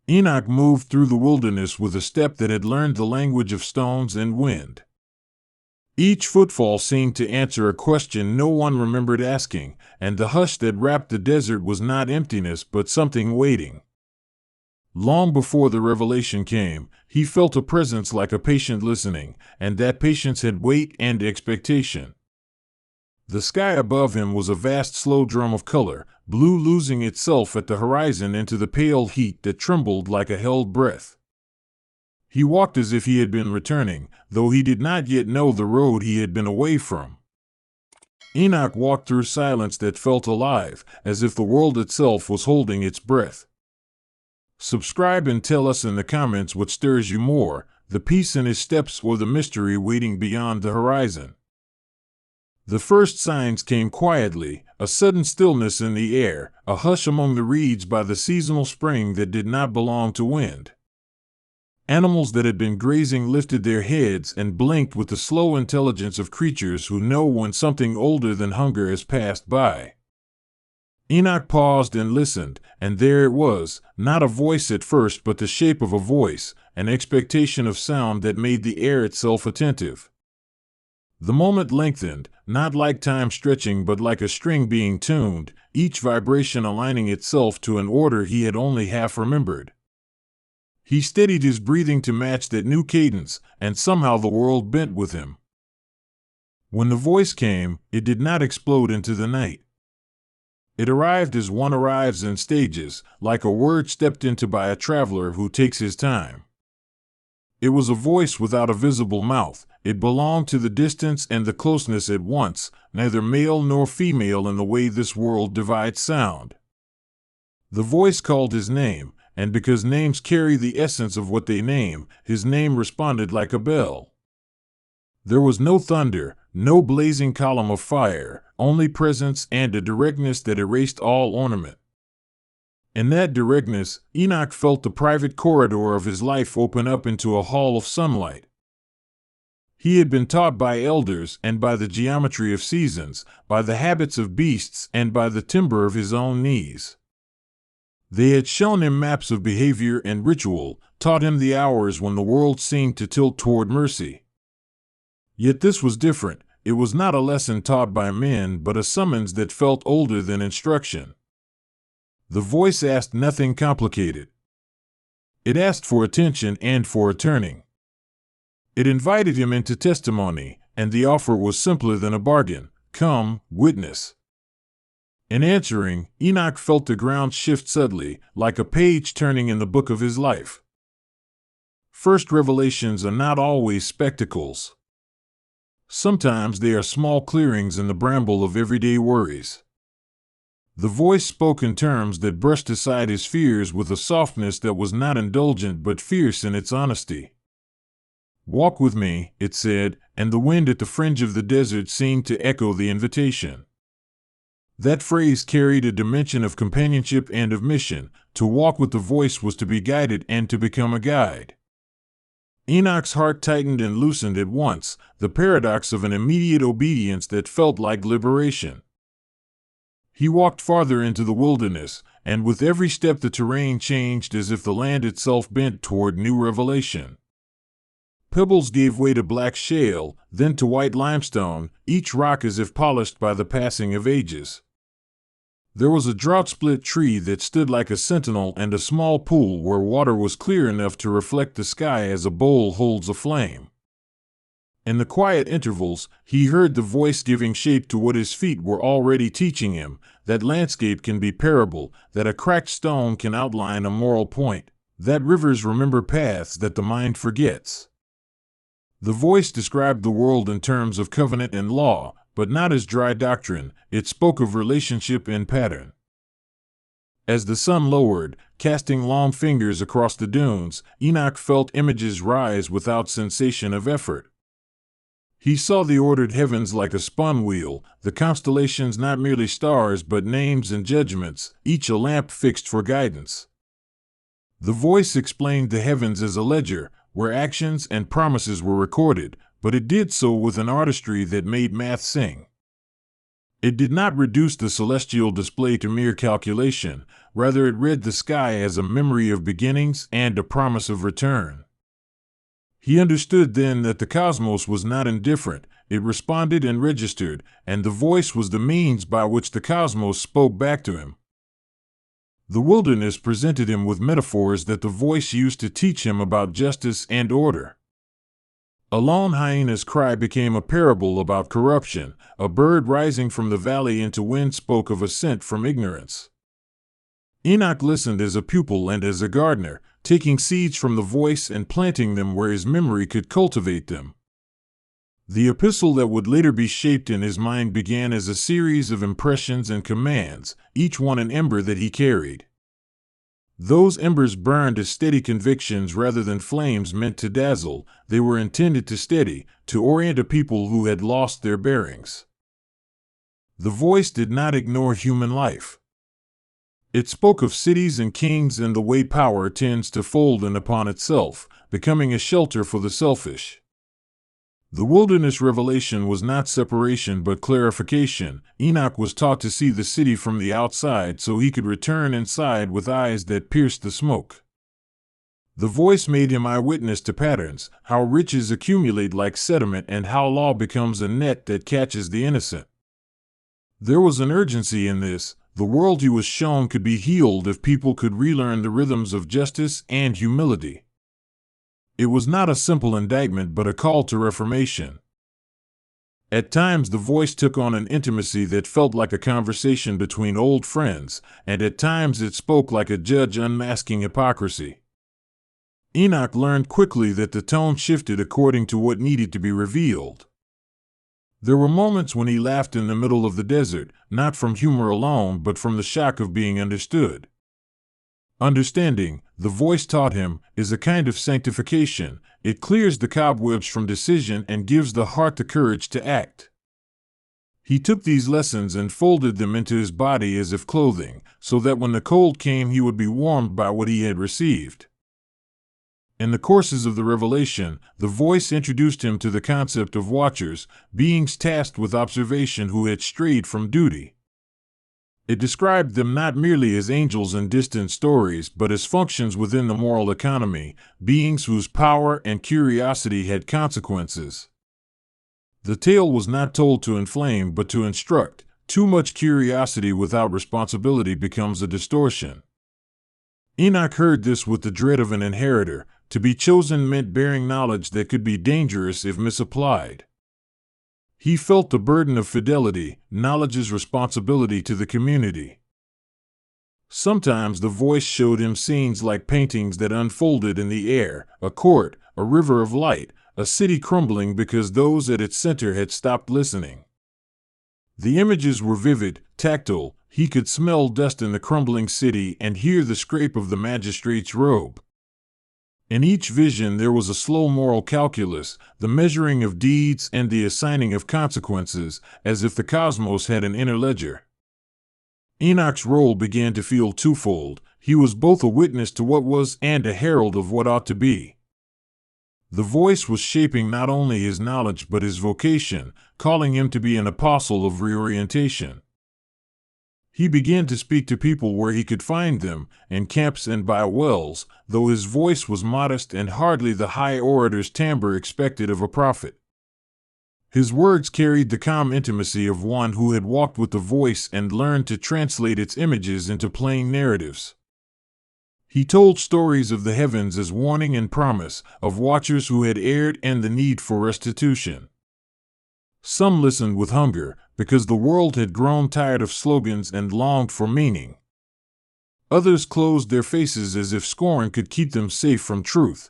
Enoch moved through the wilderness with a step that had learned the language of stones and wind. Each footfall seemed to answer a question no one remembered asking, and the hush that wrapped the desert was not emptiness but something waiting. Long before the revelation came, he felt a presence like a patient listening, and that patience had weight and expectation. The sky above him was a vast slow drum of color, blue losing itself at the horizon into the pale heat that trembled like a held breath. He walked as if he had been returning, though he did not yet know the road he had been away from. Enoch walked through silence that felt alive, as if the world itself was holding its breath. Subscribe and tell us in the comments what stirs you more, the peace in his steps or the mystery waiting beyond the horizon. The first signs came quietly, a sudden stillness in the air, a hush among the reeds by the seasonal spring that did not belong to wind. Animals that had been grazing lifted their heads and blinked with the slow intelligence of creatures who know when something older than hunger has passed by. Enoch paused and listened, and there it was, not a voice at first but the shape of a voice, an expectation of sound that made the air itself attentive. The moment lengthened, not like time stretching but like a string being tuned, each vibration aligning itself to an order he had only half remembered. He steadied his breathing to match that new cadence, and somehow the world bent with him. When the voice came, it did not explode into the night. It arrived as one arrives in stages, like a word stepped into by a traveler who takes his time. It was a voice without a visible mouth. It belonged to the distance and the closeness at once, neither male nor female in the way this world divides sound. The voice called his name, and because names carry the essence of what they name, his name responded like a bell. There was no thunder, no blazing column of fire, only presence and a directness that erased all ornament. In that directness, Enoch felt the private corridor of his life open up into a hall of sunlight. He had been taught by elders and by the geometry of seasons, by the habits of beasts and by the timbre of his own knees. They had shown him maps of behavior and ritual, taught him the hours when the world seemed to tilt toward mercy. Yet this was different. It was not a lesson taught by men, but a summons that felt older than instruction. The voice asked nothing complicated. It asked for attention and for a turning. It invited him into testimony, and the offer was simpler than a bargain. Come, witness. In answering, Enoch felt the ground shift suddenly, like a page turning in the book of his life. First revelations are not always spectacles. Sometimes they are small clearings in the bramble of everyday worries. The voice spoke in terms that brushed aside his fears with a softness that was not indulgent but fierce in its honesty. "Walk with me," it said, and the wind at the fringe of the desert seemed to echo the invitation. That phrase carried a dimension of companionship and of mission. To walk with the voice was to be guided and to become a guide. Enoch's heart tightened and loosened at once, the paradox of an immediate obedience that felt like liberation. He walked farther into the wilderness, and with every step the terrain changed as if the land itself bent toward new revelation. Pebbles gave way to black shale, then to white limestone, each rock as if polished by the passing of ages. There was a drought-split tree that stood like a sentinel and a small pool where water was clear enough to reflect the sky as a bowl holds a flame. In the quiet intervals, he heard the voice giving shape to what his feet were already teaching him, that landscape can be parable, that a cracked stone can outline a moral point, that rivers remember paths that the mind forgets. The voice described the world in terms of covenant and law, but not as dry doctrine. It spoke of relationship and pattern. As the sun lowered, casting long fingers across the dunes, Enoch felt images rise without sensation of effort. He saw the ordered heavens like a spun wheel, the constellations not merely stars but names and judgments, each a lamp fixed for guidance. The voice explained the heavens as a ledger, where actions and promises were recorded, but it did so with an artistry that made math sing. It did not reduce the celestial display to mere calculation, rather it read the sky as a memory of beginnings and a promise of return. He understood then that the cosmos was not indifferent, it responded and registered, and the voice was the means by which the cosmos spoke back to him. The wilderness presented him with metaphors that the voice used to teach him about justice and order. A lone hyena's cry became a parable about corruption. A bird rising from the valley into wind spoke of ascent from ignorance. Enoch listened as a pupil and as a gardener, taking seeds from the voice and planting them where his memory could cultivate them. The epistle that would later be shaped in his mind began as a series of impressions and commands, each one an ember that he carried. Those embers burned as steady convictions rather than flames meant to dazzle. They were intended to steady, to orient a people who had lost their bearings. The voice did not ignore human life. It spoke of cities and kings and the way power tends to fold in upon itself, becoming a shelter for the selfish. The wilderness revelation was not separation but clarification. Enoch was taught to see the city from the outside so he could return inside with eyes that pierced the smoke. The voice made him eyewitness to patterns, how riches accumulate like sediment and how law becomes a net that catches the innocent. There was an urgency in this. The world he was shown could be healed if people could relearn the rhythms of justice and humility. It was not a simple indictment but a call to reformation. At times the voice took on an intimacy that felt like a conversation between old friends, and at times it spoke like a judge unmasking hypocrisy. Enoch learned quickly that the tone shifted according to what needed to be revealed. There were moments when he laughed in the middle of the desert, not from humor alone but from the shock of being understood. Understanding, the voice taught him, is a kind of sanctification. It clears the cobwebs from decision and gives the heart the courage to act. He took these lessons and folded them into his body as if clothing, so that when the cold came he would be warmed by what he had received. In the courses of the revelation, the voice introduced him to the concept of watchers, beings tasked with observation who had strayed from duty. It described them not merely as angels in distant stories but as functions within the moral economy, beings whose power and curiosity had consequences. The tale was not told to inflame but to instruct. Too much curiosity without responsibility becomes a distortion. Enoch heard this with the dread of an inheritor. To be chosen meant bearing knowledge that could be dangerous if misapplied. He felt the burden of fidelity, knowledge's responsibility to the community. Sometimes the voice showed him scenes like paintings that unfolded in the air, a court, a river of light, a city crumbling because those at its center had stopped listening. The images were vivid, tactile. He could smell dust in the crumbling city and hear the scrape of the magistrate's robe. In each vision there was a slow moral calculus, the measuring of deeds and the assigning of consequences, as if the cosmos had an inner ledger. Enoch's role began to feel twofold. He was both a witness to what was and a herald of what ought to be. The voice was shaping not only his knowledge but his vocation, calling him to be an apostle of reorientation. He began to speak to people where he could find them, in camps and by wells, though his voice was modest and hardly the high orator's timbre expected of a prophet. His words carried the calm intimacy of one who had walked with the voice and learned to translate its images into plain narratives. He told stories of the heavens as warning and promise, of watchers who had erred and the need for restitution. Some listened with hunger, because the world had grown tired of slogans and longed for meaning. Others closed their faces as if scorn could keep them safe from truth.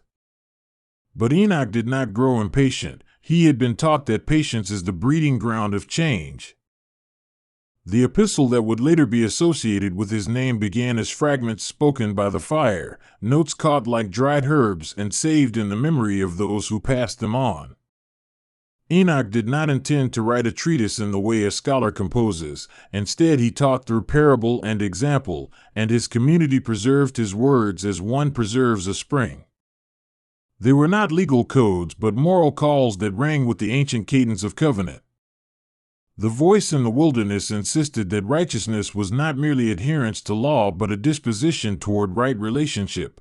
But Enoch did not grow impatient. He had been taught that patience is the breeding ground of change. The epistle that would later be associated with his name began as fragments spoken by the fire, notes caught like dried herbs and saved in the memory of those who passed them on. Enoch did not intend to write a treatise in the way a scholar composes. Instead, he taught through parable and example, and his community preserved his words as one preserves a spring. They were not legal codes but moral calls that rang with the ancient cadence of covenant. The voice in the wilderness insisted that righteousness was not merely adherence to law but a disposition toward right relationship.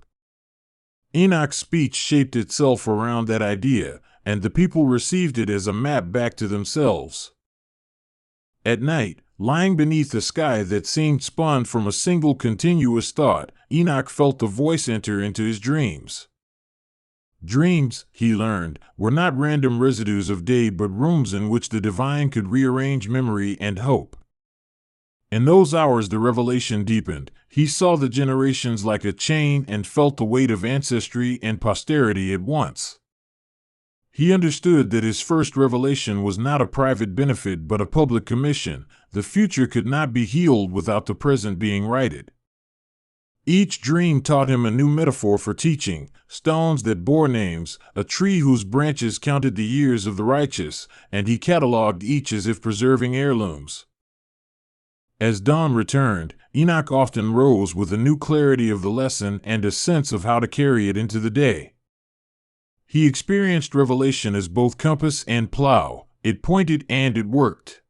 Enoch's speech shaped itself around that idea, and the people received it as a map back to themselves. At night, lying beneath a sky that seemed spun from a single continuous thought, Enoch felt the voice enter into his dreams. Dreams, he learned, were not random residues of day but rooms in which the divine could rearrange memory and hope. In those hours the revelation deepened. He saw the generations like a chain and felt the weight of ancestry and posterity at once. He understood that his first revelation was not a private benefit but a public commission. The future could not be healed without the present being righted. Each dream taught him a new metaphor for teaching: stones that bore names, a tree whose branches counted the years of the righteous, and he catalogued each as if preserving heirlooms. As dawn returned, Enoch often rose with a new clarity of the lesson and a sense of how to carry it into the day. He experienced revelation as both compass and plow. It pointed and it worked.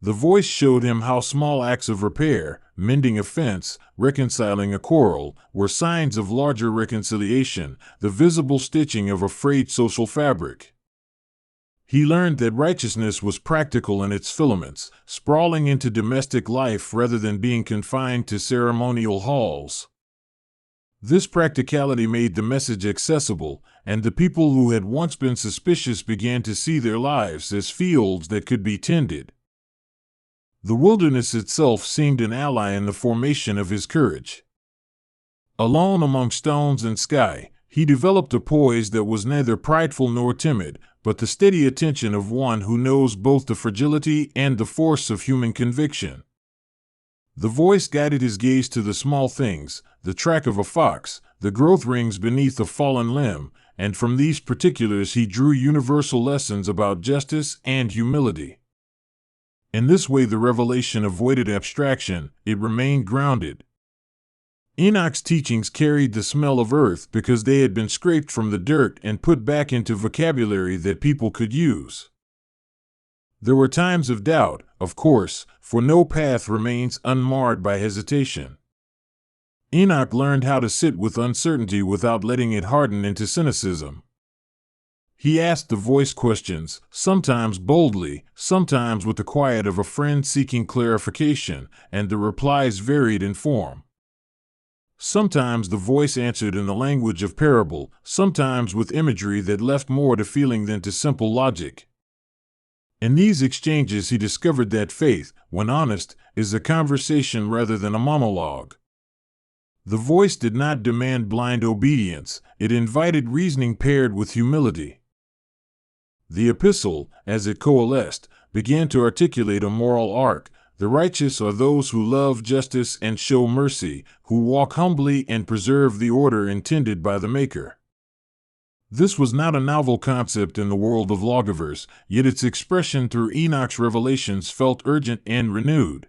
The voice showed him how small acts of repair, mending a fence, reconciling a quarrel, were signs of larger reconciliation, the visible stitching of a frayed social fabric. He learned that righteousness was practical in its filaments, sprawling into domestic life rather than being confined to ceremonial halls. This practicality made the message accessible, and the people who had once been suspicious began to see their lives as fields that could be tended. The wilderness itself seemed an ally in the formation of his courage. Alone among stones and sky, he developed a poise that was neither prideful nor timid, but the steady attention of one who knows both the fragility and the force of human conviction. The voice guided his gaze to the small things, the track of a fox, the growth rings beneath a fallen limb, and from these particulars he drew universal lessons about justice and humility. In this way the revelation avoided abstraction, it remained grounded. Enoch's teachings carried the smell of earth because they had been scraped from the dirt and put back into vocabulary that people could use. There were times of doubt, of course, for no path remains unmarred by hesitation. Enoch learned how to sit with uncertainty without letting it harden into cynicism. He asked the voice questions, sometimes boldly, sometimes with the quiet of a friend seeking clarification, and the replies varied in form. Sometimes the voice answered in the language of parable, sometimes with imagery that left more to feeling than to simple logic. In these exchanges he discovered that faith, when honest, is a conversation rather than a monologue. The voice did not demand blind obedience, it invited reasoning paired with humility. The epistle, as it coalesced, began to articulate a moral arc. The righteous are those who love justice and show mercy, who walk humbly and preserve the order intended by the Maker. This was not a novel concept in the world of lawgivers, yet its expression through Enoch's revelations felt urgent and renewed.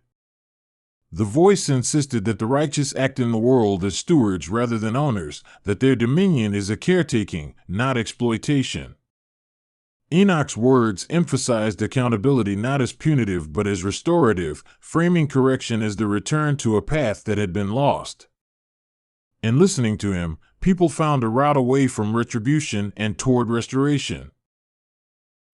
The voice insisted that the righteous act in the world as stewards rather than owners, that their dominion is a caretaking, not exploitation. Enoch's words emphasized accountability not as punitive but as restorative, framing correction as the return to a path that had been lost. In listening to him, people found a route away from retribution and toward restoration.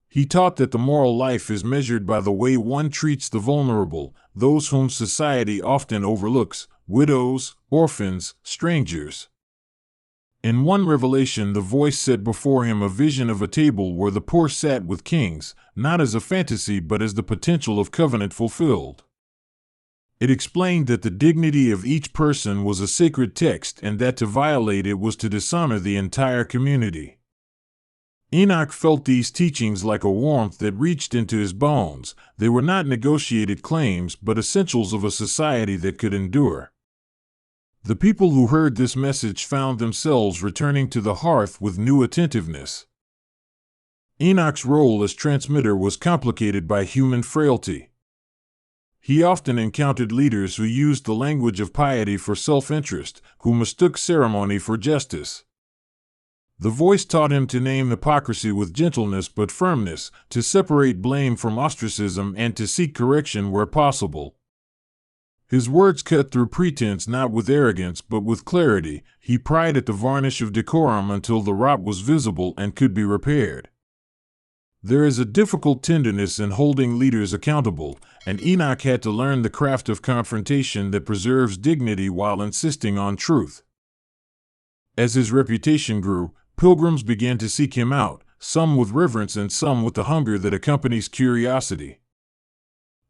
He taught that the moral life is measured by the way one treats the vulnerable, those whom society often overlooks, widows, orphans, strangers. In one revelation, the voice set before him a vision of a table where the poor sat with kings, not as a fantasy but as the potential of covenant fulfilled. It explained that the dignity of each person was a sacred text and that to violate it was to dishonor the entire community. Enoch felt these teachings like a warmth that reached into his bones. They were not negotiated claims but essentials of a society that could endure. The people who heard this message found themselves returning to the hearth with new attentiveness. Enoch's role as transmitter was complicated by human frailty. He often encountered leaders who used the language of piety for self-interest, who mistook ceremony for justice. The voice taught him to name hypocrisy with gentleness but firmness, to separate blame from ostracism, and to seek correction where possible. His words cut through pretense not with arrogance but with clarity. He pried at the varnish of decorum until the rot was visible and could be repaired. There is a difficult tenderness in holding leaders accountable, and Enoch had to learn the craft of confrontation that preserves dignity while insisting on truth. As his reputation grew, pilgrims began to seek him out, some with reverence and some with the hunger that accompanies curiosity.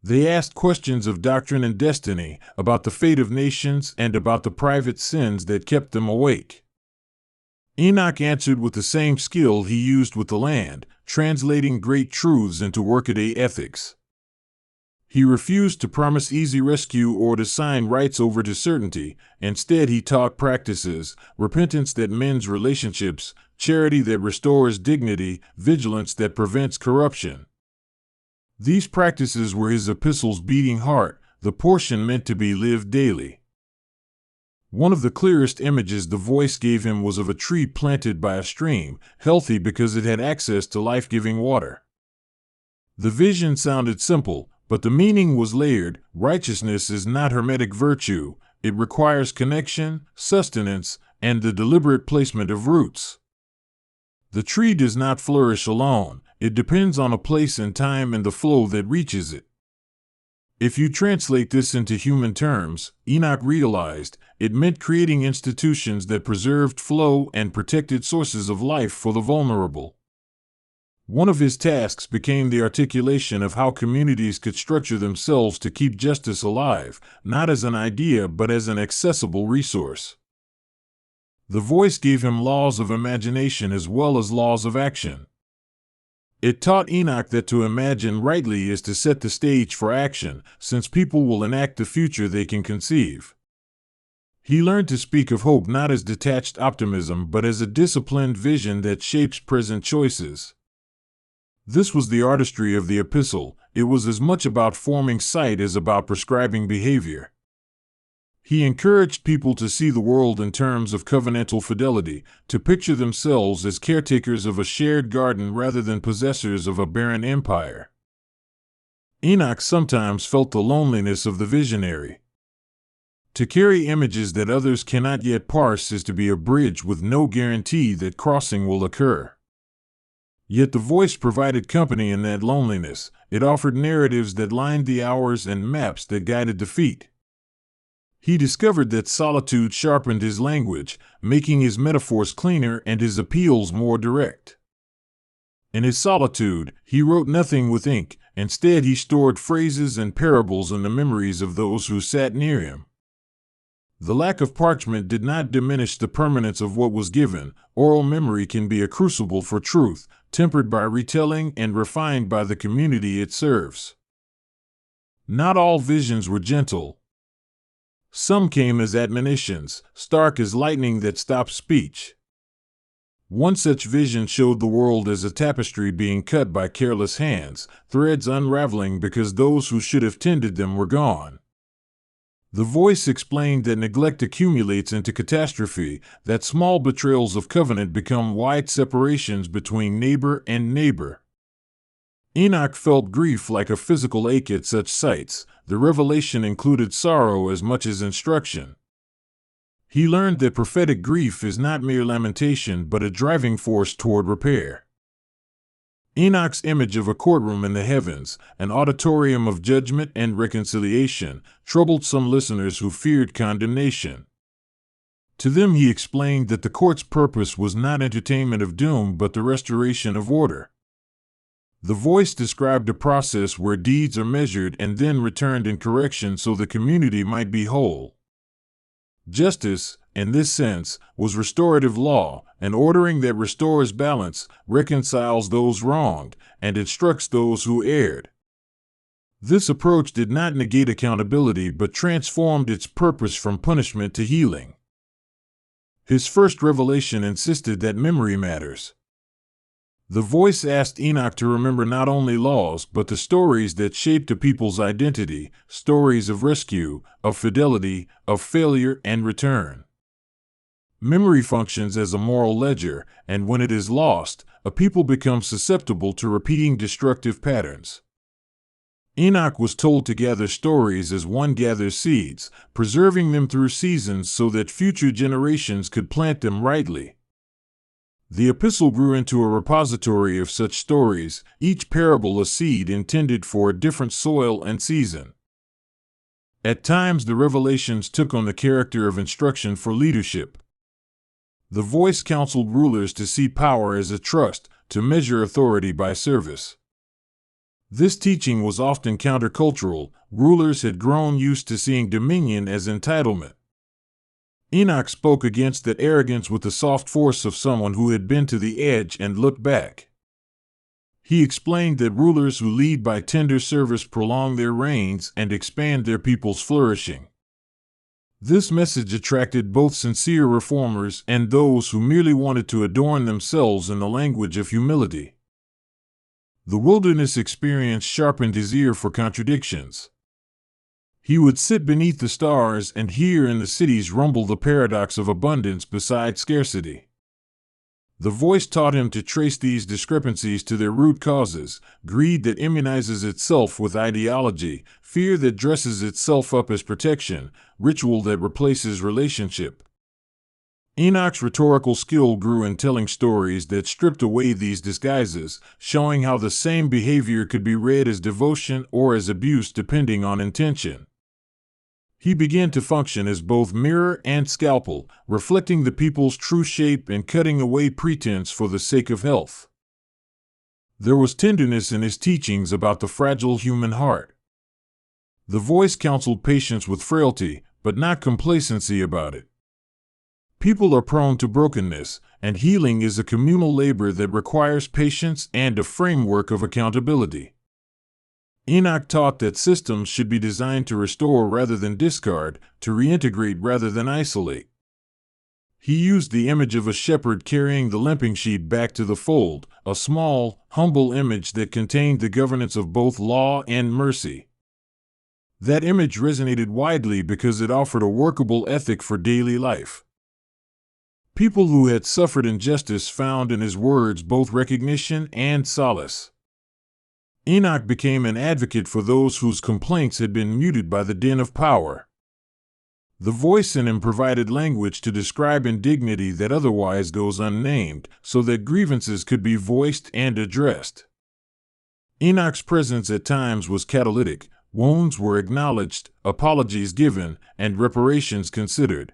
They asked questions of doctrine and destiny, about the fate of nations, and about the private sins that kept them awake. Enoch answered with the same skill he used with the land, translating great truths into workaday ethics. He refused to promise easy rescue or to sign rights over to certainty. Instead, he taught practices: repentance that mends relationships, charity that restores dignity, vigilance that prevents corruption. These practices were his epistle's beating heart, the portion meant to be lived daily. One of the clearest images the voice gave him was of a tree planted by a stream, healthy because it had access to life-giving water. The vision sounded simple, but the meaning was layered. Righteousness is not hermetic virtue. It requires connection, sustenance, and the deliberate placement of roots. The tree does not flourish alone. It depends on a place and time and the flow that reaches it. If you translate this into human terms, Enoch realized, it meant creating institutions that preserved flow and protected sources of life for the vulnerable. One of his tasks became the articulation of how communities could structure themselves to keep justice alive, not as an idea but as an accessible resource. The voice gave him laws of imagination as well as laws of action. It taught Enoch that to imagine rightly is to set the stage for action, since people will enact the future they can conceive. He learned to speak of hope not as detached optimism but as a disciplined vision that shapes present choices. This was the artistry of the epistle. It was as much about forming sight as about prescribing behavior. He encouraged people to see the world in terms of covenantal fidelity, to picture themselves as caretakers of a shared garden rather than possessors of a barren empire. Enoch sometimes felt the loneliness of the visionary. To carry images that others cannot yet parse is to be a bridge with no guarantee that crossing will occur. Yet the voice provided company in that loneliness. It offered narratives that lined the hours and maps that guided the feet. He discovered that solitude sharpened his language, making his metaphors cleaner and his appeals more direct. In his solitude, he wrote nothing with ink. Instead, he stored phrases and parables in the memories of those who sat near him. The lack of parchment did not diminish the permanence of what was given. Oral memory can be a crucible for truth, tempered by retelling and refined by the community it serves. Not all visions were gentle. Some came as admonitions, stark as lightning that stops speech. One such vision showed the world as a tapestry being cut by careless hands, threads unraveling because those who should have tended them were gone. The voice explained that neglect accumulates into catastrophe, that small betrayals of covenant become wide separations between neighbor and neighbor. Enoch felt grief like a physical ache at such sights. The revelation included sorrow as much as instruction. He learned that prophetic grief is not mere lamentation but a driving force toward repair. Enoch's image of a courtroom in the heavens, an auditorium of judgment and reconciliation, troubled some listeners who feared condemnation. To them he explained that the court's purpose was not entertainment of doom but the restoration of order. The voice described a process where deeds are measured and then returned in correction so the community might be whole. Justice, in this sense, was restorative law, an ordering that restores balance, reconciles those wronged, and instructs those who erred. This approach did not negate accountability but transformed its purpose from punishment to healing. His first revelation insisted that memory matters. The voice asked Enoch to remember not only laws but the stories that shaped a people's identity, stories of rescue, of fidelity, of failure and return. Memory functions as a moral ledger, and when it is lost, a people become susceptible to repeating destructive patterns. Enoch was told to gather stories as one gathers seeds, preserving them through seasons so that future generations could plant them rightly. The epistle grew into a repository of such stories, each parable a seed intended for a different soil and season. At times, the revelations took on the character of instruction for leadership. The voice counseled rulers to see power as a trust, to measure authority by service. This teaching was often countercultural. Rulers had grown used to seeing dominion as entitlement. Enoch spoke against that arrogance with the soft force of someone who had been to the edge and looked back. He explained that rulers who lead by tender service prolong their reigns and expand their people's flourishing. This message attracted both sincere reformers and those who merely wanted to adorn themselves in the language of humility. The wilderness experience sharpened his ear for contradictions. He would sit beneath the stars and hear in the cities rumble the paradox of abundance beside scarcity. The voice taught him to trace these discrepancies to their root causes: greed that immunizes itself with ideology, fear that dresses itself up as protection, ritual that replaces relationship. Enoch's rhetorical skill grew in telling stories that stripped away these disguises, showing how the same behavior could be read as devotion or as abuse depending on intention. He began to function as both mirror and scalpel, reflecting the people's true shape and cutting away pretense for the sake of health. There was tenderness in his teachings about the fragile human heart. The voice counseled patience with frailty, but not complacency about it. People are prone to brokenness, and healing is a communal labor that requires patience and a framework of accountability. Enoch taught that systems should be designed to restore rather than discard, to reintegrate rather than isolate. He used the image of a shepherd carrying the limping sheep back to the fold, a small, humble image that contained the governance of both law and mercy. That image resonated widely because it offered a workable ethic for daily life. People who had suffered injustice found in his words both recognition and solace. Enoch became an advocate for those whose complaints had been muted by the din of power. The voice in him provided language to describe indignity that otherwise goes unnamed, so that grievances could be voiced and addressed. Enoch's presence at times was catalytic. Wounds were acknowledged, apologies given, and reparations considered.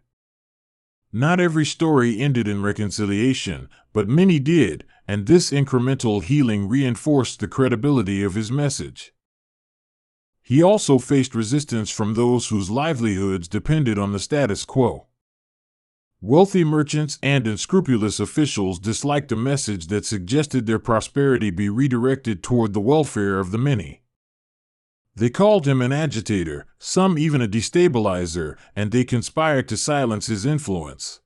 Not every story ended in reconciliation, but many did, and this incremental healing reinforced the credibility of his message. He also faced resistance from those whose livelihoods depended on the status quo. Wealthy merchants and unscrupulous officials disliked a message that suggested their prosperity be redirected toward the welfare of the many. They called him an agitator, some even a destabilizer, and they conspired to silence his influence.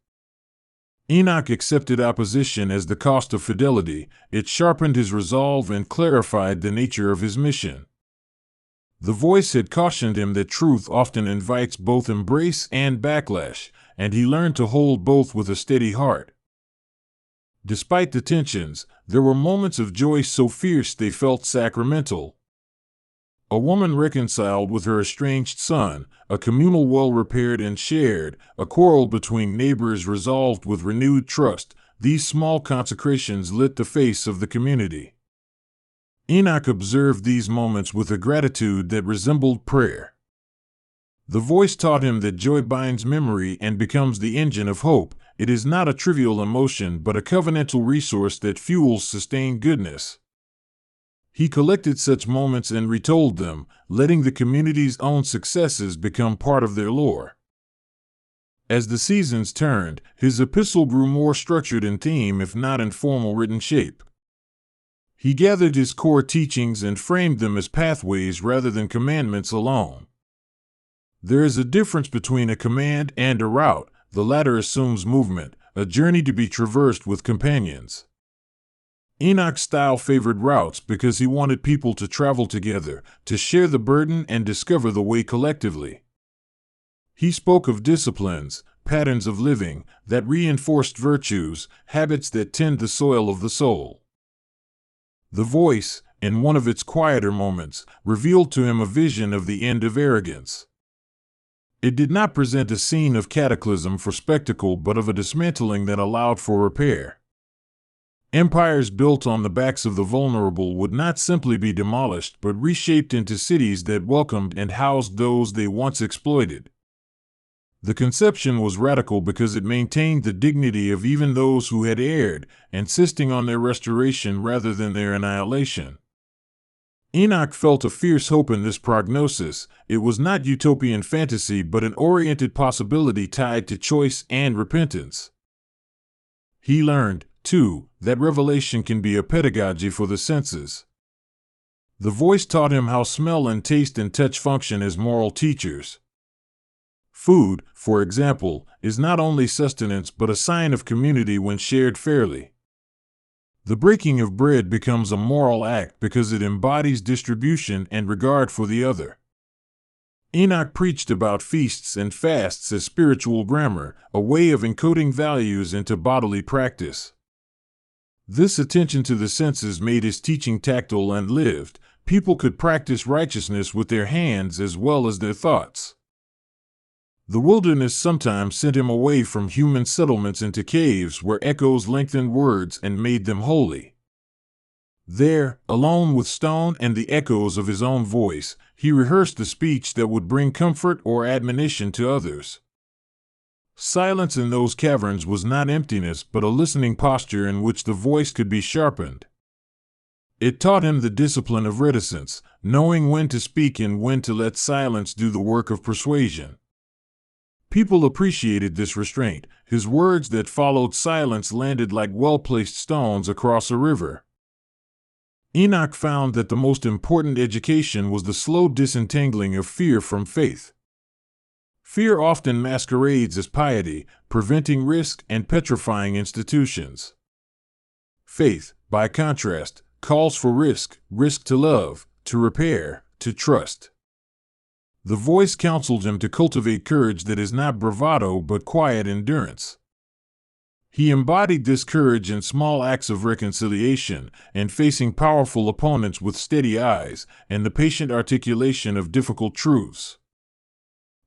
Enoch accepted opposition as the cost of fidelity. It sharpened his resolve and clarified the nature of his mission. The voice had cautioned him that truth often invites both embrace and backlash, and he learned to hold both with a steady heart. Despite the tensions, there were moments of joy so fierce they felt sacramental. A woman reconciled with her estranged son, a communal well repaired and shared, a quarrel between neighbors resolved with renewed trust. These small consecrations lit the face of the community. Enoch observed these moments with a gratitude that resembled prayer. The voice taught him that joy binds memory and becomes the engine of hope. It is not a trivial emotion but a covenantal resource that fuels sustained goodness. He collected such moments and retold them, letting the community's own successes become part of their lore. As the seasons turned, his epistle grew more structured in theme if not in formal written shape. He gathered his core teachings and framed them as pathways rather than commandments alone. There is a difference between a command and a route. The latter assumes movement, a journey to be traversed with companions. Enoch's style favored routes because he wanted people to travel together, to share the burden and discover the way collectively. He spoke of disciplines, patterns of living that reinforced virtues, habits that tend the soil of the soul. The voice, in one of its quieter moments, revealed to him a vision of the end of arrogance. It did not present a scene of cataclysm for spectacle, but of a dismantling that allowed for repair. Empires built on the backs of the vulnerable would not simply be demolished, but reshaped into cities that welcomed and housed those they once exploited. The conception was radical because it maintained the dignity of even those who had erred, insisting on their restoration rather than their annihilation. Enoch felt a fierce hope in this prognosis. It was not utopian fantasy, but an oriented possibility tied to choice and repentance. He learned, too, that revelation can be a pedagogy for the senses. The voice taught him how smell and taste and touch function as moral teachers. Food, for example, is not only sustenance but a sign of community when shared fairly. The breaking of bread becomes a moral act because it embodies distribution and regard for the other. Enoch preached about feasts and fasts as spiritual grammar, a way of encoding values into bodily practice. This attention to the senses made his teaching tactile and lived. People could practice righteousness with their hands as well as their thoughts. The wilderness sometimes sent him away from human settlements into caves where echoes lengthened words and made them holy. There, alone with stone and the echoes of his own voice, he rehearsed the speech that would bring comfort or admonition to others. Silence in those caverns was not emptiness but a listening posture in which the voice could be sharpened. It taught him the discipline of reticence, knowing when to speak and when to let silence do the work of persuasion. People appreciated this restraint. His words that followed silence landed like well-placed stones across a river. Enoch found that the most important education was the slow disentangling of fear from faith. Fear often masquerades as piety, preventing risk and petrifying institutions. Faith, by contrast, calls for risk to love, to repair, to trust. The voice counseled him to cultivate courage that is not bravado but quiet endurance. He embodied this courage in small acts of reconciliation, and facing powerful opponents with steady eyes, and the patient articulation of difficult truths.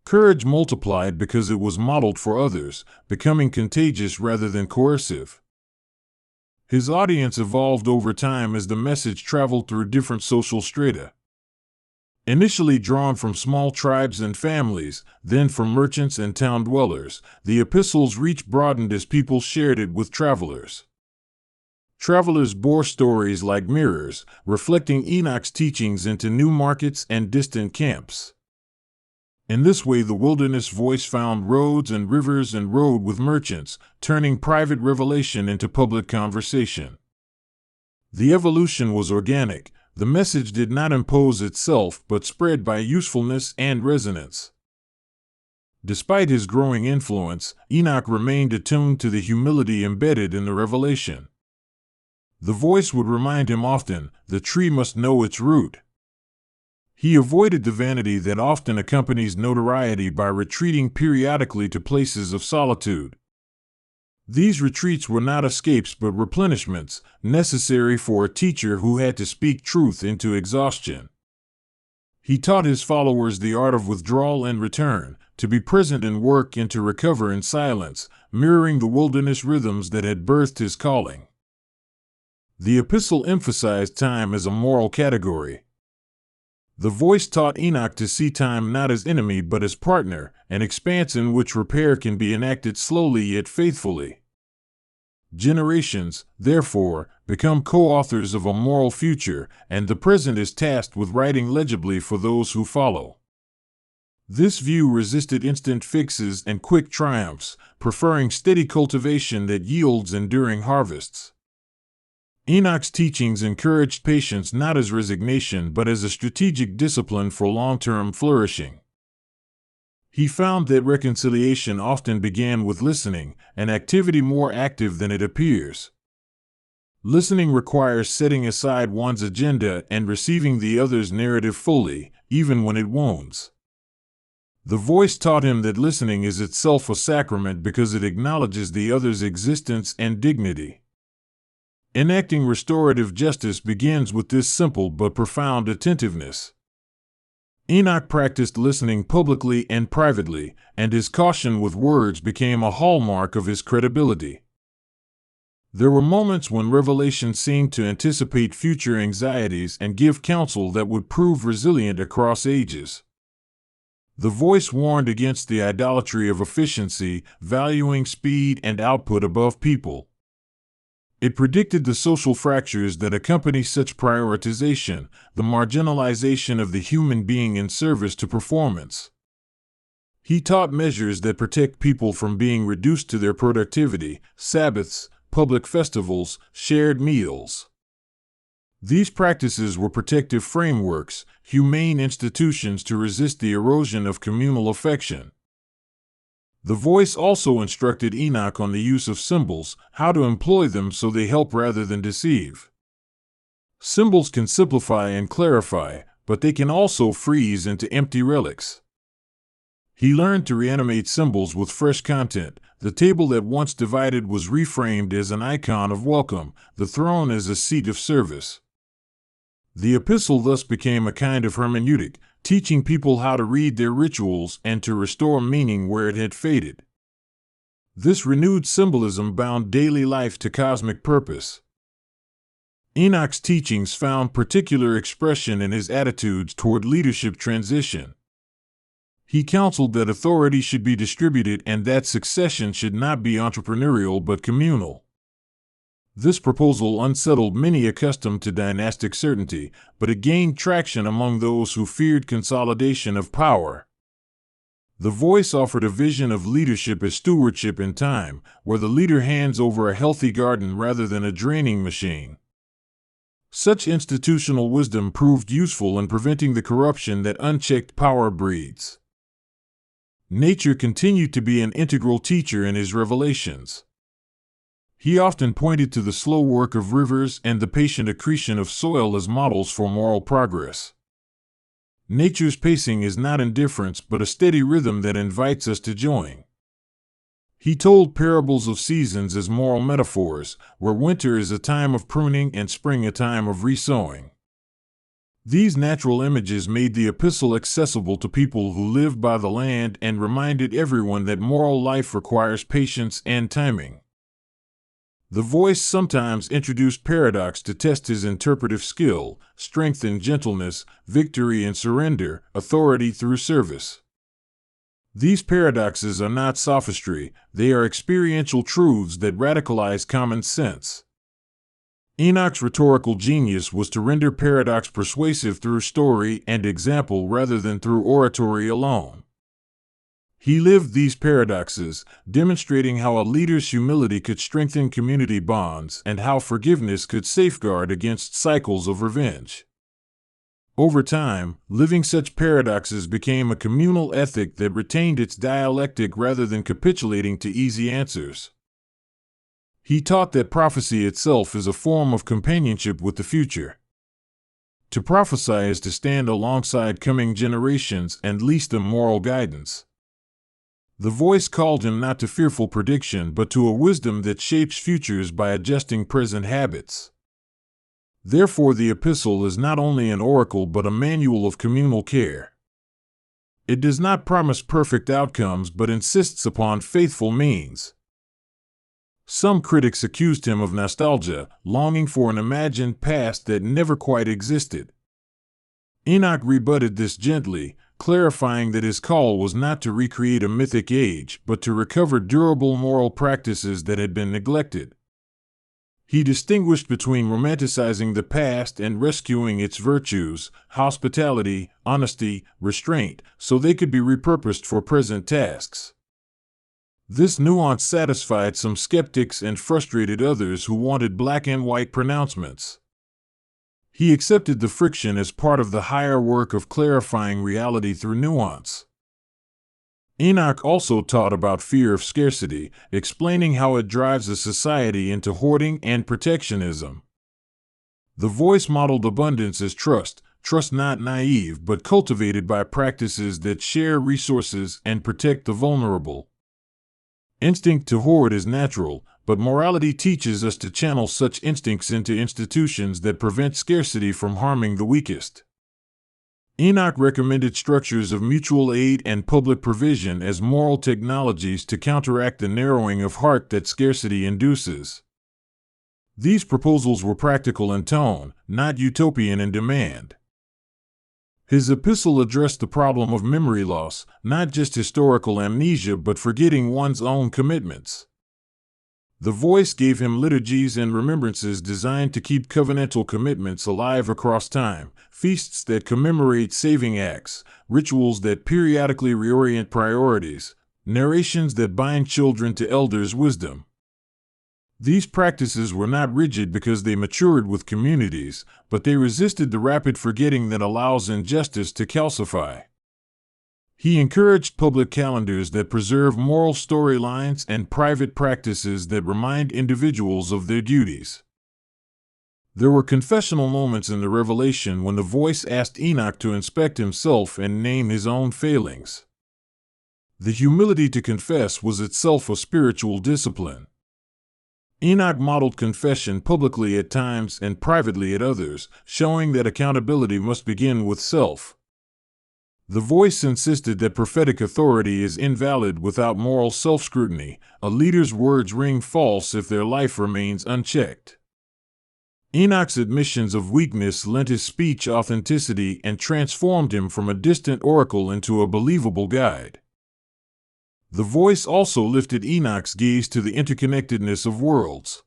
Courage multiplied because it was modeled for others, becoming contagious rather than coercive. His audience evolved over time as the message traveled through different social strata. Initially drawn from small tribes and families, then from merchants and town dwellers, the epistle's reach broadened as people shared it with travelers. Travelers bore stories like mirrors, reflecting Enoch's teachings into new markets and distant camps. In this way, the wilderness voice found roads and rivers and rode with merchants, turning private revelation into public conversation. The evolution was organic. The message did not impose itself but spread by usefulness and resonance. Despite his growing influence, Enoch remained attuned to the humility embedded in the revelation. The voice would remind him often, the tree must know its root. He avoided the vanity that often accompanies notoriety by retreating periodically to places of solitude. These retreats were not escapes but replenishments, necessary for a teacher who had to speak truth into exhaustion. He taught his followers the art of withdrawal and return, to be present in work and to recover in silence, mirroring the wilderness rhythms that had birthed his calling. The epistle emphasized time as a moral category. The voice taught Enoch to see time not as enemy but as partner, an expanse in which repair can be enacted slowly yet faithfully. Generations, therefore, become co-authors of a moral future, and the present is tasked with writing legibly for those who follow. This view resisted instant fixes and quick triumphs, preferring steady cultivation that yields enduring harvests. Enoch's teachings encouraged patience not as resignation but as a strategic discipline for long-term flourishing. He found that reconciliation often began with listening, an activity more active than it appears. Listening requires setting aside one's agenda and receiving the other's narrative fully, even when it wounds. The voice taught him that listening is itself a sacrament because it acknowledges the other's existence and dignity. Enacting restorative justice begins with this simple but profound attentiveness. Enoch practiced listening publicly and privately, and his caution with words became a hallmark of his credibility. There were moments when revelation seemed to anticipate future anxieties and give counsel that would prove resilient across ages. The voice warned against the idolatry of efficiency, valuing speed and output above people. It predicted the social fractures that accompany such prioritization, the marginalization of the human being in service to performance. He taught measures that protect people from being reduced to their productivity, Sabbaths, public festivals, shared meals. These practices were protective frameworks, humane institutions to resist the erosion of communal affection. The voice also instructed Enoch on the use of symbols, how to employ them so they help rather than deceive. Symbols can simplify and clarify, but they can also freeze into empty relics. He learned to reanimate symbols with fresh content. The table that once divided was reframed as an icon of welcome, the throne as a seat of service. The epistle thus became a kind of hermeneutic, teaching people how to read their rituals and to restore meaning where it had faded. This renewed symbolism bound daily life to cosmic purpose. Enoch's teachings found particular expression in his attitudes toward leadership transition. He counseled that authority should be distributed and that succession should not be entrepreneurial but communal. This proposal unsettled many accustomed to dynastic certainty, but it gained traction among those who feared consolidation of power. The voice offered a vision of leadership as stewardship in time, where the leader hands over a healthy garden rather than a draining machine. Such institutional wisdom proved useful in preventing the corruption that unchecked power breeds. Nature continued to be an integral teacher in his revelations. He often pointed to the slow work of rivers and the patient accretion of soil as models for moral progress. Nature's pacing is not indifference but a steady rhythm that invites us to join. He told parables of seasons as moral metaphors, where winter is a time of pruning and spring a time of resowing. These natural images made the epistle accessible to people who lived by the land and reminded everyone that moral life requires patience and timing. The voice sometimes introduced paradox to test his interpretive skill, strength in gentleness, victory in surrender, authority through service. These paradoxes are not sophistry, they are experiential truths that radicalize common sense. Enoch's rhetorical genius was to render paradox persuasive through story and example rather than through oratory alone. He lived these paradoxes, demonstrating how a leader's humility could strengthen community bonds and how forgiveness could safeguard against cycles of revenge. Over time, living such paradoxes became a communal ethic that retained its dialectic rather than capitulating to easy answers. He taught that prophecy itself is a form of companionship with the future. To prophesy is to stand alongside coming generations and lead them moral guidance. The voice called him not to fearful prediction but to a wisdom that shapes futures by adjusting present habits. Therefore, the epistle is not only an oracle but a manual of communal care. It does not promise perfect outcomes but insists upon faithful means. Some critics accused him of nostalgia, longing for an imagined past that never quite existed. Enoch rebutted this gently, clarifying that his call was not to recreate a mythic age, but to recover durable moral practices that had been neglected. He distinguished between romanticizing the past and rescuing its virtues, hospitality, honesty, restraint, so they could be repurposed for present tasks. This nuance satisfied some skeptics and frustrated others who wanted black and white pronouncements. He accepted the friction as part of the higher work of clarifying reality through nuance. Enoch also taught about fear of scarcity, explaining how it drives a society into hoarding and protectionism. The voice modeled abundance as trust, trust not naive but cultivated by practices that share resources and protect the vulnerable. Instinct to hoard is natural, but morality teaches us to channel such instincts into institutions that prevent scarcity from harming the weakest. Enoch recommended structures of mutual aid and public provision as moral technologies to counteract the narrowing of heart that scarcity induces. These proposals were practical in tone, not utopian in demand. His epistle addressed the problem of memory loss, not just historical amnesia but forgetting one's own commitments. The voice gave him liturgies and remembrances designed to keep covenantal commitments alive across time, feasts that commemorate saving acts, rituals that periodically reorient priorities, narrations that bind children to elders' wisdom. These practices were not rigid because they matured with communities, but they resisted the rapid forgetting that allows injustice to calcify. He encouraged public calendars that preserve moral storylines and private practices that remind individuals of their duties. There were confessional moments in the Revelation when the voice asked Enoch to inspect himself and name his own failings. The humility to confess was itself a spiritual discipline. Enoch modeled confession publicly at times and privately at others, showing that accountability must begin with self. The voice insisted that prophetic authority is invalid without moral self-scrutiny. A leader's words ring false if their life remains unchecked. Enoch's admissions of weakness lent his speech authenticity and transformed him from a distant oracle into a believable guide. The voice also lifted Enoch's gaze to the interconnectedness of worlds.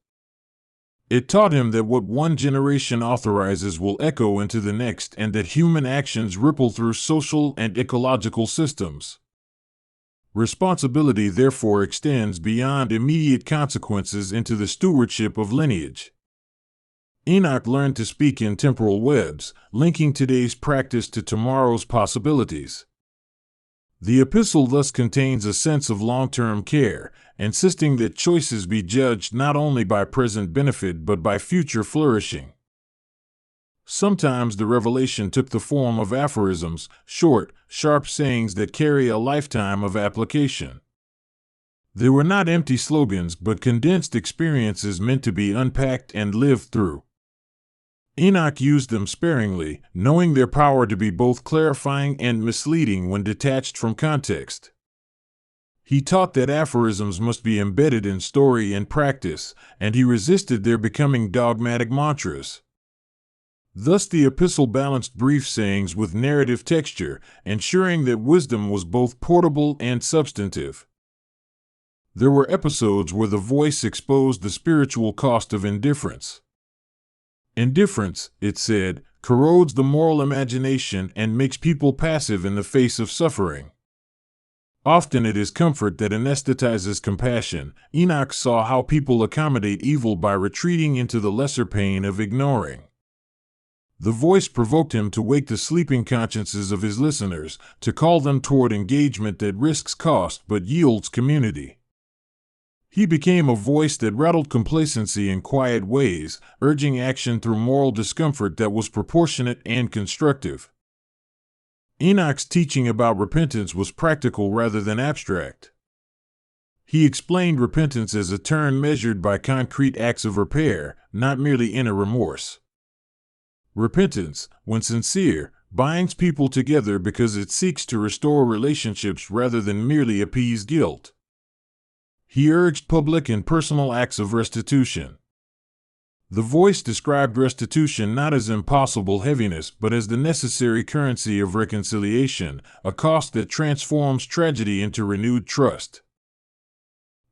It taught him that what one generation authorizes will echo into the next and that human actions ripple through social and ecological systems. Responsibility therefore extends beyond immediate consequences into the stewardship of lineage. Enoch learned to speak in temporal webs, linking today's practice to tomorrow's possibilities. The epistle thus contains a sense of long-term care, insisting that choices be judged not only by present benefit but by future flourishing. Sometimes the revelation took the form of aphorisms, short, sharp sayings that carry a lifetime of application. They were not empty slogans but condensed experiences meant to be unpacked and lived through. Enoch used them sparingly, knowing their power to be both clarifying and misleading when detached from context. He taught that aphorisms must be embedded in story and practice, and he resisted their becoming dogmatic mantras. Thus the epistle balanced brief sayings with narrative texture, ensuring that wisdom was both portable and substantive. There were episodes where the voice exposed the spiritual cost of indifference. Indifference, it said, corrodes the moral imagination and makes people passive in the face of suffering. Often it is comfort that anesthetizes compassion. Enoch saw how people accommodate evil by retreating into the lesser pain of ignoring. The voice provoked him to wake the sleeping consciences of his listeners, to call them toward engagement that risks cost but yields community. He became a voice that rattled complacency in quiet ways, urging action through moral discomfort that was proportionate and constructive. Enoch's teaching about repentance was practical rather than abstract. He explained repentance as a turn measured by concrete acts of repair, not merely inner remorse. Repentance, when sincere, binds people together because it seeks to restore relationships rather than merely appease guilt. He urged public and personal acts of restitution. The voice described restitution not as impossible heaviness but as the necessary currency of reconciliation, a cost that transforms tragedy into renewed trust.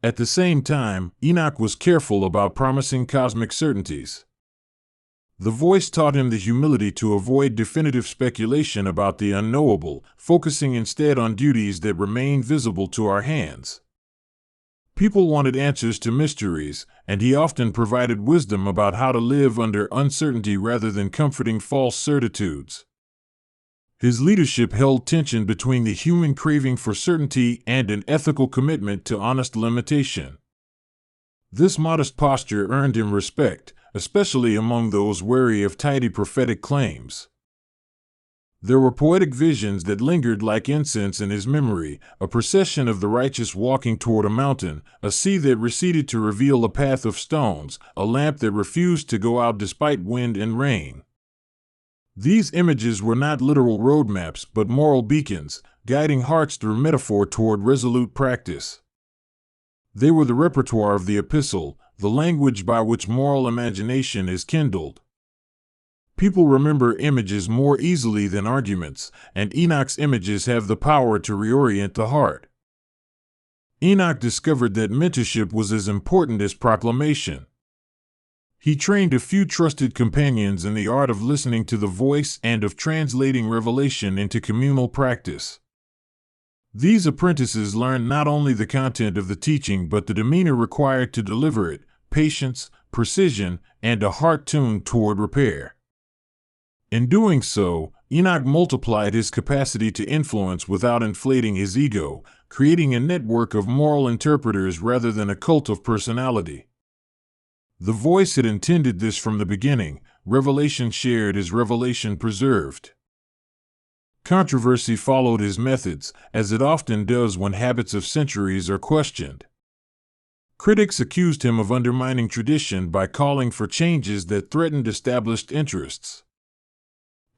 At the same time, Enoch was careful about promising cosmic certainties. The voice taught him the humility to avoid definitive speculation about the unknowable, focusing instead on duties that remain visible to our hands. People wanted answers to mysteries, and he often provided wisdom about how to live under uncertainty rather than comforting false certitudes. His leadership held tension between the human craving for certainty and an ethical commitment to honest limitation. This modest posture earned him respect, especially among those wary of tidy prophetic claims. There were poetic visions that lingered like incense in his memory, a procession of the righteous walking toward a mountain, a sea that receded to reveal a path of stones, a lamp that refused to go out despite wind and rain. These images were not literal roadmaps but moral beacons, guiding hearts through metaphor toward resolute practice. They were the repertoire of the Epistle, the language by which moral imagination is kindled. People remember images more easily than arguments, and Enoch's images have the power to reorient the heart. Enoch discovered that mentorship was as important as proclamation. He trained a few trusted companions in the art of listening to the voice and of translating revelation into communal practice. These apprentices learned not only the content of the teaching but the demeanor required to deliver it, patience, precision, and a heart tuned toward repair. In doing so, Enoch multiplied his capacity to influence without inflating his ego, creating a network of moral interpreters rather than a cult of personality. The voice had intended this from the beginning. Revelation shared is revelation preserved. Controversy followed his methods, as it often does when habits of centuries are questioned. Critics accused him of undermining tradition by calling for changes that threatened established interests.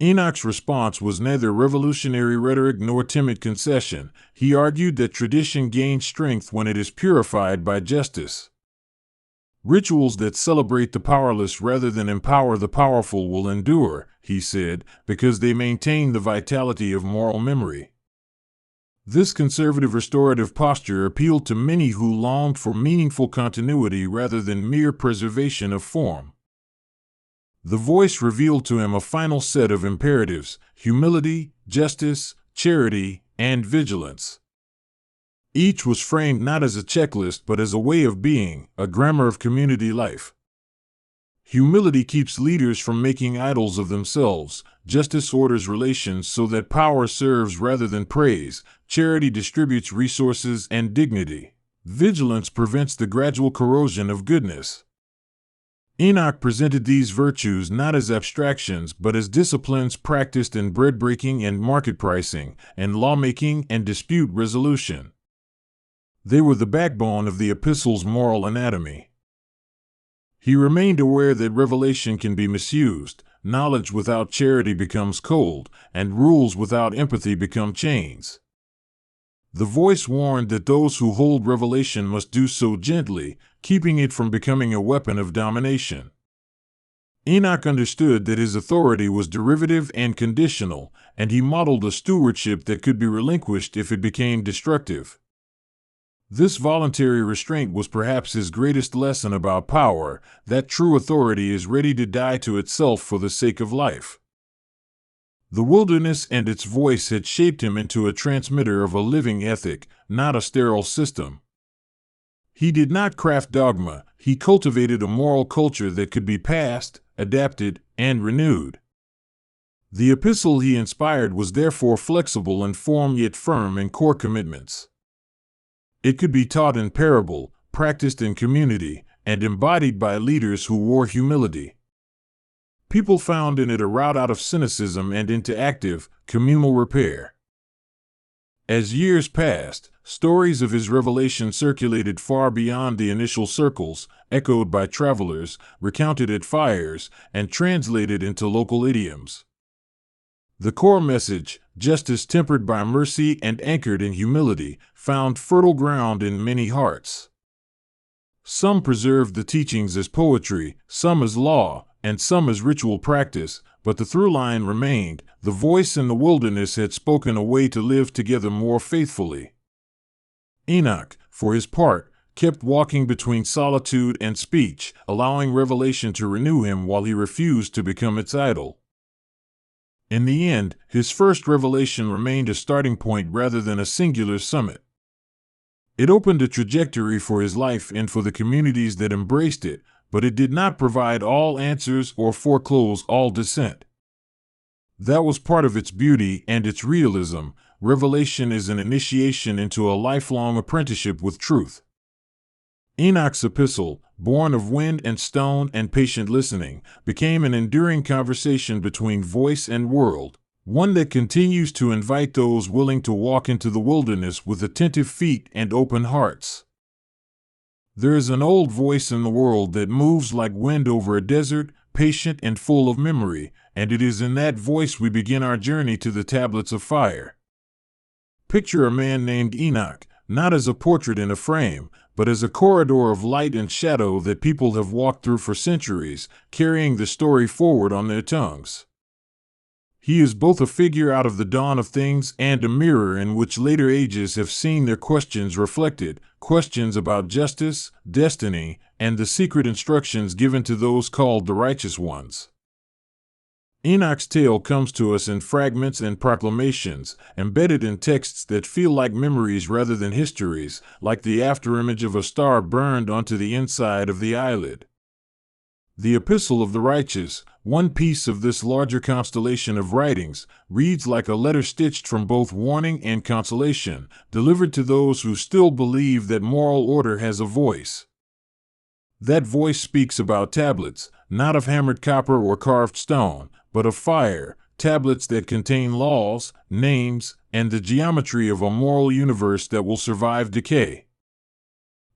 Enoch's response was neither revolutionary rhetoric nor timid concession. He argued that tradition gains strength when it is purified by justice. Rituals that celebrate the powerless rather than empower the powerful will endure, he said, because they maintain the vitality of moral memory. This conservative restorative posture appealed to many who longed for meaningful continuity rather than mere preservation of form. The voice revealed to him a final set of imperatives: humility, justice, charity, and vigilance. Each was framed not as a checklist but as a way of being, a grammar of community life. Humility keeps leaders from making idols of themselves. Justice orders relations so that power serves rather than praise. Charity distributes resources and dignity. Vigilance prevents the gradual corrosion of goodness. Enoch presented these virtues not as abstractions but as disciplines practiced in bread-breaking and market pricing, and lawmaking and dispute resolution. They were the backbone of the epistle's moral anatomy. He remained aware that revelation can be misused, knowledge without charity becomes cold, and rules without empathy become chains. The voice warned that those who hold revelation must do so gently, keeping it from becoming a weapon of domination. Enoch understood that his authority was derivative and conditional, and he modeled a stewardship that could be relinquished if it became destructive. This voluntary restraint was perhaps his greatest lesson about power, that true authority is ready to die to itself for the sake of life. The wilderness and its voice had shaped him into a transmitter of a living ethic, not a sterile system. He did not craft dogma, he cultivated a moral culture that could be passed, adapted, and renewed. The epistle he inspired was therefore flexible in form yet firm in core commitments. It could be taught in parable, practiced in community, and embodied by leaders who wore humility. People found in it a route out of cynicism and into active, communal repair. As years passed, stories of his revelation circulated far beyond the initial circles, echoed by travelers, recounted at fires, and translated into local idioms. The core message, justice tempered by mercy and anchored in humility, found fertile ground in many hearts. Some preserved the teachings as poetry, some as law, and some as ritual practice, but the through line remained: the voice in the wilderness had spoken a way to live together more faithfully. Enoch, for his part, kept walking between solitude and speech, allowing revelation to renew him while he refused to become its idol. In the end, his first revelation remained a starting point rather than a singular summit. It opened a trajectory for his life and for the communities that embraced it, but it did not provide all answers or foreclose all dissent. That was part of its beauty and its realism. Revelation is an initiation into a lifelong apprenticeship with truth. Enoch's epistle, born of wind and stone and patient listening, became an enduring conversation between voice and world. one that continues to invite those willing to walk into the wilderness with attentive feet and open hearts. There is an old voice in the world that moves like wind over a desert, patient and full of memory, and it is in that voice we begin our journey to the tablets of fire. Picture a man named Enoch, not as a portrait in a frame, but as a corridor of light and shadow that people have walked through for centuries, carrying the story forward on their tongues. He is both a figure out of the dawn of things and a mirror in which later ages have seen their questions reflected, questions about justice, destiny, and the secret instructions given to those called the righteous ones. Enoch's tale comes to us in fragments and proclamations, embedded in texts that feel like memories rather than histories, like the afterimage of a star burned onto the inside of the eyelid. The Epistle of the Righteous, one piece of this larger constellation of writings, reads like a letter stitched from both warning and consolation, delivered to those who still believe that moral order has a voice. That voice speaks about tablets, not of hammered copper or carved stone, but of fire, tablets that contain laws, names, and the geometry of a moral universe that will survive decay.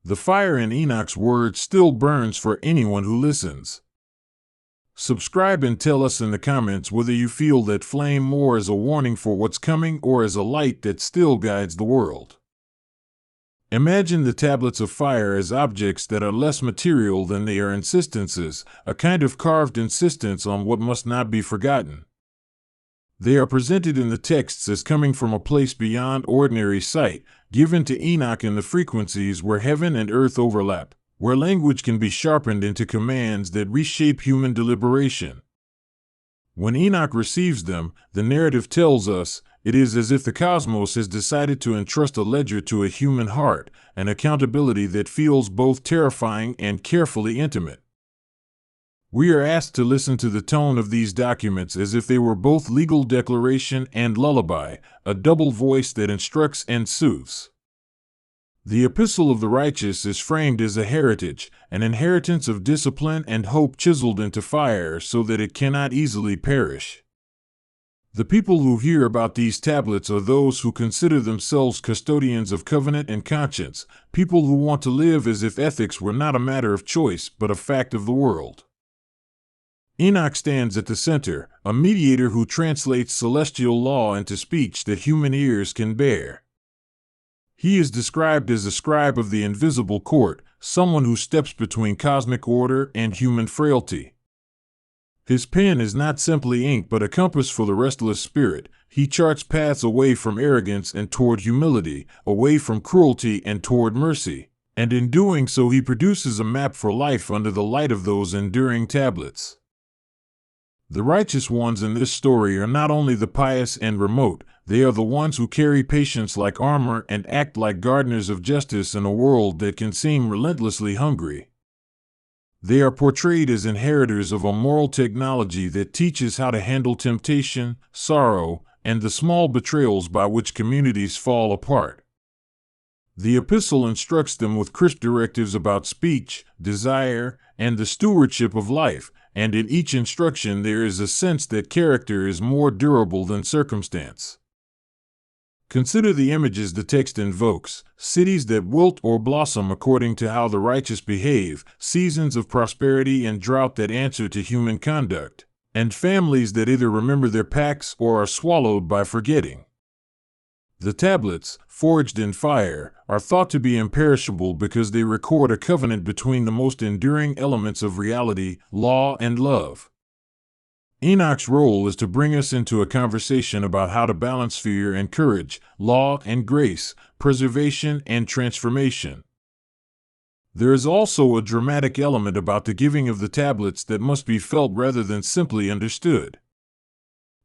The fire in Enoch's words still burns for anyone who listens. Subscribe and tell us in the comments whether you feel that flame more as a warning for what's coming or as a light that still guides the world. Imagine the tablets of fire as objects that are less material than they are insistences, a kind of carved insistence on what must not be forgotten. They are presented in the texts as coming from a place beyond ordinary sight, given to Enoch in the frequencies where heaven and earth overlap, where language can be sharpened into commands that reshape human deliberation. When Enoch receives them, the narrative tells us, it is as if the cosmos has decided to entrust a ledger to a human heart, an accountability that feels both terrifying and carefully intimate. We are asked to listen to the tone of these documents as if they were both legal declaration and lullaby, a double voice that instructs and soothes. The Epistle of the Righteous is framed as a heritage, an inheritance of discipline and hope chiseled into fire so that it cannot easily perish. The people who hear about these tablets are those who consider themselves custodians of covenant and conscience, people who want to live as if ethics were not a matter of choice but a fact of the world. Enoch stands at the center, a mediator who translates celestial law into speech that human ears can bear. He is described as a scribe of the invisible court, someone who steps between cosmic order and human frailty. His pen is not simply ink but a compass for the restless spirit. He charts paths away from arrogance and toward humility, away from cruelty and toward mercy, and in doing so he produces a map for life under the light of those enduring tablets. The righteous ones in this story are not only the pious and remote, they are the ones who carry patience like armor and act like gardeners of justice in a world that can seem relentlessly hungry. They are portrayed as inheritors of a moral technology that teaches how to handle temptation, sorrow, and the small betrayals by which communities fall apart. The epistle instructs them with crisp directives about speech, desire, and the stewardship of life, and in each instruction there is a sense that character is more durable than circumstance. Consider the images the text invokes: cities that wilt or blossom according to how the righteous behave, seasons of prosperity and drought that answer to human conduct, and families that either remember their pacts or are swallowed by forgetting. The tablets, forged in fire, are thought to be imperishable because they record a covenant between the most enduring elements of reality, law and love. Enoch's role is to bring us into a conversation about how to balance fear and courage, law and grace, preservation and transformation. There is also a dramatic element about the giving of the tablets that must be felt rather than simply understood.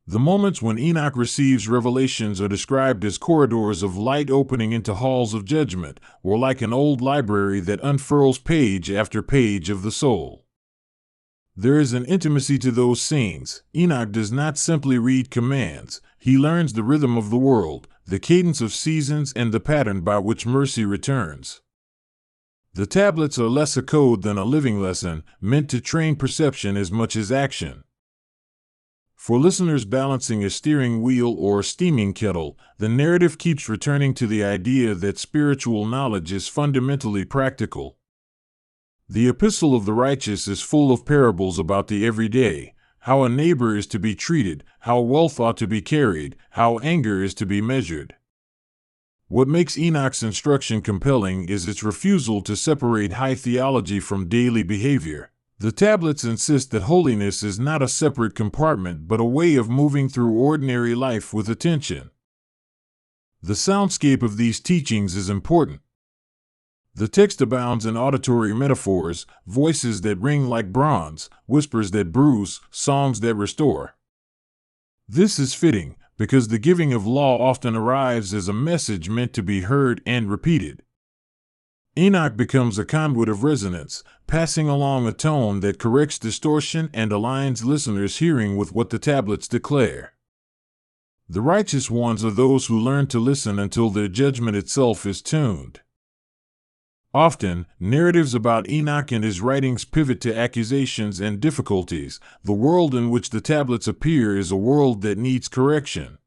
The moments when Enoch receives revelations are described as corridors of light opening into halls of judgment, or like an old library that unfurls page after page of the soul. There is an intimacy to those scenes. Enoch does not simply read commands, he learns the rhythm of the world, the cadence of seasons, and the pattern by which mercy returns. The tablets are less a code than a living lesson, meant to train perception as much as action. For listeners balancing a steering wheel or a steaming kettle, the narrative keeps returning to the idea that spiritual knowledge is fundamentally practical. The Epistle of the Righteous is full of parables about the everyday, how a neighbor is to be treated, how wealth ought to be carried, how anger is to be measured. What makes Enoch's instruction compelling is its refusal to separate high theology from daily behavior. The tablets insist that holiness is not a separate compartment but a way of moving through ordinary life with attention. The soundscape of these teachings is important. The text abounds in auditory metaphors, voices that ring like bronze, whispers that bruise, songs that restore. This is fitting, because the giving of law often arrives as a message meant to be heard and repeated. Enoch becomes a conduit of resonance, passing along a tone that corrects distortion and aligns listeners' hearing with what the tablets declare. The righteous ones are those who learn to listen until their judgment itself is tuned. Often, narratives about Enoch and his writings pivot to accusations and difficulties. The world in which the tablets appear is a world that needs correction.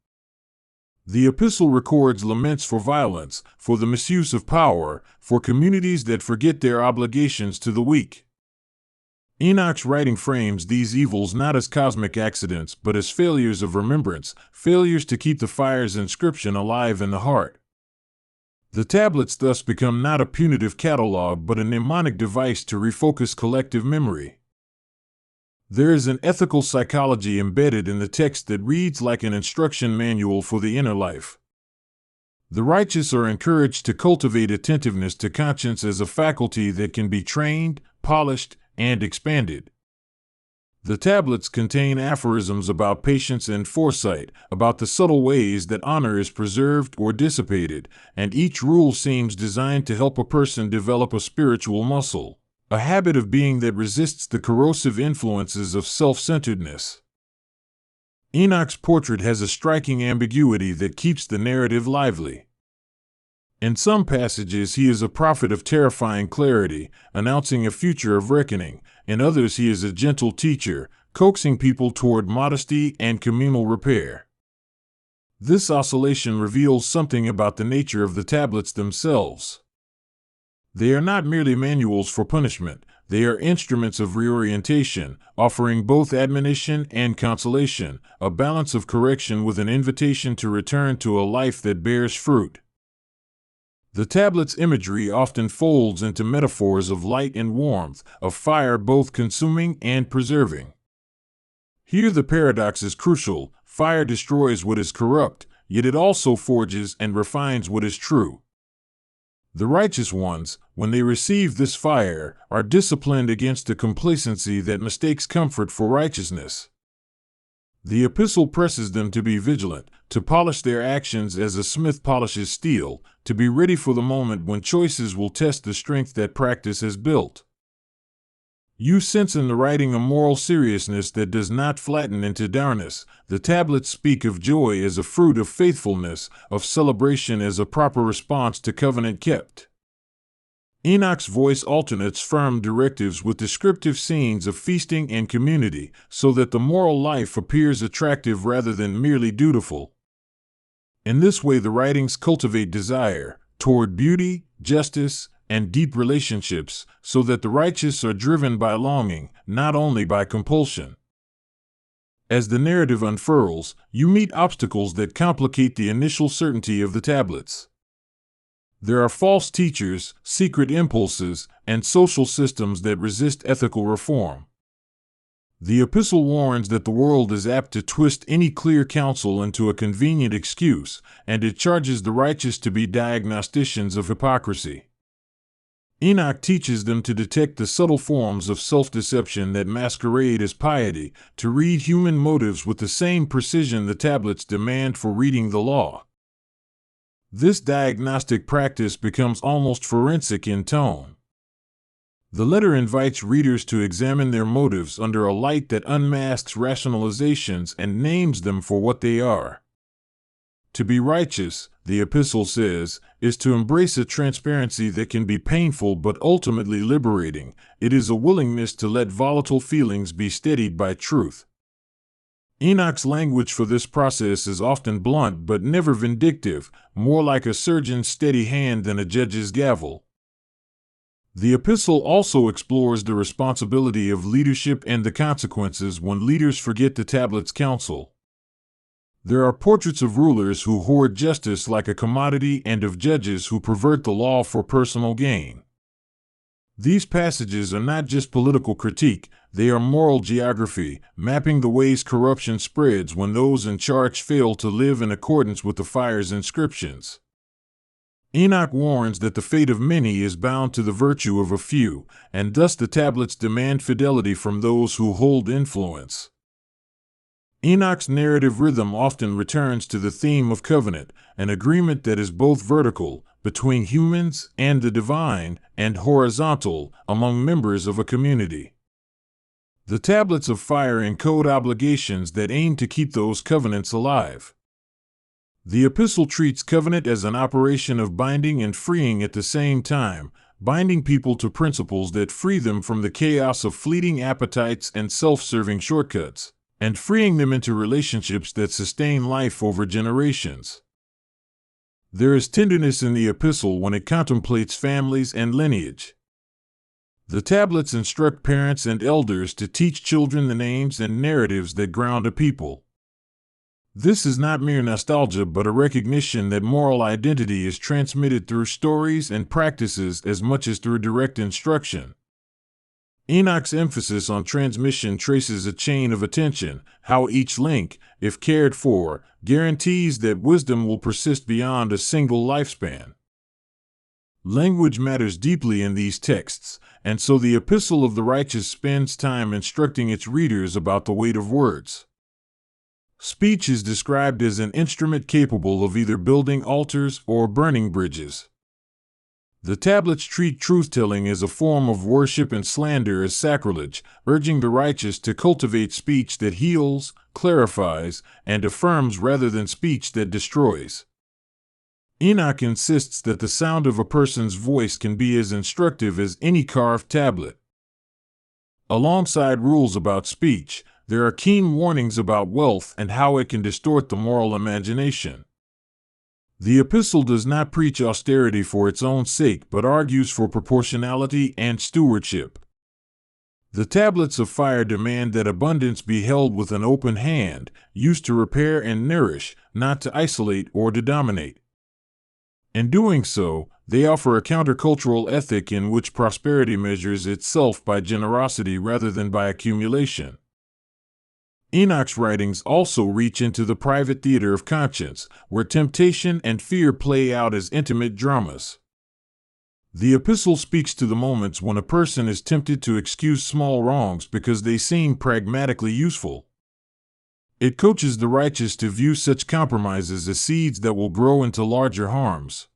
The epistle records laments for violence, for the misuse of power, for communities that forget their obligations to the weak. Enoch's writing frames these evils not as cosmic accidents but as failures of remembrance, failures to keep the fire's inscription alive in the heart. The tablets thus become not a punitive catalog but a mnemonic device to refocus collective memory. There is an ethical psychology embedded in the text that reads like an instruction manual for the inner life. The righteous are encouraged to cultivate attentiveness to conscience as a faculty that can be trained, polished, and expanded. The tablets contain aphorisms about patience and foresight, about the subtle ways that honor is preserved or dissipated, and each rule seems designed to help a person develop a spiritual muscle, a habit of being that resists the corrosive influences of self-centeredness. Enoch's portrait has a striking ambiguity that keeps the narrative lively. In some passages he is a prophet of terrifying clarity, announcing a future of reckoning. In others he is a gentle teacher, coaxing people toward modesty and communal repair. This oscillation reveals something about the nature of the tablets themselves. They are not merely manuals for punishment, they are instruments of reorientation, offering both admonition and consolation, a balance of correction with an invitation to return to a life that bears fruit. The tablet's imagery often folds into metaphors of light and warmth, of fire both consuming and preserving. Here the paradox is crucial: fire destroys what is corrupt, yet it also forges and refines what is true. The righteous ones, when they receive this fire, are disciplined against a complacency that mistakes comfort for righteousness. The epistle presses them to be vigilant, to polish their actions as a smith polishes steel, to be ready for the moment when choices will test the strength that practice has built. You sense in the writing a moral seriousness that does not flatten into dourness. The tablets speak of joy as a fruit of faithfulness, of celebration as a proper response to covenant kept. Enoch's voice alternates firm directives with descriptive scenes of feasting and community, so that the moral life appears attractive rather than merely dutiful. In this way the writings cultivate desire toward beauty, justice, and deep relationships, so that the righteous are driven by longing, not only by compulsion. As the narrative unfurls, you meet obstacles that complicate the initial certainty of the tablets. There are false teachers, secret impulses, and social systems that resist ethical reform. The epistle warns that the world is apt to twist any clear counsel into a convenient excuse, and it charges the righteous to be diagnosticians of hypocrisy. Enoch teaches them to detect the subtle forms of self-deception that masquerade as piety, to read human motives with the same precision the tablets demand for reading the law. This diagnostic practice becomes almost forensic in tone. The letter invites readers to examine their motives under a light that unmasks rationalizations and names them for what they are. To be righteous, the epistle says, is to embrace a transparency that can be painful but ultimately liberating. It is a willingness to let volatile feelings be steadied by truth. Enoch's language for this process is often blunt but never vindictive, more like a surgeon's steady hand than a judge's gavel. The epistle also explores the responsibility of leadership and the consequences when leaders forget the tablet's counsel. There are portraits of rulers who hoard justice like a commodity and of judges who pervert the law for personal gain. These passages are not just political critique, they are moral geography, mapping the ways corruption spreads when those in charge fail to live in accordance with the fire's inscriptions. Enoch warns that the fate of many is bound to the virtue of a few, and thus the tablets demand fidelity from those who hold influence. Enoch's narrative rhythm often returns to the theme of covenant, an agreement that is both vertical, between humans and the divine, and horizontal, among members of a community. The tablets of fire encode obligations that aim to keep those covenants alive. The epistle treats covenant as an operation of binding and freeing at the same time, binding people to principles that free them from the chaos of fleeting appetites and self-serving shortcuts, and freeing them into relationships that sustain life over generations. There is tenderness in the epistle when it contemplates families and lineage. The tablets instruct parents and elders to teach children the names and narratives that ground a people. This is not mere nostalgia but a recognition that moral identity is transmitted through stories and practices as much as through direct instruction. Enoch's emphasis on transmission traces a chain of attention, how each link, if cared for, guarantees that wisdom will persist beyond a single lifespan. Language matters deeply in these texts, and so the Epistle of the Righteous spends time instructing its readers about the weight of words. Speech is described as an instrument capable of either building altars or burning bridges. The tablets treat truth-telling as a form of worship and slander as sacrilege, urging the righteous to cultivate speech that heals, clarifies, and affirms rather than speech that destroys. Enoch insists that the sound of a person's voice can be as instructive as any carved tablet. Alongside rules about speech, there are keen warnings about wealth and how it can distort the moral imagination. The epistle does not preach austerity for its own sake but argues for proportionality and stewardship. The tablets of fire demand that abundance be held with an open hand, used to repair and nourish, not to isolate or to dominate. In doing so, they offer a countercultural ethic in which prosperity measures itself by generosity rather than by accumulation. Enoch's writings also reach into the private theater of conscience, where temptation and fear play out as intimate dramas. The epistle speaks to the moments when a person is tempted to excuse small wrongs because they seem pragmatically useful. It coaches the righteous to view such compromises as seeds that will grow into larger harms.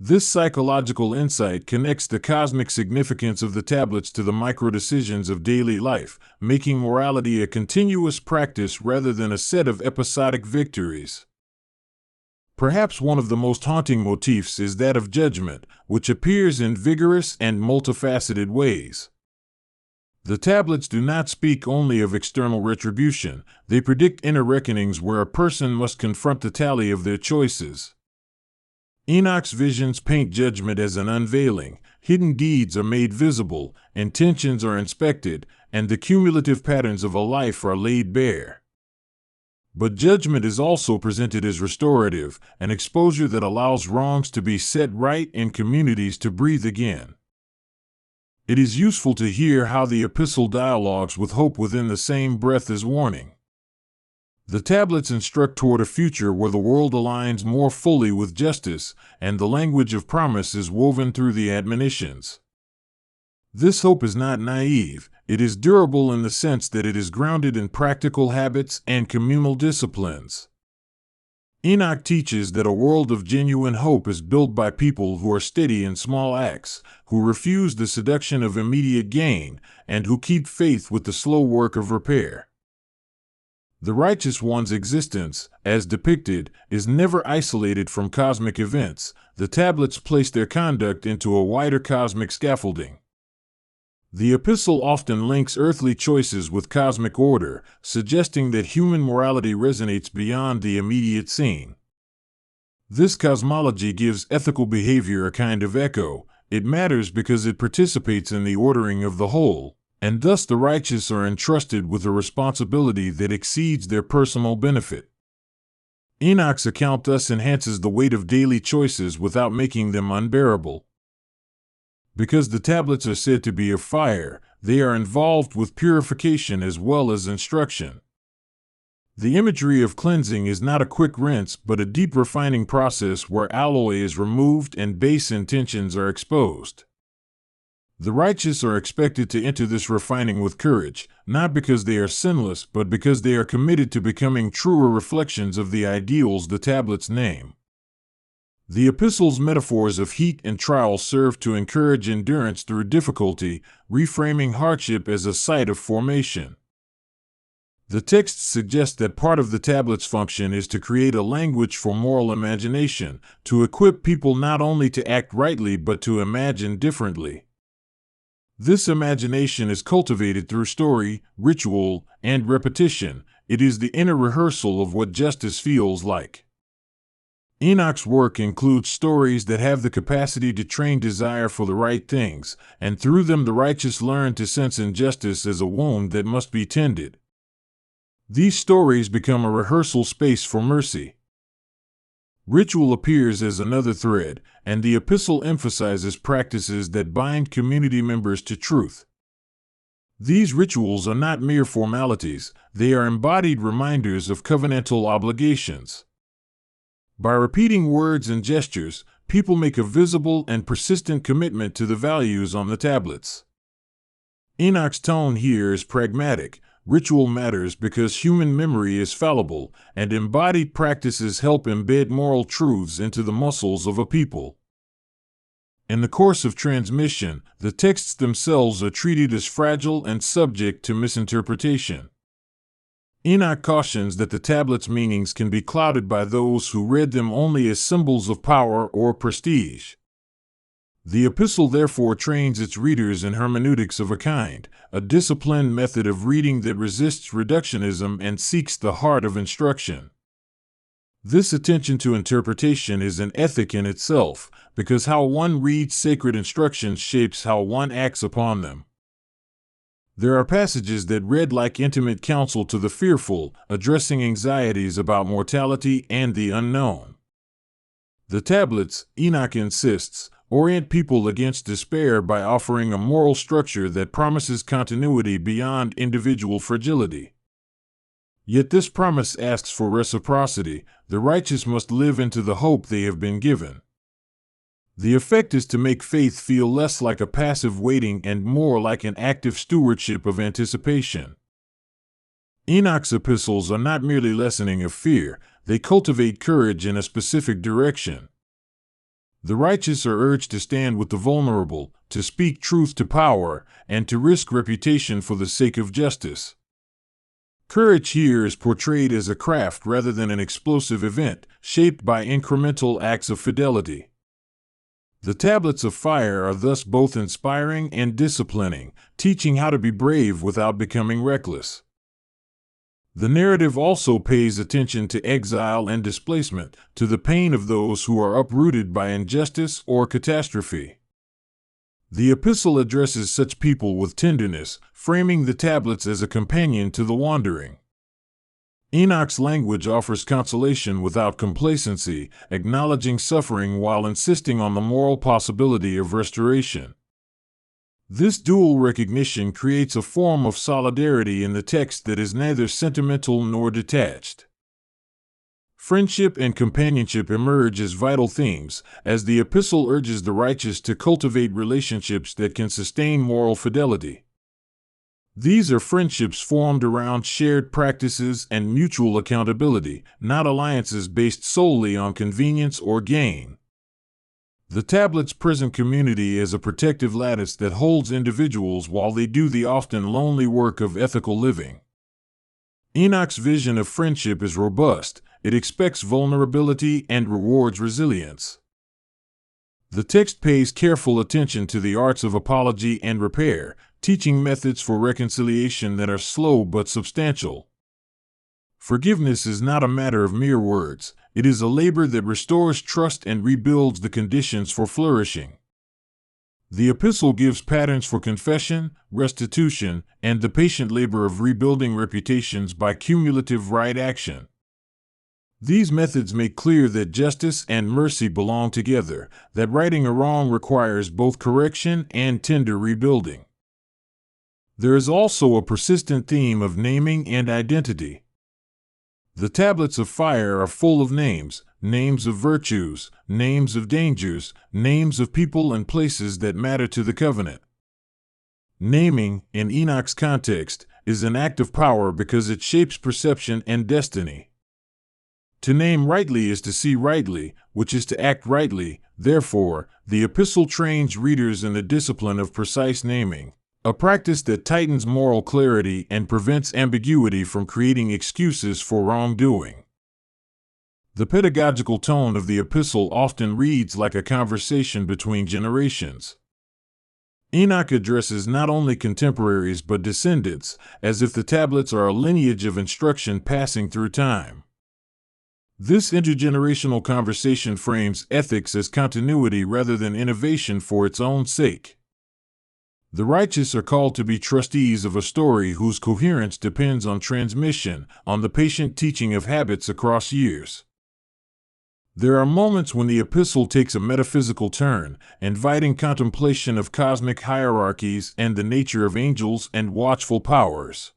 This psychological insight connects the cosmic significance of the tablets to the micro-decisions of daily life, making morality a continuous practice rather than a set of episodic victories. Perhaps one of the most haunting motifs is that of judgment, which appears in vigorous and multifaceted ways. The tablets do not speak only of external retribution, they predict inner reckonings where a person must confront the tally of their choices. Enoch's visions paint judgment as an unveiling, hidden deeds are made visible, intentions are inspected, and the cumulative patterns of a life are laid bare. But judgment is also presented as restorative, an exposure that allows wrongs to be set right and communities to breathe again. It is useful to hear how the epistle dialogues with hope within the same breath as warning. The tablets instruct toward a future where the world aligns more fully with justice, and the language of promise is woven through the admonitions. This hope is not naive, it is durable in the sense that it is grounded in practical habits and communal disciplines. Enoch teaches that a world of genuine hope is built by people who are steady in small acts, who refuse the seduction of immediate gain, and who keep faith with the slow work of repair. The righteous one's existence, as depicted, is never isolated from cosmic events. The tablets place their conduct into a wider cosmic scaffolding. The epistle often links earthly choices with cosmic order, suggesting that human morality resonates beyond the immediate scene. This cosmology gives ethical behavior a kind of echo. It matters because it participates in the ordering of the whole, and thus the righteous are entrusted with a responsibility that exceeds their personal benefit. Enoch's account thus enhances the weight of daily choices without making them unbearable. Because the tablets are said to be of fire, they are involved with purification as well as instruction. The imagery of cleansing is not a quick rinse but a deep refining process where alloy is removed and base intentions are exposed. The righteous are expected to enter this refining with courage, not because they are sinless but because they are committed to becoming truer reflections of the ideals the tablets name. The epistle's metaphors of heat and trial serve to encourage endurance through difficulty, reframing hardship as a site of formation. The text suggests that part of the tablet's function is to create a language for moral imagination, to equip people not only to act rightly but to imagine differently. This imagination is cultivated through story, ritual, and repetition. It is the inner rehearsal of what justice feels like. Enoch's work includes stories that have the capacity to train desire for the right things, and through them the righteous learn to sense injustice as a wound that must be tended. These stories become a rehearsal space for mercy. Ritual appears as another thread, and the epistle emphasizes practices that bind community members to truth. These rituals are not mere formalities, they are embodied reminders of covenantal obligations. By repeating words and gestures, people make a visible and persistent commitment to the values on the tablets. Enoch's tone here is pragmatic. Ritual matters because human memory is fallible, and embodied practices help embed moral truths into the muscles of a people. In the course of transmission, the texts themselves are treated as fragile and subject to misinterpretation. Enoch cautions that the tablets' meanings can be clouded by those who read them only as symbols of power or prestige. The epistle therefore trains its readers in hermeneutics of a kind, a disciplined method of reading that resists reductionism and seeks the heart of instruction. This attention to interpretation is an ethic in itself, because how one reads sacred instructions shapes how one acts upon them. There are passages that read like intimate counsel to the fearful, addressing anxieties about mortality and the unknown. The tablets, Enoch insists, orient people against despair by offering a moral structure that promises continuity beyond individual fragility. Yet this promise asks for reciprocity. The righteous must live into the hope they have been given. The effect is to make faith feel less like a passive waiting and more like an active stewardship of anticipation. Enoch's epistles are not merely lessoning of fear, they cultivate courage in a specific direction. The righteous are urged to stand with the vulnerable, to speak truth to power, and to risk reputation for the sake of justice. Courage here is portrayed as a craft rather than an explosive event, shaped by incremental acts of fidelity. The tablets of fire are thus both inspiring and disciplining, teaching how to be brave without becoming reckless. The narrative also pays attention to exile and displacement, to the pain of those who are uprooted by injustice or catastrophe. The epistle addresses such people with tenderness, framing the tablets as a companion to the wandering. Enoch's language offers consolation without complacency, acknowledging suffering while insisting on the moral possibility of restoration. This dual recognition creates a form of solidarity in the text that is neither sentimental nor detached. Friendship and companionship emerge as vital themes, as the epistle urges the righteous to cultivate relationships that can sustain moral fidelity. These are friendships formed around shared practices and mutual accountability, not alliances based solely on convenience or gain. The tablets present community as a protective lattice that holds individuals while they do the often lonely work of ethical living. Enoch's vision of friendship is robust. It expects vulnerability and rewards resilience. The text pays careful attention to the arts of apology and repair, teaching methods for reconciliation that are slow but substantial. Forgiveness is not a matter of mere words, it is a labor that restores trust and rebuilds the conditions for flourishing. The epistle gives patterns for confession, restitution, and the patient labor of rebuilding reputations by cumulative right action. These methods make clear that justice and mercy belong together, that righting a wrong requires both correction and tender rebuilding. There is also a persistent theme of naming and identity. The tablets of fire are full of names, names of virtues, names of dangers, names of people and places that matter to the covenant. Naming, in Enoch's context, is an act of power because it shapes perception and destiny. To name rightly is to see rightly, which is to act rightly. Therefore, the epistle trains readers in the discipline of precise naming, a practice that tightens moral clarity and prevents ambiguity from creating excuses for wrongdoing. The pedagogical tone of the epistle often reads like a conversation between generations. Enoch addresses not only contemporaries but descendants, as if the tablets are a lineage of instruction passing through time. This intergenerational conversation frames ethics as continuity rather than innovation for its own sake. The righteous are called to be trustees of a story whose coherence depends on transmission, on the patient teaching of habits across years. There are moments when the epistle takes a metaphysical turn, inviting contemplation of cosmic hierarchies and the nature of angels and watchful powers.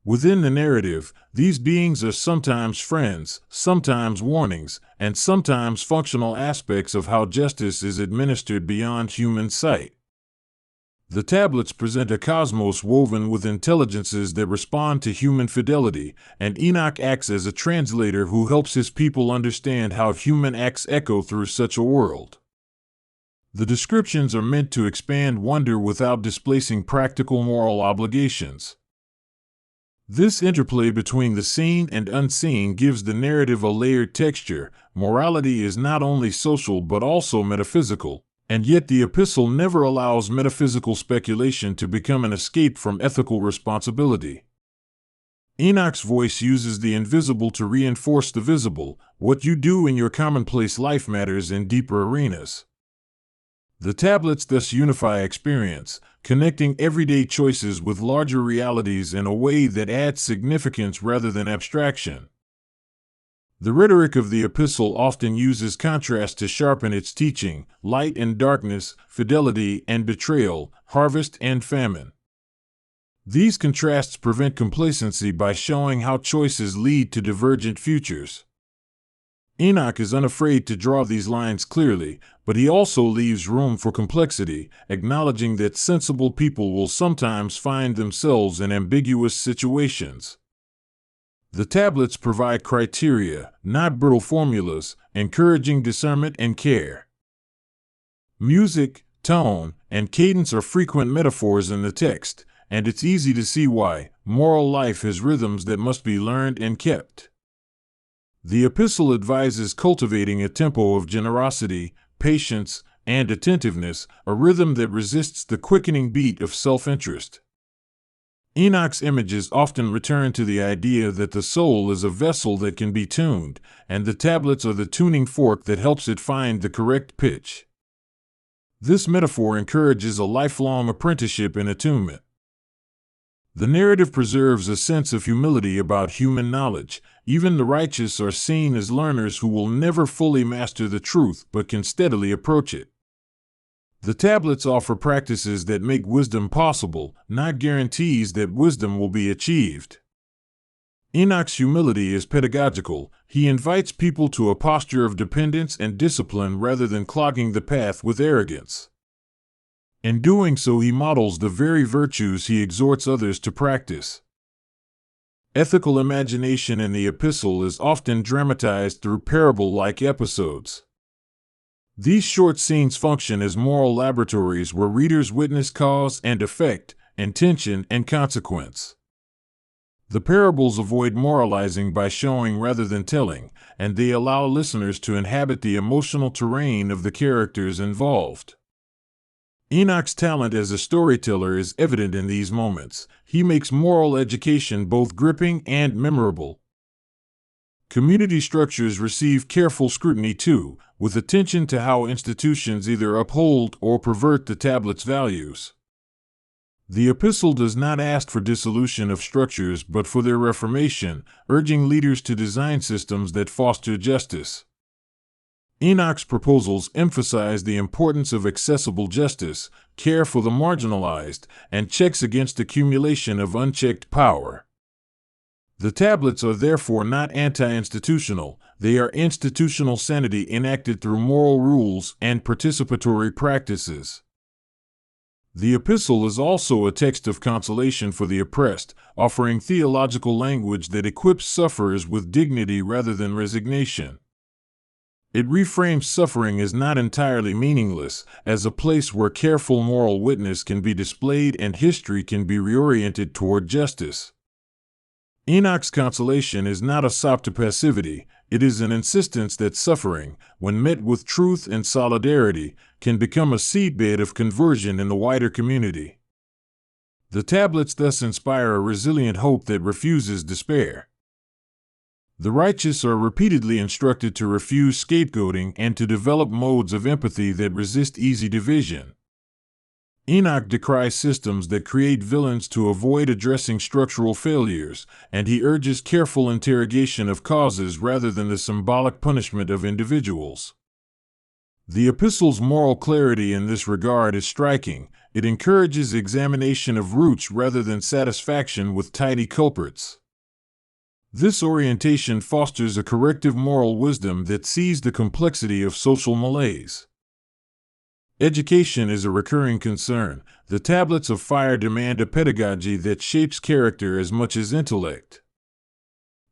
Within the narrative, these beings are sometimes friends, sometimes warnings, and sometimes functional aspects of how justice is administered beyond human sight. The tablets present a cosmos woven with intelligences that respond to human fidelity, and Enoch acts as a translator who helps his people understand how human acts echo through such a world. The descriptions are meant to expand wonder without displacing practical moral obligations. This interplay between the seen and unseen gives the narrative a layered texture. Morality is not only social but also metaphysical. And yet the epistle never allows metaphysical speculation to become an escape from ethical responsibility. Enoch's voice uses the invisible to reinforce the visible. What you do in your commonplace life matters in deeper arenas. The tablets thus unify experience, connecting everyday choices with larger realities in a way that adds significance rather than abstraction. The rhetoric of the epistle often uses contrast to sharpen its teaching: light and darkness, fidelity and betrayal, harvest and famine. These contrasts prevent complacency by showing how choices lead to divergent futures. Enoch is unafraid to draw these lines clearly, but he also leaves room for complexity, acknowledging that sensible people will sometimes find themselves in ambiguous situations. The tablets provide criteria, not brittle formulas, encouraging discernment and care. Music, tone, and cadence are frequent metaphors in the text, and it's easy to see why. Moral life has rhythms that must be learned and kept. The epistle advises cultivating a tempo of generosity, patience, and attentiveness, a rhythm that resists the quickening beat of self-interest. Enoch's images often return to the idea that the soul is a vessel that can be tuned, and the tablets are the tuning fork that helps it find the correct pitch. This metaphor encourages a lifelong apprenticeship in attunement. The narrative preserves a sense of humility about human knowledge. Even the righteous are seen as learners who will never fully master the truth but can steadily approach it. The tablets offer practices that make wisdom possible, not guarantees that wisdom will be achieved. Enoch's humility is pedagogical. He invites people to a posture of dependence and discipline rather than clogging the path with arrogance. In doing so, he models the very virtues he exhorts others to practice. Ethical imagination in the epistle is often dramatized through parable-like episodes. These short scenes function as moral laboratories where readers witness cause and effect, intention and consequence. The parables avoid moralizing by showing rather than telling, and they allow listeners to inhabit the emotional terrain of the characters involved. Enoch's talent as a storyteller is evident in these moments. He makes moral education both gripping and memorable. Community structures receive careful scrutiny too, with attention to how institutions either uphold or pervert the tablet's values. The epistle does not ask for dissolution of structures but for their reformation, urging leaders to design systems that foster justice. Enoch's proposals emphasize the importance of accessible justice, care for the marginalized, and checks against accumulation of unchecked power. The tablets are therefore not anti-institutional, they are institutional sanity enacted through moral rules and participatory practices. The epistle is also a text of consolation for the oppressed, offering theological language that equips sufferers with dignity rather than resignation. It reframes suffering as not entirely meaningless, as a place where careful moral witness can be displayed and history can be reoriented toward justice. Enoch's consolation is not a sop to passivity, it is an insistence that suffering, when met with truth and solidarity, can become a seedbed of conversion in the wider community. The tablets thus inspire a resilient hope that refuses despair. The righteous are repeatedly instructed to refuse scapegoating and to develop modes of empathy that resist easy division. Enoch decries systems that create villains to avoid addressing structural failures, and he urges careful interrogation of causes rather than the symbolic punishment of individuals. The epistle's moral clarity in this regard is striking. It encourages examination of roots rather than satisfaction with tidy culprits. This orientation fosters a corrective moral wisdom that sees the complexity of social malaise. Education is a recurring concern. The tablets of fire demand a pedagogy that shapes character as much as intellect.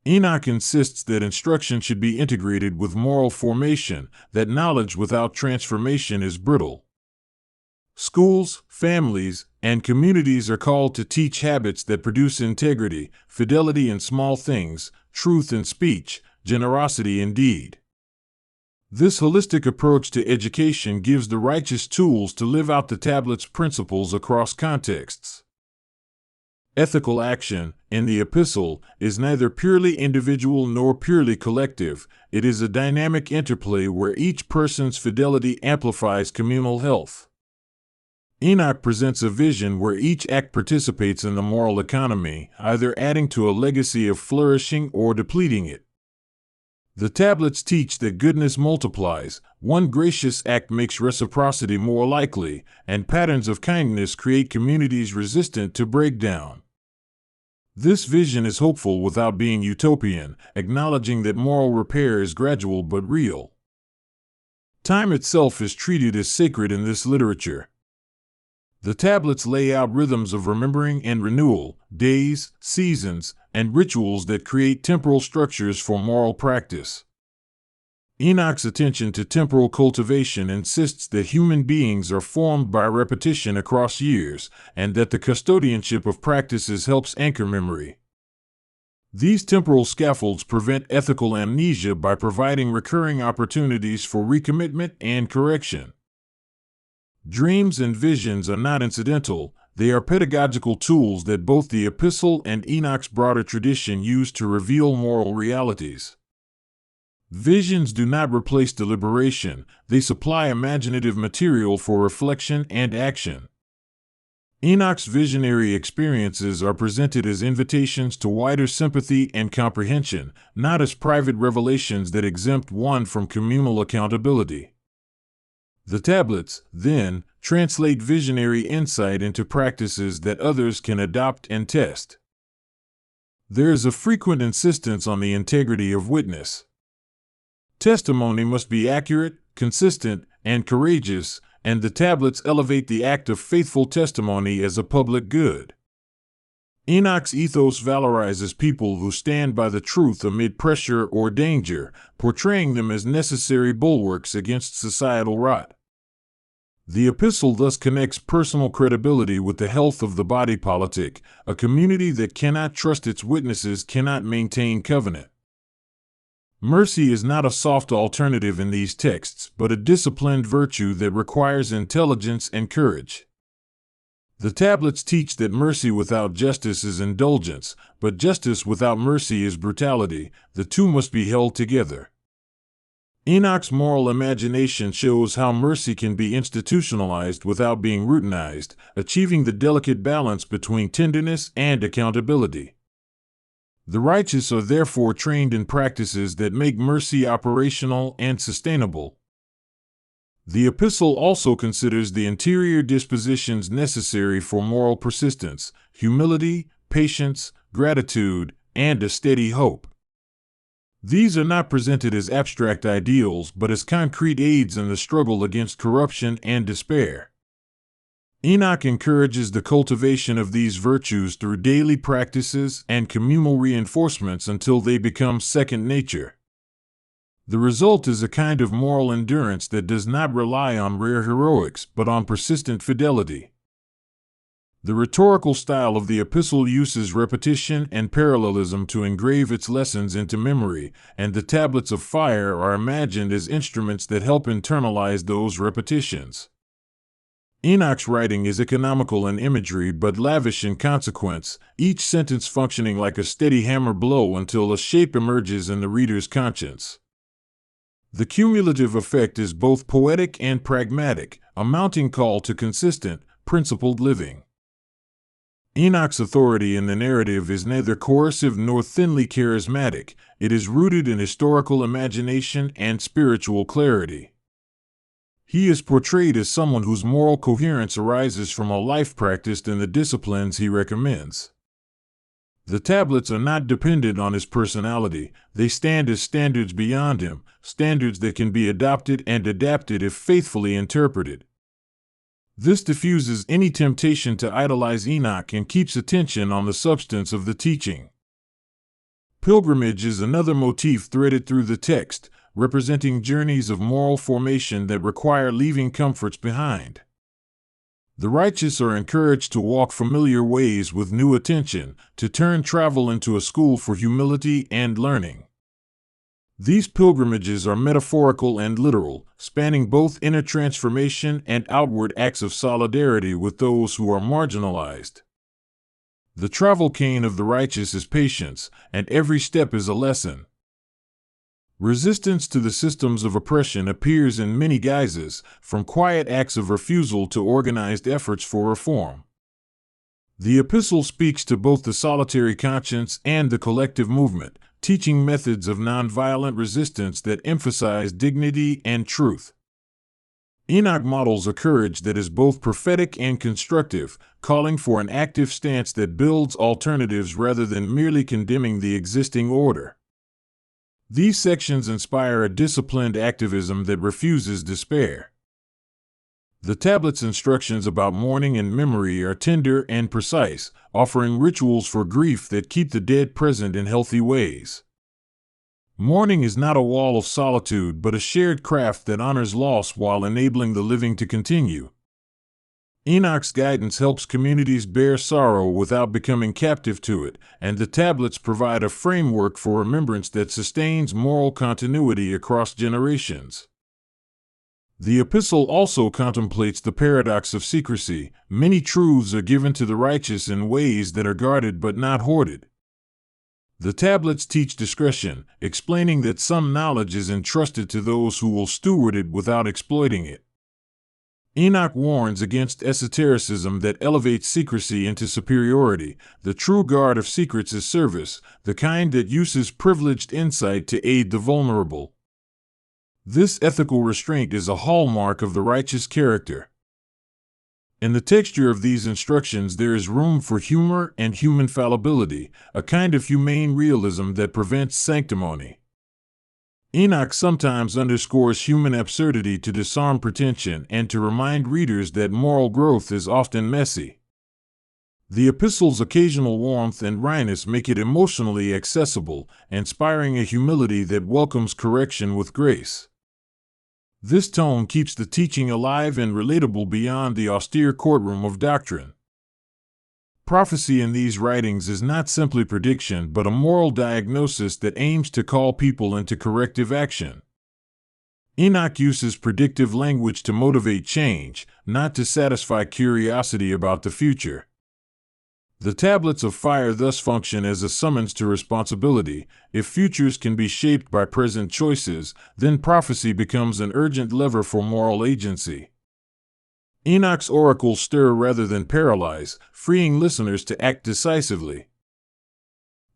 Enoch insists that instruction should be integrated with moral formation, that knowledge without transformation is brittle. Schools, families, and communities are called to teach habits that produce integrity, fidelity in small things, truth in speech, generosity in deed. This holistic approach to education gives the righteous tools to live out the tablet's principles across contexts. Ethical action, in the epistle, is neither purely individual nor purely collective. It is a dynamic interplay where each person's fidelity amplifies communal health. Enoch presents a vision where each act participates in the moral economy, either adding to a legacy of flourishing or depleting it. The tablets teach that goodness multiplies, one gracious act makes reciprocity more likely, and patterns of kindness create communities resistant to breakdown. This vision is hopeful without being utopian, acknowledging that moral repair is gradual but real. Time itself is treated as sacred in this literature. The tablets lay out rhythms of remembering and renewal, days, seasons, and rituals that create temporal structures for moral practice. Enoch's attention to temporal cultivation insists that human beings are formed by repetition across years, and that the custodianship of practices helps anchor memory. These temporal scaffolds prevent ethical amnesia by providing recurring opportunities for recommitment and correction. Dreams and visions are not incidental, they are pedagogical tools that both the epistle and Enoch's broader tradition use to reveal moral realities. Visions do not replace deliberation, they supply imaginative material for reflection and action. Enoch's visionary experiences are presented as invitations to wider sympathy and comprehension, not as private revelations that exempt one from communal accountability. The tablets, then, translate visionary insight into practices that others can adopt and test. There is a frequent insistence on the integrity of witness. Testimony must be accurate, consistent, and courageous, and the tablets elevate the act of faithful testimony as a public good. Enoch's ethos valorizes people who stand by the truth amid pressure or danger, portraying them as necessary bulwarks against societal rot. The epistle thus connects personal credibility with the health of the body politic. A community that cannot trust its witnesses cannot maintain covenant. Mercy is not a soft alternative in these texts, but a disciplined virtue that requires intelligence and courage. The tablets teach that mercy without justice is indulgence, but justice without mercy is brutality. The two must be held together. Enoch's moral imagination shows how mercy can be institutionalized without being routinized, achieving the delicate balance between tenderness and accountability. The righteous are therefore trained in practices that make mercy operational and sustainable. The epistle also considers the interior dispositions necessary for moral persistence: humility, patience, gratitude, and a steady hope. These are not presented as abstract ideals, but as concrete aids in the struggle against corruption and despair. Enoch encourages the cultivation of these virtues through daily practices and communal reinforcements until they become second nature. The result is a kind of moral endurance that does not rely on rare heroics, but on persistent fidelity. The rhetorical style of the epistle uses repetition and parallelism to engrave its lessons into memory, and the tablets of fire are imagined as instruments that help internalize those repetitions. Enoch's writing is economical in imagery but lavish in consequence, each sentence functioning like a steady hammer blow until a shape emerges in the reader's conscience. The cumulative effect is both poetic and pragmatic, a mounting call to consistent, principled living. Enoch's authority in the narrative is neither coercive nor thinly charismatic. It is rooted in historical imagination and spiritual clarity. He is portrayed as someone whose moral coherence arises from a life practiced in the disciplines he recommends. The tablets are not dependent on his personality. They stand as standards beyond him, standards that can be adopted and adapted if faithfully interpreted. This diffuses any temptation to idolize Enoch and keeps attention on the substance of the teaching. Pilgrimage is another motif threaded through the text, representing journeys of moral formation that require leaving comforts behind. The righteous are encouraged to walk familiar ways with new attention, to turn travel into a school for humility and learning. These pilgrimages are metaphorical and literal, spanning both inner transformation and outward acts of solidarity with those who are marginalized. The travel cane of the righteous is patience, and every step is a lesson. Resistance to the systems of oppression appears in many guises, from quiet acts of refusal to organized efforts for reform. The epistle speaks to both the solitary conscience and the collective movement, teaching methods of nonviolent resistance that emphasize dignity and truth. Enoch models a courage that is both prophetic and constructive, calling for an active stance that builds alternatives rather than merely condemning the existing order. These sections inspire a disciplined activism that refuses despair. The tablet's instructions about mourning and memory are tender and precise, offering rituals for grief that keep the dead present in healthy ways. Mourning is not a wall of solitude but a shared craft that honors loss while enabling the living to continue. Enoch's guidance helps communities bear sorrow without becoming captive to it, and the tablets provide a framework for remembrance that sustains moral continuity across generations. The epistle also contemplates the paradox of secrecy. Many truths are given to the righteous in ways that are guarded but not hoarded. The tablets teach discretion, explaining that some knowledge is entrusted to those who will steward it without exploiting it. Enoch warns against esotericism that elevates secrecy into superiority. The true guard of secrets is service, the kind that uses privileged insight to aid the vulnerable. This ethical restraint is a hallmark of the righteous character. In the texture of these instructions there is room for humor and human fallibility, a kind of humane realism that prevents sanctimony. Enoch sometimes underscores human absurdity to disarm pretension and to remind readers that moral growth is often messy. The epistle's occasional warmth and wryness make it emotionally accessible, inspiring a humility that welcomes correction with grace. This tone keeps the teaching alive and relatable beyond the austere courtroom of doctrine. Prophecy in these writings is not simply prediction but a moral diagnosis that aims to call people into corrective action. Enoch uses predictive language to motivate change, not to satisfy curiosity about the future. The tablets of fire thus function as a summons to responsibility. If futures can be shaped by present choices, then prophecy becomes an urgent lever for moral agency. Enoch's oracles stir rather than paralyze, freeing listeners to act decisively.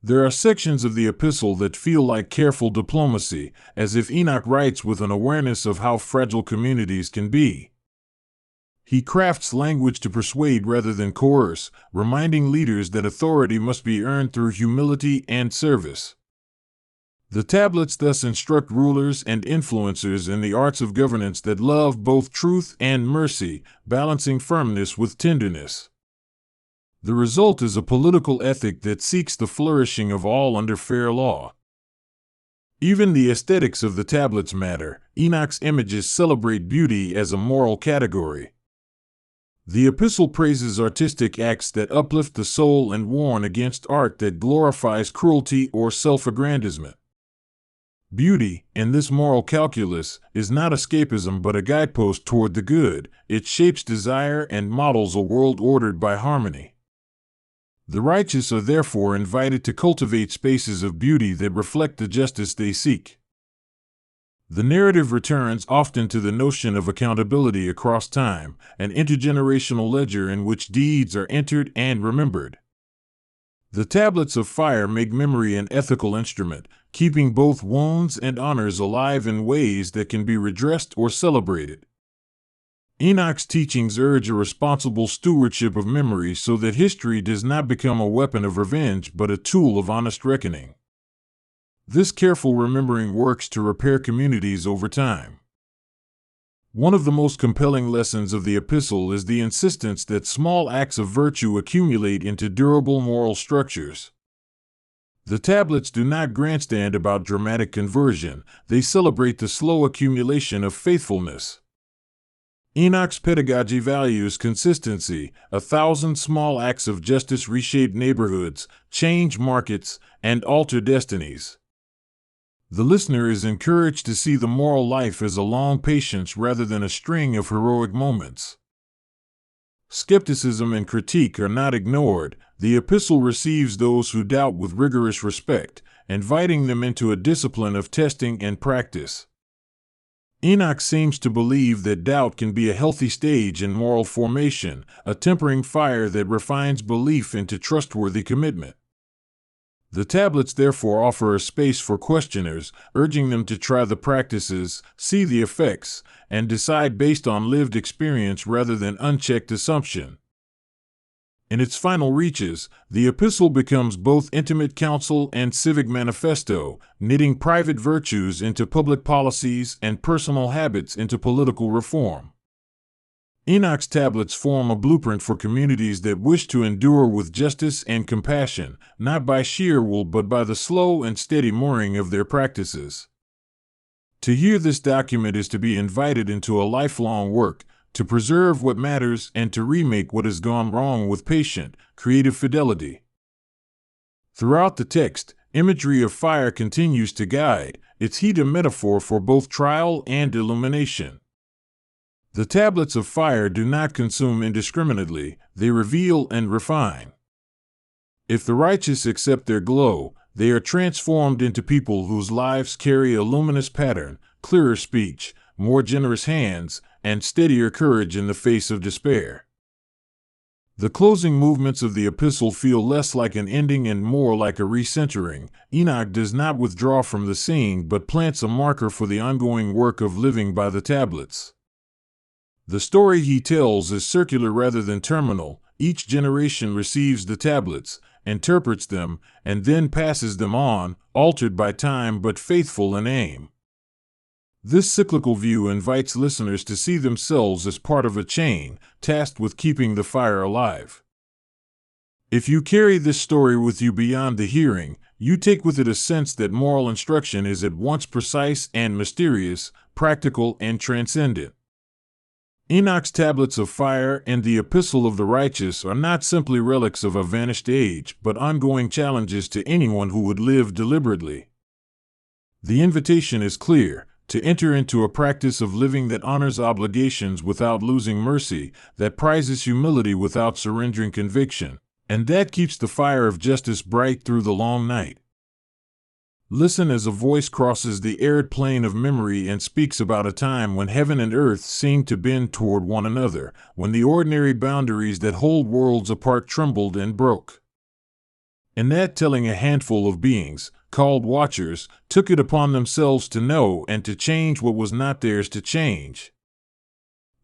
There are sections of the epistle that feel like careful diplomacy, as if Enoch writes with an awareness of how fragile communities can be. He crafts language to persuade rather than coerce, reminding leaders that authority must be earned through humility and service. The tablets thus instruct rulers and influencers in the arts of governance that love both truth and mercy, balancing firmness with tenderness. The result is a political ethic that seeks the flourishing of all under fair law. Even the aesthetics of the tablets matter. Enoch's images celebrate beauty as a moral category. The epistle praises artistic acts that uplift the soul and warn against art that glorifies cruelty or self-aggrandizement. Beauty, in this moral calculus, is not escapism but a guidepost toward the good. It shapes desire and models a world ordered by harmony. The righteous are therefore invited to cultivate spaces of beauty that reflect the justice they seek. The narrative returns often to the notion of accountability across time, an intergenerational ledger in which deeds are entered and remembered. The tablets of fire make memory an ethical instrument, keeping both wounds and honors alive in ways that can be redressed or celebrated. Enoch's teachings urge a responsible stewardship of memory so that history does not become a weapon of revenge but a tool of honest reckoning. This careful remembering works to repair communities over time. One of the most compelling lessons of the epistle is the insistence that small acts of virtue accumulate into durable moral structures. The tablets do not grandstand about dramatic conversion, they celebrate the slow accumulation of faithfulness. Enoch's pedagogy values consistency. 1,000 small acts of justice reshape neighborhoods, change markets, and alter destinies. The listener is encouraged to see the moral life as a long patience rather than a string of heroic moments. Skepticism and critique are not ignored. The epistle receives those who doubt with rigorous respect, inviting them into a discipline of testing and practice. Enoch seems to believe that doubt can be a healthy stage in moral formation, a tempering fire that refines belief into trustworthy commitment. The tablets therefore offer a space for questioners, urging them to try the practices, see the effects, and decide based on lived experience rather than unchecked assumption. In its final reaches, the epistle becomes both intimate counsel and civic manifesto, knitting private virtues into public policies and personal habits into political reform. Enoch's tablets form a blueprint for communities that wish to endure with justice and compassion, not by sheer will but by the slow and steady mooring of their practices. To hear this document is to be invited into a lifelong work, to preserve what matters and to remake what has gone wrong with patient, creative fidelity. Throughout the text, imagery of fire continues to guide, its heat a metaphor for both trial and illumination. The tablets of fire do not consume indiscriminately, they reveal and refine. If the righteous accept their glow, they are transformed into people whose lives carry a luminous pattern, clearer speech, more generous hands, and steadier courage in the face of despair. The closing movements of the epistle feel less like an ending and more like a recentering. Enoch does not withdraw from the scene but plants a marker for the ongoing work of living by the tablets. The story he tells is circular rather than terminal. Each generation receives the tablets, interprets them, and then passes them on, altered by time but faithful in aim. This cyclical view invites listeners to see themselves as part of a chain, tasked with keeping the fire alive. If you carry this story with you beyond the hearing, you take with it a sense that moral instruction is at once precise and mysterious, practical and transcendent. Enoch's tablets of fire and the Epistle of the righteous are not simply relics of a vanished age, but ongoing challenges to anyone who would live deliberately. The invitation is clear: to enter into a practice of living that honors obligations without losing mercy, that prizes humility without surrendering conviction, and that keeps the fire of justice bright through the long night. Listen as a voice crosses the arid plain of memory and speaks about a time when heaven and earth seemed to bend toward one another, when the ordinary boundaries that hold worlds apart trembled and broke. In that telling, a handful of beings, called Watchers, took it upon themselves to know and to change what was not theirs to change.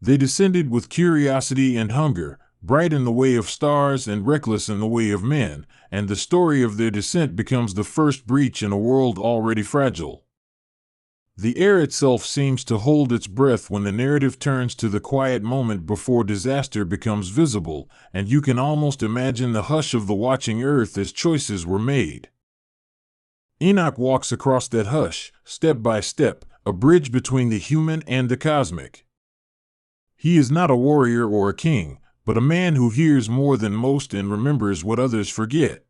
They descended with curiosity and hunger, bright in the way of stars and reckless in the way of men, and the story of their descent becomes the first breach in a world already fragile. The air itself seems to hold its breath when the narrative turns to the quiet moment before disaster becomes visible, and you can almost imagine the hush of the watching earth as choices were made. Enoch walks across that hush, step by step, a bridge between the human and the cosmic. He is not a warrior or a king, but a man who hears more than most and remembers what others forget.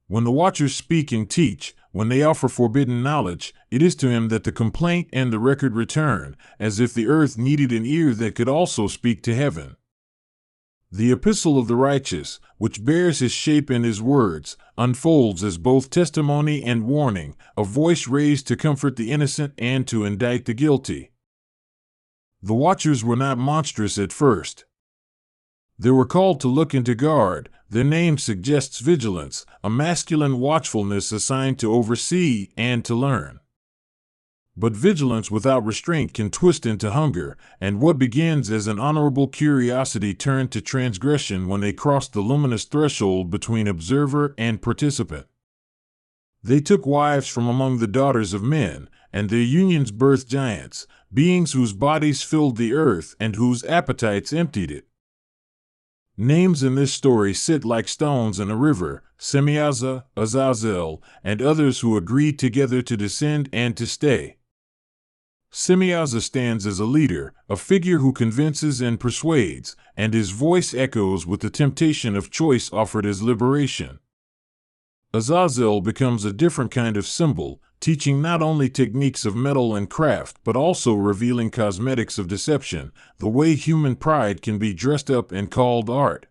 When the Watchers speak and teach, when they offer forbidden knowledge, it is to him that the complaint and the record return, as if the earth needed an ear that could also speak to heaven. The Epistle of the righteous, which bears his shape and his words, unfolds as both testimony and warning, a voice raised to comfort the innocent and to indict the guilty. The Watchers were not monstrous at first. They were called to look and to guard. Their name suggests vigilance, a masculine watchfulness assigned to oversee and to learn. But vigilance without restraint can twist into hunger, and what begins as an honorable curiosity turned to transgression when they crossed the luminous threshold between observer and participant. They took wives from among the daughters of men, and their unions birthed giants, beings whose bodies filled the earth and whose appetites emptied it. Names in this story sit like stones in a river: Semyaza, Azazel, and others who agreed together to descend and to stay. Semyaza stands as a leader, a figure who convinces and persuades, and his voice echoes with the temptation of choice offered as liberation. Azazel becomes a different kind of symbol, teaching not only techniques of metal and craft but also revealing cosmetics of deception, the way human pride can be dressed up and called art.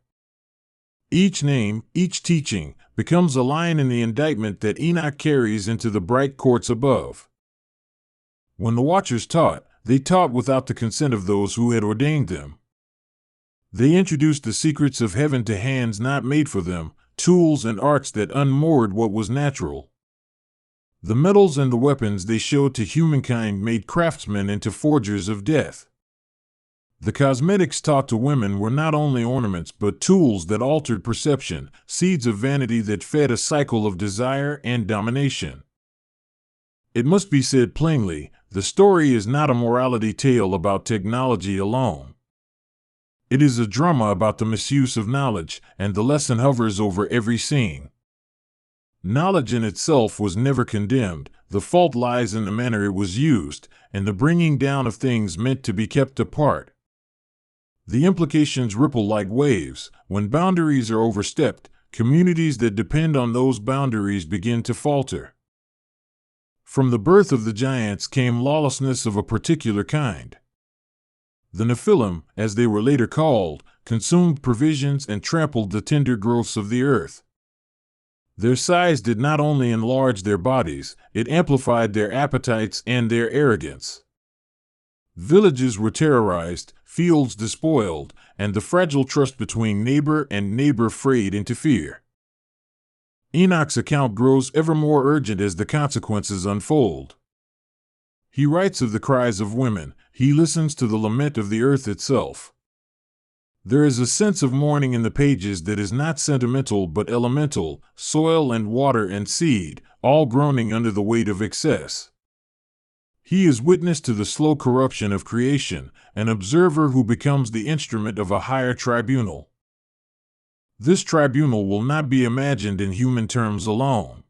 Each name, each teaching, becomes a line in the indictment that Enoch carries into the bright courts above. When the Watchers taught, they taught without the consent of those who had ordained them. They introduced the secrets of heaven to hands not made for them, tools and arts that unmoored what was natural. The metals and the weapons they showed to humankind made craftsmen into forgers of death. The cosmetics taught to women were not only ornaments but tools that altered perception, seeds of vanity that fed a cycle of desire and domination. It must be said plainly, the story is not a morality tale about technology alone. It is a drama about the misuse of knowledge, and the lesson hovers over every scene. Knowledge in itself was never condemned. The fault lies in the manner it was used, and the bringing down of things meant to be kept apart. The implications ripple like waves. When boundaries are overstepped, communities that depend on those boundaries begin to falter. From the birth of the giants came lawlessness of a particular kind. The Nephilim, as they were later called, consumed provisions and trampled the tender growths of the earth. Their size did not only enlarge their bodies, it amplified their appetites and their arrogance. Villages were terrorized, fields despoiled, and the fragile trust between neighbor and neighbor frayed into fear. Enoch's account grows ever more urgent as the consequences unfold. He writes of the cries of women, he listens to the lament of the earth itself. There is a sense of mourning in the pages that is not sentimental but elemental, soil and water and seed, all groaning under the weight of excess. He is witness to the slow corruption of creation, an observer who becomes the instrument of a higher tribunal. This tribunal will not be imagined in human terms alone.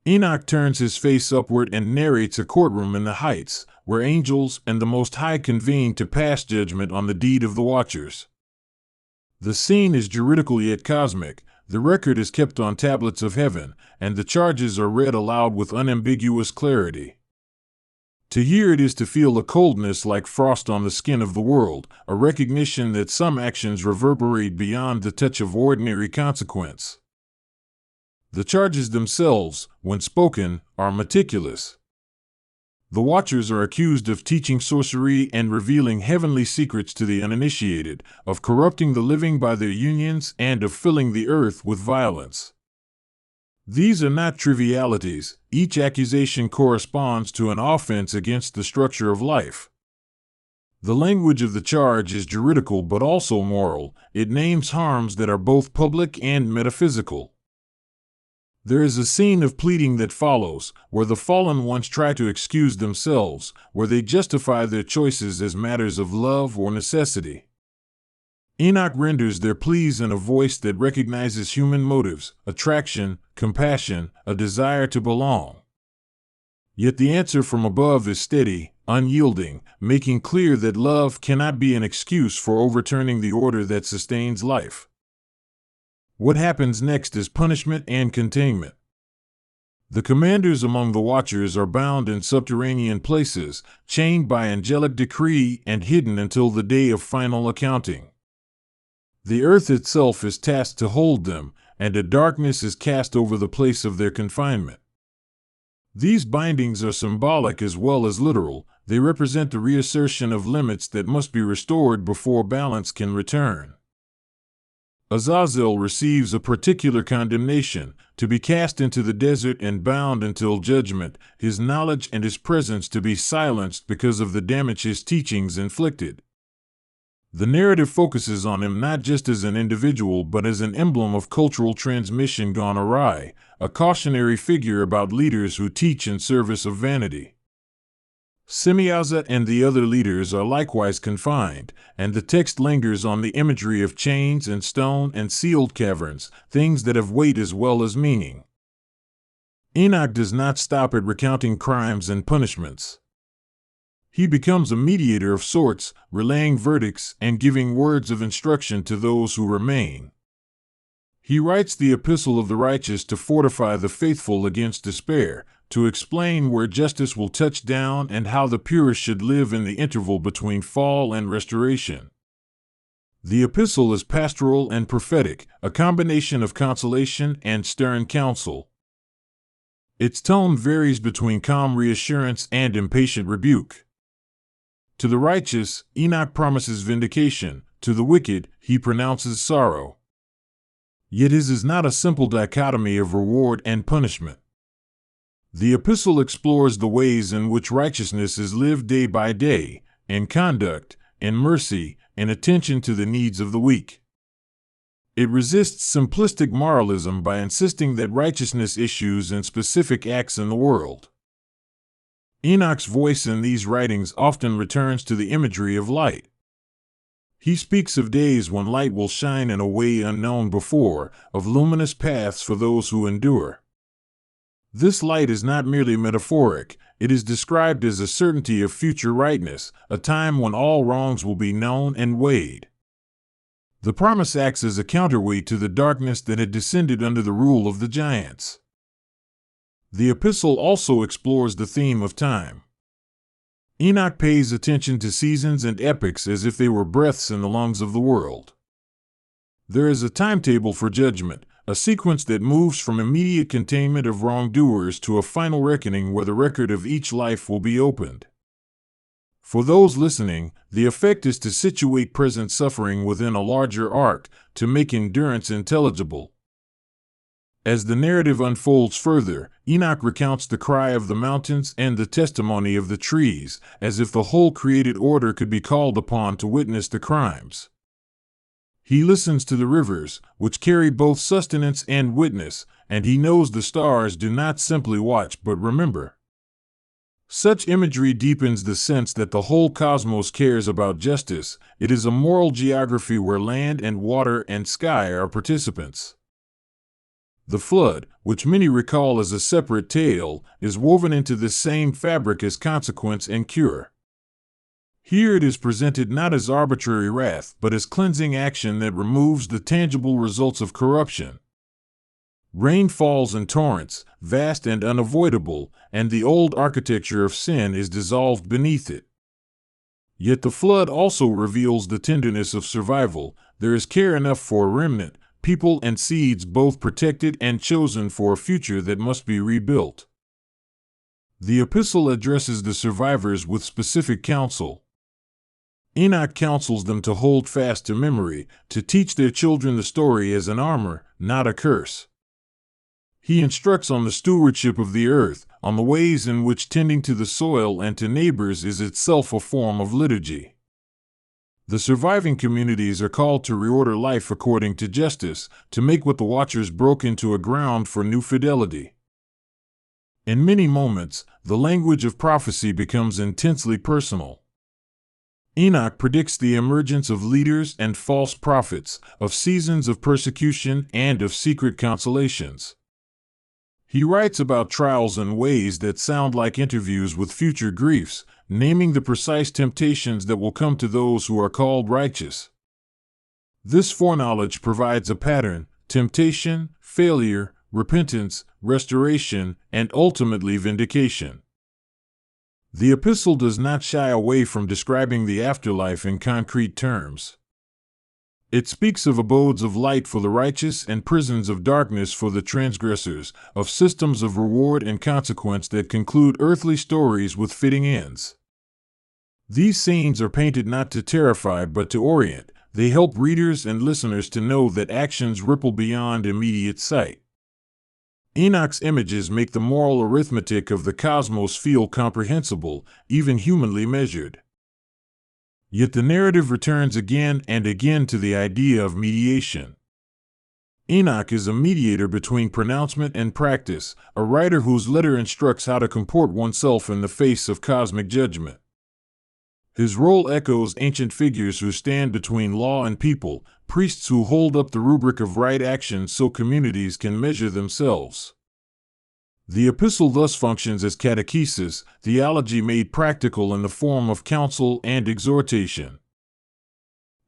Enoch turns his face upward and narrates a courtroom in the heights, where angels and the Most High convene to pass judgment on the deed of the watchers. The scene is juridical yet cosmic. The record is kept on tablets of heaven, and the charges are read aloud with unambiguous clarity. To hear it is to feel a coldness like frost on the skin of the world, a recognition that some actions reverberate beyond the touch of ordinary consequence. The charges themselves, when spoken, are meticulous. The watchers are accused of teaching sorcery and revealing heavenly secrets to the uninitiated, of corrupting the living by their unions, and of filling the earth with violence. These are not trivialities. Each accusation corresponds to an offense against the structure of life. The language of the charge is juridical but also moral. It names harms that are both public and metaphysical. There is a scene of pleading that follows, where the fallen ones try to excuse themselves, where they justify their choices as matters of love or necessity. Enoch renders their pleas in a voice that recognizes human motives, attraction, compassion, a desire to belong. Yet the answer from above is steady, unyielding, making clear that love cannot be an excuse for overturning the order that sustains life. What happens next is punishment and containment. The commanders among the watchers are bound in subterranean places, chained by angelic decree and hidden until the day of final accounting. The earth itself is tasked to hold them, and a darkness is cast over the place of their confinement. These bindings are symbolic as well as literal. They represent the reassertion of limits that must be restored before balance can return. Azazel receives a particular condemnation, to be cast into the desert and bound until judgment, his knowledge and his presence to be silenced because of the damage his teachings inflicted. The narrative focuses on him not just as an individual but as an emblem of cultural transmission gone awry, a cautionary figure about leaders who teach in service of vanity. Semyaza and the other leaders are likewise confined, and the text lingers on the imagery of chains and stone and sealed caverns, things that have weight as well as meaning. Enoch does not stop at recounting crimes and punishments. He becomes a mediator of sorts, relaying verdicts and giving words of instruction to those who remain. He writes the Epistle of the righteous to fortify the faithful against despair, to explain where justice will touch down and how the purest should live in the interval between fall and restoration. The epistle is pastoral and prophetic, a combination of consolation and stern counsel. Its tone varies between calm reassurance and impatient rebuke. To the righteous, Enoch promises vindication. To the wicked, he pronounces sorrow. Yet his is not a simple dichotomy of reward and punishment. The epistle explores the ways in which righteousness is lived day by day, in conduct, in mercy, in attention to the needs of the weak. It resists simplistic moralism by insisting that righteousness issues in specific acts in the world. Enoch's voice in these writings often returns to the imagery of light. He speaks of days when light will shine in a way unknown before, of luminous paths for those who endure. This light is not merely metaphoric, it is described as a certainty of future rightness, a time when all wrongs will be known and weighed. The promise acts as a counterweight to the darkness that had descended under the rule of the giants. The epistle also explores the theme of time. Enoch pays attention to seasons and epochs as if they were breaths in the lungs of the world. There is a timetable for judgment, a sequence that moves from immediate containment of wrongdoers to a final reckoning where the record of each life will be opened. For those listening, the effect is to situate present suffering within a larger arc, to make endurance intelligible. As the narrative unfolds further, Enoch recounts the cry of the mountains and the testimony of the trees, as if the whole created order could be called upon to witness the crimes. He listens to the rivers, which carry both sustenance and witness, and he knows the stars do not simply watch but remember. Such imagery deepens the sense that the whole cosmos cares about justice. It is a moral geography where land and water and sky are participants. The flood, which many recall as a separate tale, is woven into this same fabric as consequence and cure. Here it is presented not as arbitrary wrath, but as cleansing action that removes the tangible results of corruption. Rain falls in torrents, vast and unavoidable, and the old architecture of sin is dissolved beneath it. Yet the flood also reveals the tenderness of survival. There is care enough for a remnant, people and seeds both protected and chosen for a future that must be rebuilt. The epistle addresses the survivors with specific counsel. Enoch counsels them to hold fast to memory, to teach their children the story as an armor, not a curse. He instructs on the stewardship of the earth, on the ways in which tending to the soil and to neighbors is itself a form of liturgy. The surviving communities are called to reorder life according to justice, to make what the watchers broke into a ground for new fidelity. In many moments, the language of prophecy becomes intensely personal. Enoch predicts the emergence of leaders and false prophets, of seasons of persecution and of secret consolations. He writes about trials in ways that sound like interviews with future griefs, naming the precise temptations that will come to those who are called righteous. This foreknowledge provides a pattern: temptation, failure, repentance, restoration, and ultimately vindication. The epistle does not shy away from describing the afterlife in concrete terms. It speaks of abodes of light for the righteous and prisons of darkness for the transgressors, of systems of reward and consequence that conclude earthly stories with fitting ends. These scenes are painted not to terrify but to orient. They help readers and listeners to know that actions ripple beyond immediate sight. Enoch's images make the moral arithmetic of the cosmos feel comprehensible, even humanly measured. Yet the narrative returns again and again to the idea of mediation. Enoch is a mediator between pronouncement and practice, a writer whose letter instructs how to comport oneself in the face of cosmic judgment. His role echoes ancient figures who stand between law and people, priests who hold up the rubric of right action so communities can measure themselves. The epistle thus functions as catechesis, theology made practical in the form of counsel and exhortation.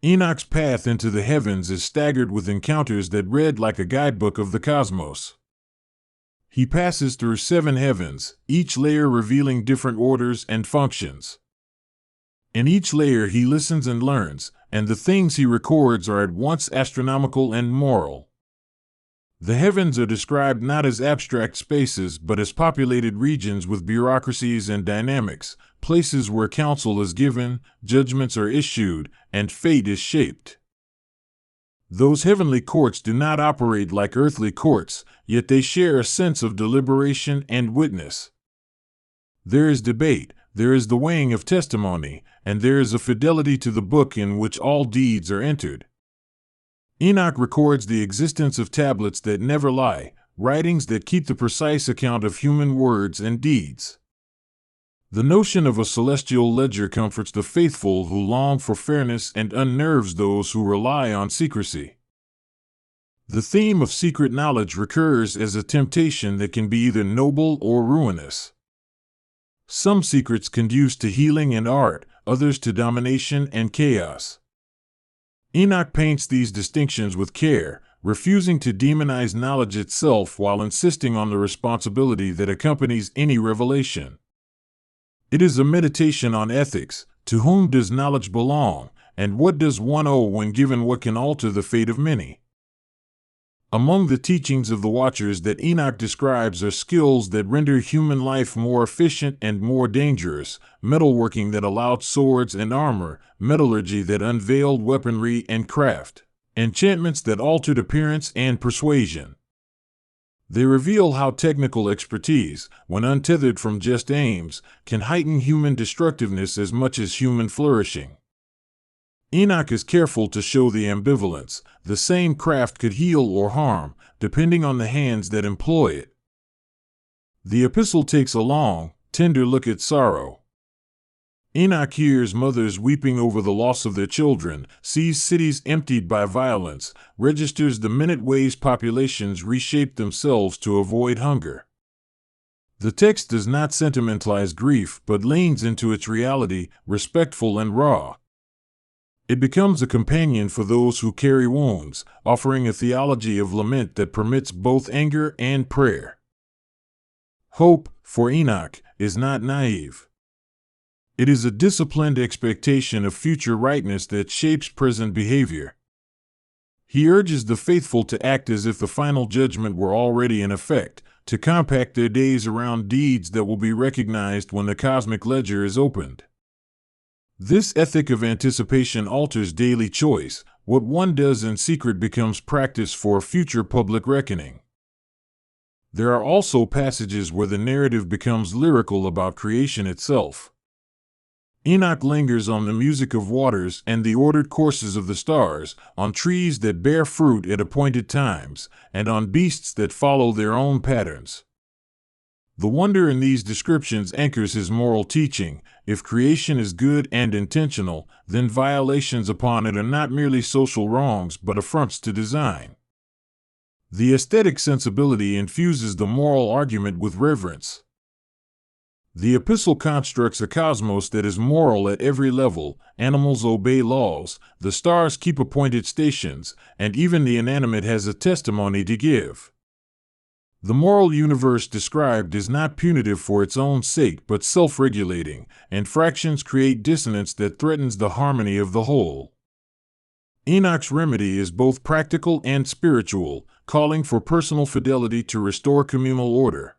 Enoch's path into the heavens is staggered with encounters that read like a guidebook of the cosmos. He passes through 7 heavens, each layer revealing different orders and functions. In each layer he listens and learns, and the things he records are at once astronomical and moral. The heavens are described not as abstract spaces but as populated regions with bureaucracies and dynamics, places where counsel is given, judgments are issued, and fate is shaped. Those heavenly courts do not operate like earthly courts, yet they share a sense of deliberation and witness. There is debate, there is the weighing of testimony, and there is a fidelity to the book in which all deeds are entered. Enoch records the existence of tablets that never lie, writings that keep the precise account of human words and deeds. The notion of a celestial ledger comforts the faithful who long for fairness and unnerves those who rely on secrecy. The theme of secret knowledge recurs as a temptation that can be either noble or ruinous. Some secrets conduce to healing and art, others to domination and chaos. Enoch paints these distinctions with care, refusing to demonize knowledge itself while insisting on the responsibility that accompanies any revelation. It is a meditation on ethics: to whom does knowledge belong, and what does one owe when given what can alter the fate of many? Among the teachings of the Watchers that Enoch describes are skills that render human life more efficient and more dangerous, metalworking that allowed swords and armor, metallurgy that unveiled weaponry and craft, enchantments that altered appearance and persuasion. They reveal how technical expertise, when untethered from just aims, can heighten human destructiveness as much as human flourishing. Enoch is careful to show the ambivalence. The same craft could heal or harm, depending on the hands that employ it. The epistle takes a long, tender look at sorrow. Enoch hears mothers weeping over the loss of their children, sees cities emptied by violence, registers the minute ways populations reshape themselves to avoid hunger. The text does not sentimentalize grief, but leans into its reality, respectful and raw. It becomes a companion for those who carry wounds, offering a theology of lament that permits both anger and prayer. Hope, for Enoch, is not naive. It is a disciplined expectation of future rightness that shapes present behavior. He urges the faithful to act as if the final judgment were already in effect, to compact their days around deeds that will be recognized when the cosmic ledger is opened. This ethic of anticipation alters daily choice. What one does in secret becomes practice for a future public reckoning. There are also passages where the narrative becomes lyrical about creation itself. Enoch lingers on the music of waters and the ordered courses of the stars, on trees that bear fruit at appointed times, and on beasts that follow their own patterns. The wonder in these descriptions anchors his moral teaching. If creation is good and intentional, then violations upon it are not merely social wrongs but affronts to design. The aesthetic sensibility infuses the moral argument with reverence. The epistle constructs a cosmos that is moral at every level. Animals obey laws, the stars keep appointed stations, and even the inanimate has a testimony to give. The moral universe described is not punitive for its own sake but self-regulating, and fractions create dissonance that threatens the harmony of the whole. Enoch's remedy is both practical and spiritual, calling for personal fidelity to restore communal order.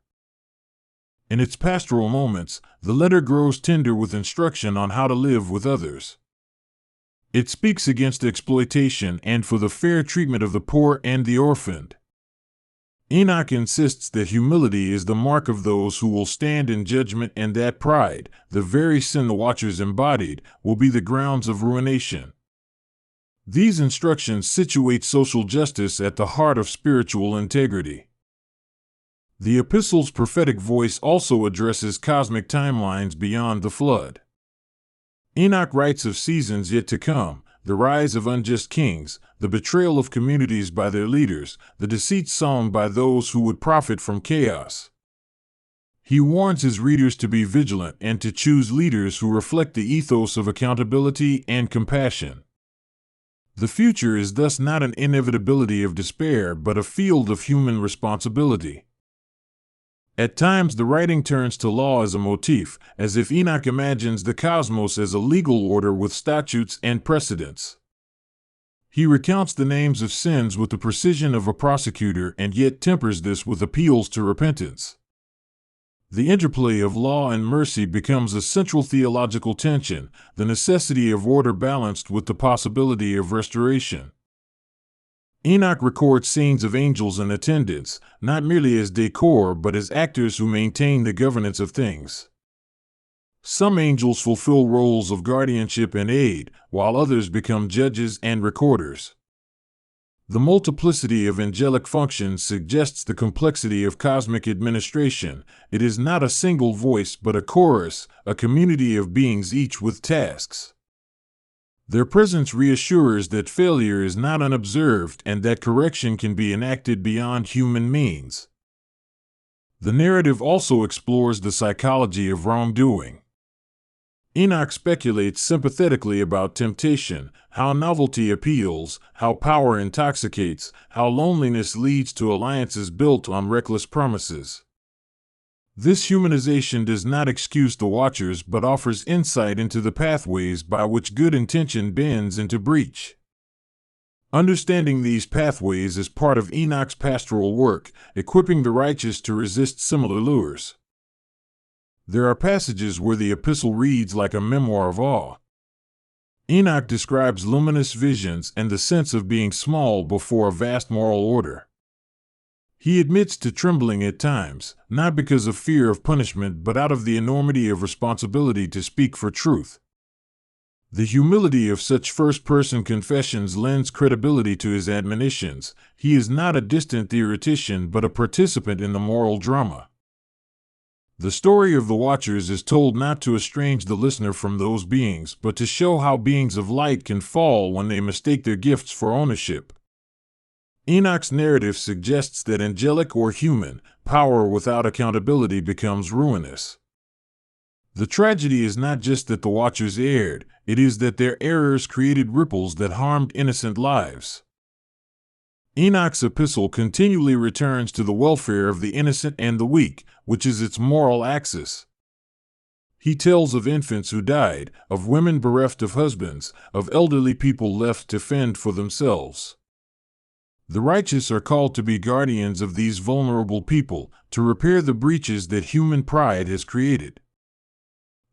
In its pastoral moments, the letter grows tender with instruction on how to live with others. It speaks against exploitation and for the fair treatment of the poor and the orphaned. Enoch insists that humility is the mark of those who will stand in judgment and that pride, the very sin the watchers embodied, will be the grounds of ruination. These instructions situate social justice at the heart of spiritual integrity. The epistle's prophetic voice also addresses cosmic timelines beyond the flood. Enoch writes of seasons yet to come, the rise of unjust kings, the betrayal of communities by their leaders, the deceit sown by those who would profit from chaos. He warns his readers to be vigilant and to choose leaders who reflect the ethos of accountability and compassion. The future is thus not an inevitability of despair but a field of human responsibility. At times the writing turns to law as a motif, as if Enoch imagines the cosmos as a legal order with statutes and precedents. He recounts the names of sins with the precision of a prosecutor and yet tempers this with appeals to repentance. The interplay of law and mercy becomes a central theological tension, the necessity of order balanced with the possibility of restoration. Enoch records scenes of angels in attendance, not merely as decor but as actors who maintain the governance of things. Some angels fulfill roles of guardianship and aid, while others become judges and recorders. The multiplicity of angelic functions suggests the complexity of cosmic administration. It is not a single voice but a chorus, a community of beings each with tasks. Their presence reassures that failure is not unobserved and that correction can be enacted beyond human means. The narrative also explores the psychology of wrongdoing. Enoch speculates sympathetically about temptation, how novelty appeals, how power intoxicates, how loneliness leads to alliances built on reckless promises. This humanization does not excuse the watchers but offers insight into the pathways by which good intention bends into breach. Understanding these pathways is part of Enoch's pastoral work, equipping the righteous to resist similar lures. There are passages where the epistle reads like a memoir of awe. Enoch describes luminous visions and the sense of being small before a vast moral order. He admits to trembling at times, not because of fear of punishment but out of the enormity of responsibility to speak for truth. The humility of such first-person confessions lends credibility to his admonitions. He is not a distant theoretician but a participant in the moral drama. The story of the Watchers is told not to estrange the listener from those beings, but to show how beings of light can fall when they mistake their gifts for ownership. Enoch's narrative suggests that angelic or human power without accountability becomes ruinous. The tragedy is not just that the Watchers erred, it is that their errors created ripples that harmed innocent lives. Enoch's epistle continually returns to the welfare of the innocent and the weak, which is its moral axis. He tells of infants who died, of women bereft of husbands, of elderly people left to fend for themselves. The righteous are called to be guardians of these vulnerable people, to repair the breaches that human pride has created.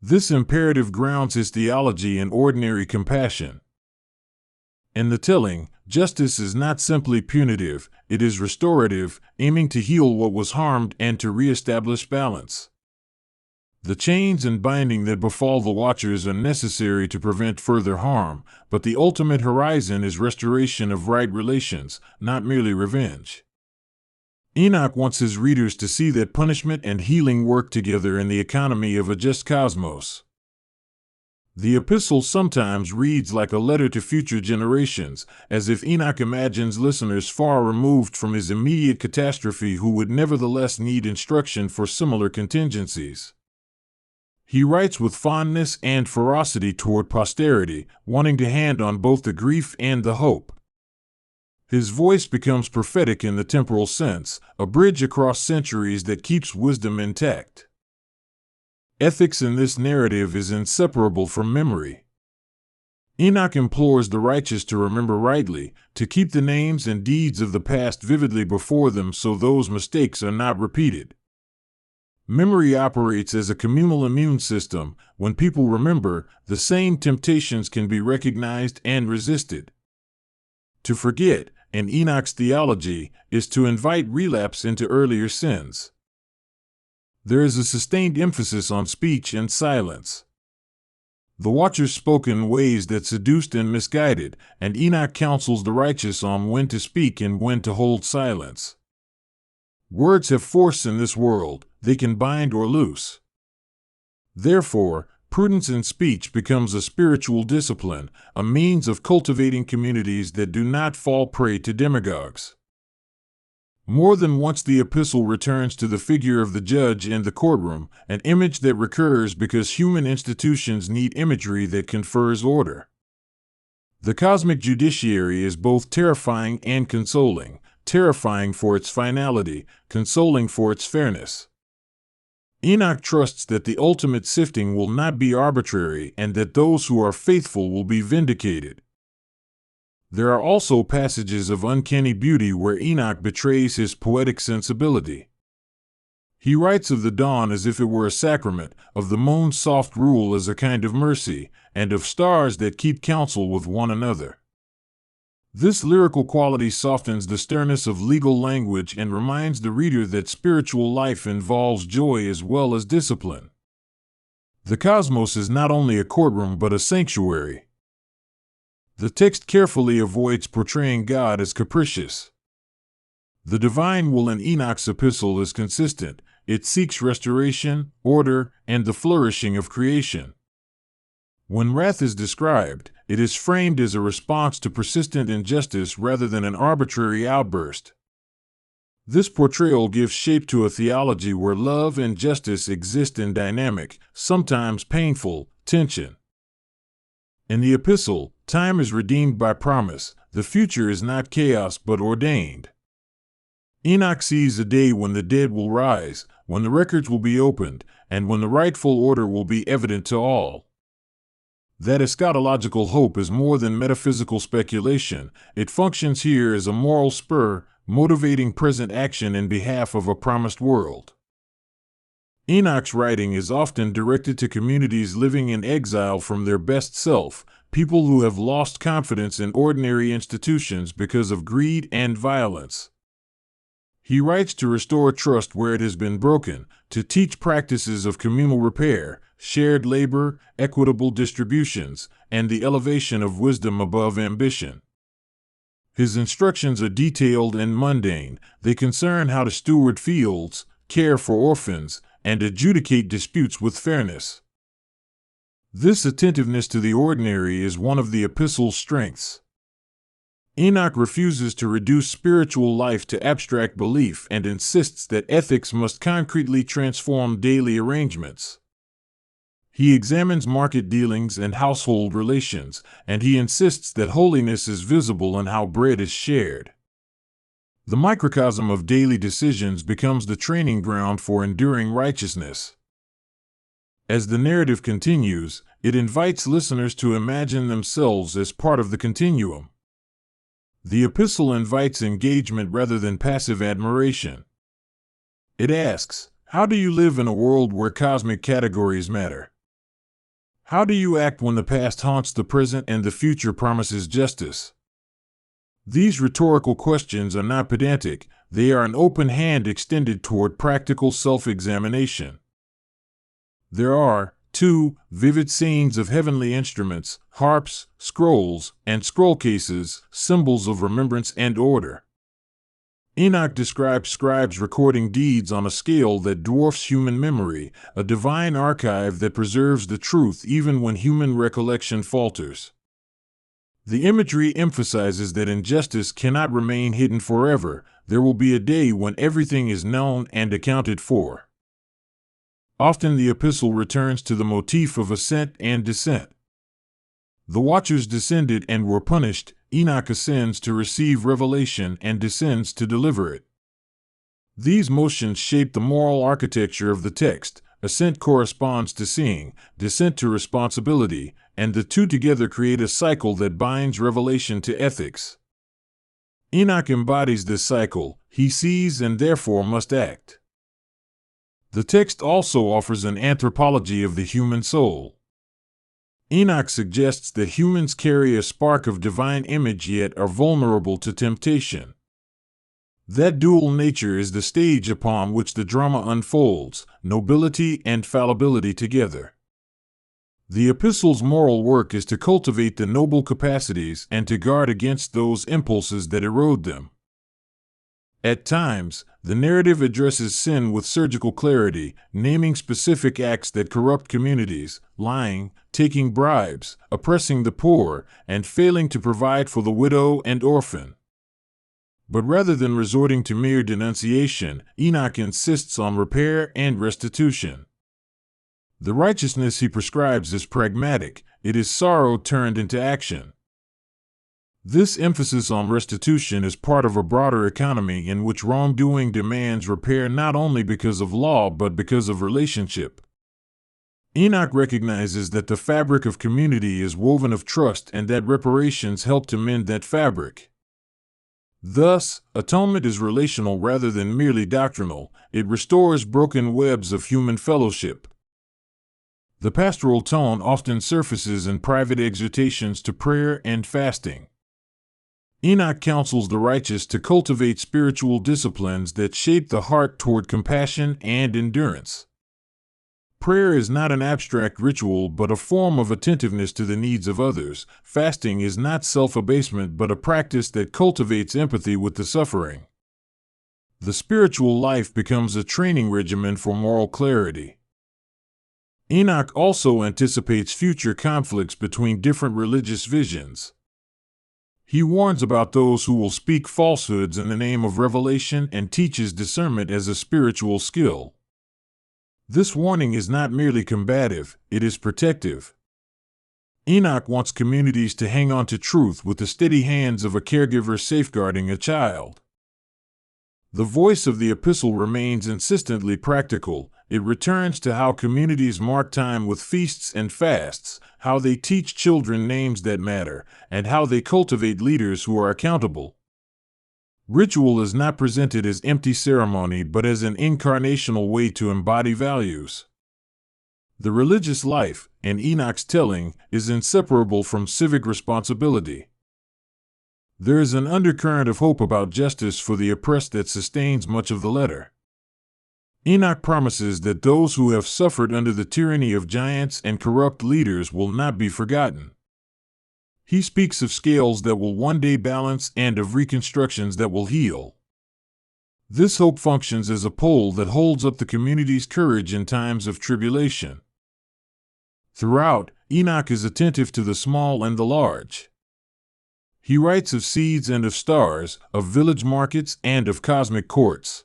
This imperative grounds his theology in ordinary compassion. In the telling, justice is not simply punitive, it is restorative, aiming to heal what was harmed and to reestablish balance. The chains and binding that befall the Watchers are necessary to prevent further harm, but the ultimate horizon is restoration of right relations, not merely revenge. Enoch wants his readers to see that punishment and healing work together in the economy of a just cosmos. The epistle sometimes reads like a letter to future generations, as if Enoch imagines listeners far removed from his immediate catastrophe who would nevertheless need instruction for similar contingencies. He writes with fondness and ferocity toward posterity, wanting to hand on both the grief and the hope. His voice becomes prophetic in the temporal sense, a bridge across centuries that keeps wisdom intact. Ethics in this narrative is inseparable from memory. Enoch implores the righteous to remember rightly, to keep the names and deeds of the past vividly before them so those mistakes are not repeated. Memory operates as a communal immune system. When people remember, the same temptations can be recognized and resisted. To forget, in Enoch's theology, is to invite relapse into earlier sins. There is a sustained emphasis on speech and silence. The Watchers spoke in ways that seduced and misguided, and Enoch counsels the righteous on when to speak and when to hold silence. Words have force in this world, they can bind or loose. Therefore, prudence in speech becomes a spiritual discipline, a means of cultivating communities that do not fall prey to demagogues. More than once the epistle returns to the figure of the judge in the courtroom, an image that recurs because human institutions need imagery that confers order. The cosmic judiciary is both terrifying and consoling, terrifying for its finality, consoling for its fairness. Enoch trusts that the ultimate sifting will not be arbitrary and that those who are faithful will be vindicated. There are also passages of uncanny beauty where Enoch betrays his poetic sensibility. He writes of the dawn as if it were a sacrament, of the moon's soft rule as a kind of mercy, and of stars that keep counsel with one another. This lyrical quality softens the sternness of legal language and reminds the reader that spiritual life involves joy as well as discipline. The cosmos is not only a courtroom but a sanctuary. The text carefully avoids portraying God as capricious. The divine will in Enoch's epistle is consistent. It seeks restoration, order, and the flourishing of creation. When wrath is described, it is framed as a response to persistent injustice rather than an arbitrary outburst. This portrayal gives shape to a theology where love and justice exist in dynamic, sometimes painful, tension. In the epistle, time is redeemed by promise. The future is not chaos but ordained. Enoch sees a day when the dead will rise, when the records will be opened, and when the rightful order will be evident to all. That eschatological hope is more than metaphysical speculation. It functions here as a moral spur, motivating present action in behalf of a promised world. Enoch's writing is often directed to communities living in exile from their best self, people who have lost confidence in ordinary institutions because of greed and violence. He writes to restore trust where it has been broken, to teach practices of communal repair, shared labor, equitable distributions, and the elevation of wisdom above ambition. His instructions are detailed and mundane. They concern how to steward fields, care for orphans, and adjudicate disputes with fairness. This attentiveness to the ordinary is one of the epistle's strengths. Enoch refuses to reduce spiritual life to abstract belief and insists that ethics must concretely transform daily arrangements. He examines market dealings and household relations, and he insists that holiness is visible in how bread is shared. The microcosm of daily decisions becomes the training ground for enduring righteousness. As the narrative continues, it invites listeners to imagine themselves as part of the continuum. The epistle invites engagement rather than passive admiration. It asks, how do you live in a world where cosmic categories matter? How do you act when the past haunts the present and the future promises justice? These rhetorical questions are not pedantic, they are an open hand extended toward practical self-examination. There are, too, vivid scenes of heavenly instruments, harps, scrolls, and scroll cases, symbols of remembrance and order. Enoch describes scribes recording deeds on a scale that dwarfs human memory, a divine archive that preserves the truth even when human recollection falters. The imagery emphasizes that injustice cannot remain hidden forever. There will be a day when everything is known and accounted for. Often the epistle returns to the motif of ascent and descent. The watchers descended and were punished. Enoch ascends to receive revelation and descends to deliver it. These motions shape the moral architecture of the text. Ascent corresponds to seeing, descent to responsibility, and the two together create a cycle that binds revelation to ethics. Enoch embodies this cycle. He sees and therefore must act. The text also offers an anthropology of the human soul. Enoch suggests that humans carry a spark of divine image yet are vulnerable to temptation. That dual nature is the stage upon which the drama unfolds, nobility and fallibility together. The epistle's moral work is to cultivate the noble capacities and to guard against those impulses that erode them. At times, the narrative addresses sin with surgical clarity, naming specific acts that corrupt communities, lying, taking bribes, oppressing the poor, and failing to provide for the widow and orphan. But rather than resorting to mere denunciation, Enoch insists on repair and restitution. The righteousness he prescribes is pragmatic. It is sorrow turned into action. This emphasis on restitution is part of a broader economy in which wrongdoing demands repair not only because of law but because of relationship. Enoch recognizes that the fabric of community is woven of trust and that reparations help to mend that fabric. Thus, atonement is relational rather than merely doctrinal. It restores broken webs of human fellowship. The pastoral tone often surfaces in private exhortations to prayer and fasting. Enoch counsels the righteous to cultivate spiritual disciplines that shape the heart toward compassion and endurance. Prayer is not an abstract ritual but a form of attentiveness to the needs of others. Fasting is not self-abasement but a practice that cultivates empathy with the suffering. The spiritual life becomes a training regimen for moral clarity. Enoch also anticipates future conflicts between different religious visions. He warns about those who will speak falsehoods in the name of revelation and teaches discernment as a spiritual skill. This warning is not merely combative, it is protective. Enoch wants communities to hang on to truth with the steady hands of a caregiver safeguarding a child. The voice of the epistle remains insistently practical. It returns to how communities mark time with feasts and fasts, how they teach children names that matter, and how they cultivate leaders who are accountable. Ritual is not presented as empty ceremony but as an incarnational way to embody values. The religious life, in Enoch's telling, is inseparable from civic responsibility. There is an undercurrent of hope about justice for the oppressed that sustains much of the letter. Enoch promises that those who have suffered under the tyranny of giants and corrupt leaders will not be forgotten. He speaks of scales that will one day balance and of reconstructions that will heal. This hope functions as a pole that holds up the community's courage in times of tribulation. Throughout, Enoch is attentive to the small and the large. He writes of seeds and of stars, of village markets and of cosmic courts.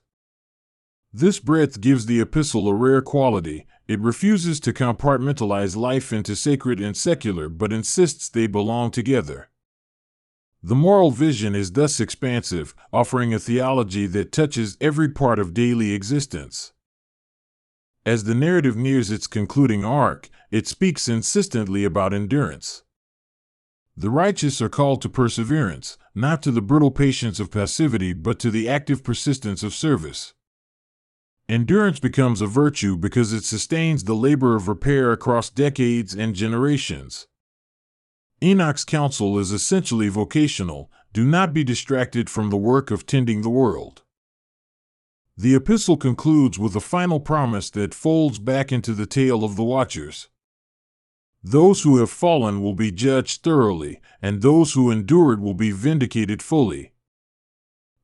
This breadth gives the epistle a rare quality. It refuses to compartmentalize life into sacred and secular, but insists they belong together. The moral vision is thus expansive, offering a theology that touches every part of daily existence. As the narrative nears its concluding arc, it speaks insistently about endurance. The righteous are called to perseverance, not to the brittle patience of passivity, but to the active persistence of service. Endurance becomes a virtue because it sustains the labor of repair across decades and generations. Enoch's counsel is essentially vocational. Do not be distracted from the work of tending the world. The epistle concludes with a final promise that folds back into the tale of the watchers. Those who have fallen will be judged thoroughly, and those who endured will be vindicated fully.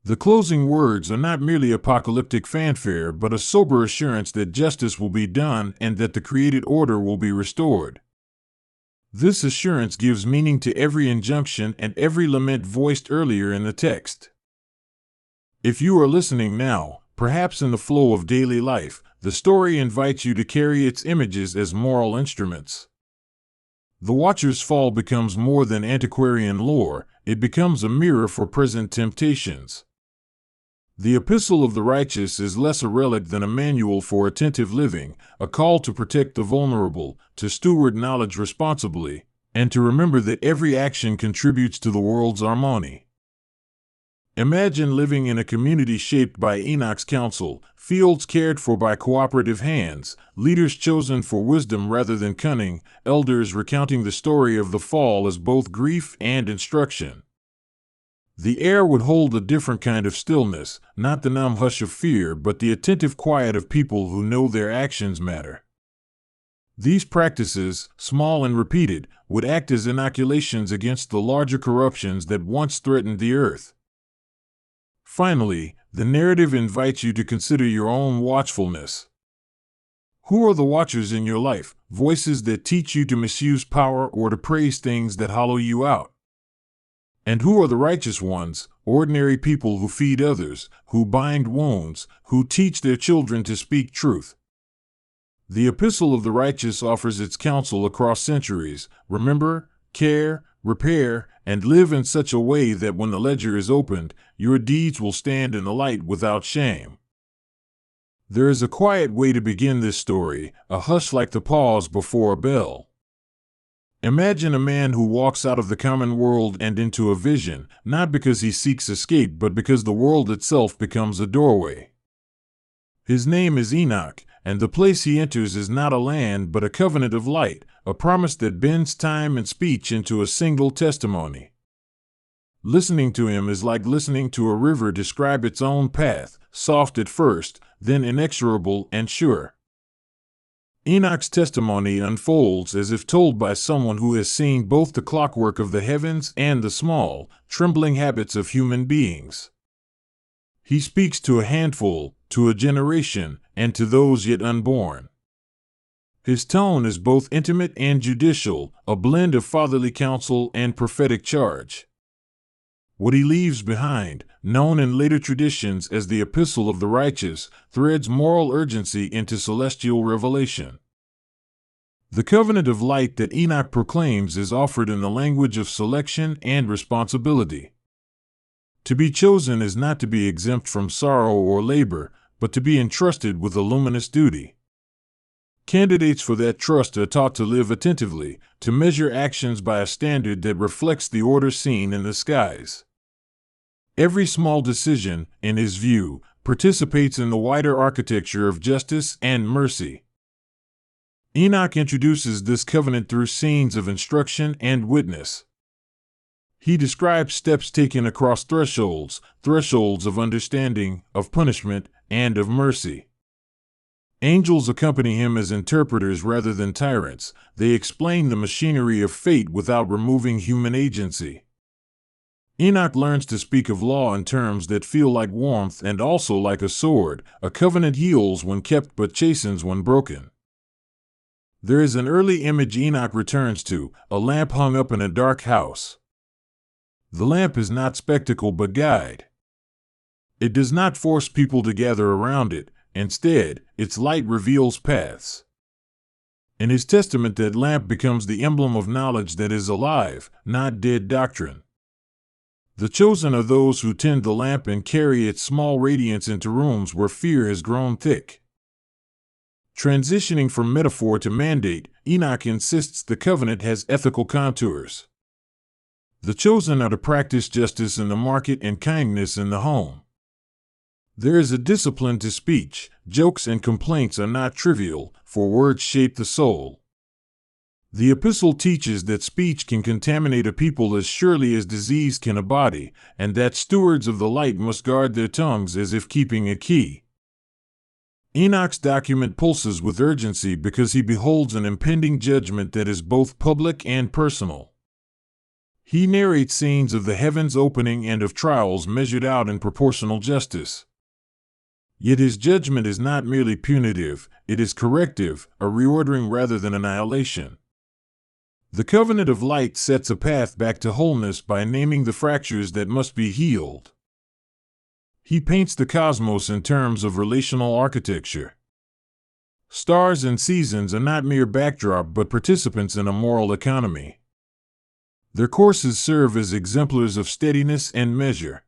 The closing words are not merely apocalyptic fanfare, but a sober assurance that justice will be done and that the created order will be restored. This assurance gives meaning to every injunction and every lament voiced earlier in the text. If you are listening now, perhaps in the flow of daily life, the story invites you to carry its images as moral instruments. The Watcher's fall becomes more than antiquarian lore, it becomes a mirror for present temptations. The Epistle of the Righteous is less a relic than a manual for attentive living, a call to protect the vulnerable, to steward knowledge responsibly, and to remember that every action contributes to the world's harmony. Imagine living in a community shaped by Enoch's counsel, fields cared for by cooperative hands, leaders chosen for wisdom rather than cunning, elders recounting the story of the fall as both grief and instruction. The air would hold a different kind of stillness, not the numb hush of fear, but the attentive quiet of people who know their actions matter. These practices, small and repeated, would act as inoculations against the larger corruptions that once threatened the earth. Finally, the narrative invites you to consider your own watchfulness. Who are the watchers in your life, voices that teach you to misuse power or to praise things that hollow you out? And who are the righteous ones, ordinary people who feed others, who bind wounds, who teach their children to speak truth? The Epistle of the Righteous offers its counsel across centuries: remember, care, repair, and live in such a way that when the ledger is opened, your deeds will stand in the light without shame. There is a quiet way to begin this story, a hush like the pause before a bell. Imagine a man who walks out of the common world and into a vision, not because he seeks escape, but because the world itself becomes a doorway. His name is Enoch, and the place he enters is not a land but a covenant of light, a promise that bends time and speech into a single testimony. Listening to him is like listening to a river describe its own path, soft at first, then inexorable and sure. Enoch's testimony unfolds as if told by someone who has seen both the clockwork of the heavens and the small, trembling habits of human beings. He speaks to a handful, to a generation, and to those yet unborn. His tone is both intimate and judicial, a blend of fatherly counsel and prophetic charge. What he leaves behind, known in later traditions as the Epistle of the Righteous, threads moral urgency into celestial revelation. The covenant of light that Enoch proclaims is offered in the language of selection and responsibility. To be chosen is not to be exempt from sorrow or labor, but to be entrusted with a luminous duty. Candidates for that trust are taught to live attentively, to measure actions by a standard that reflects the order seen in the skies. Every small decision, in his view, participates in the wider architecture of justice and mercy. Enoch introduces this covenant through scenes of instruction and witness. He describes steps taken across thresholds of understanding, of punishment, and of mercy. Angels accompany him as interpreters rather than tyrants. They explain the machinery of fate without removing human agency. Enoch learns to speak of law in terms that feel like warmth and also like a sword. A covenant heals when kept but chastens when broken. There is an early image Enoch returns to, a lamp hung up in a dark house. The lamp is not spectacle but guide. It does not force people to gather around it. Instead, its light reveals paths. In his testament, that lamp becomes the emblem of knowledge that is alive, not dead doctrine. The chosen are those who tend the lamp and carry its small radiance into rooms where fear has grown thick. Transitioning from metaphor to mandate, Enoch insists the covenant has ethical contours. The chosen are to practice justice in the market and kindness in the home. There is a discipline to speech. Jokes and complaints are not trivial, for words shape the soul. The Epistle teaches that speech can contaminate a people as surely as disease can a body, and that stewards of the light must guard their tongues as if keeping a key. Enoch's document pulses with urgency because he beholds an impending judgment that is both public and personal. He narrates scenes of the heavens opening and of trials measured out in proportional justice. Yet his judgment is not merely punitive, it is corrective, a reordering rather than annihilation. The covenant of light sets a path back to wholeness by naming the fractures that must be healed. He paints the cosmos in terms of relational architecture. Stars and seasons are not mere backdrop but participants in a moral economy. Their courses serve as exemplars of steadiness and measure.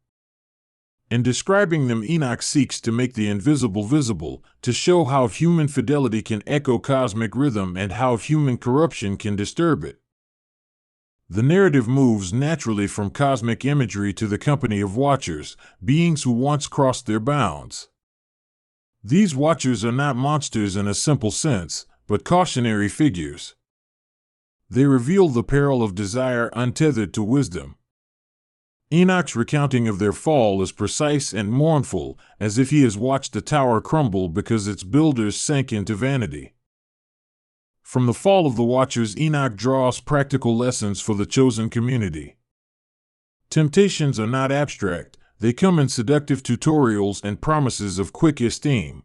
In describing them, Enoch seeks to make the invisible visible, to show how human fidelity can echo cosmic rhythm and how human corruption can disturb it. The narrative moves naturally from cosmic imagery to the company of watchers, beings who once crossed their bounds. These watchers are not monsters in a simple sense, but cautionary figures. They reveal the peril of desire untethered to wisdom. Enoch's recounting of their fall is precise and mournful, as if he has watched a tower crumble because its builders sank into vanity. From the fall of the watchers, Enoch draws practical lessons for the chosen community. Temptations are not abstract, they come in seductive tutorials and promises of quick esteem.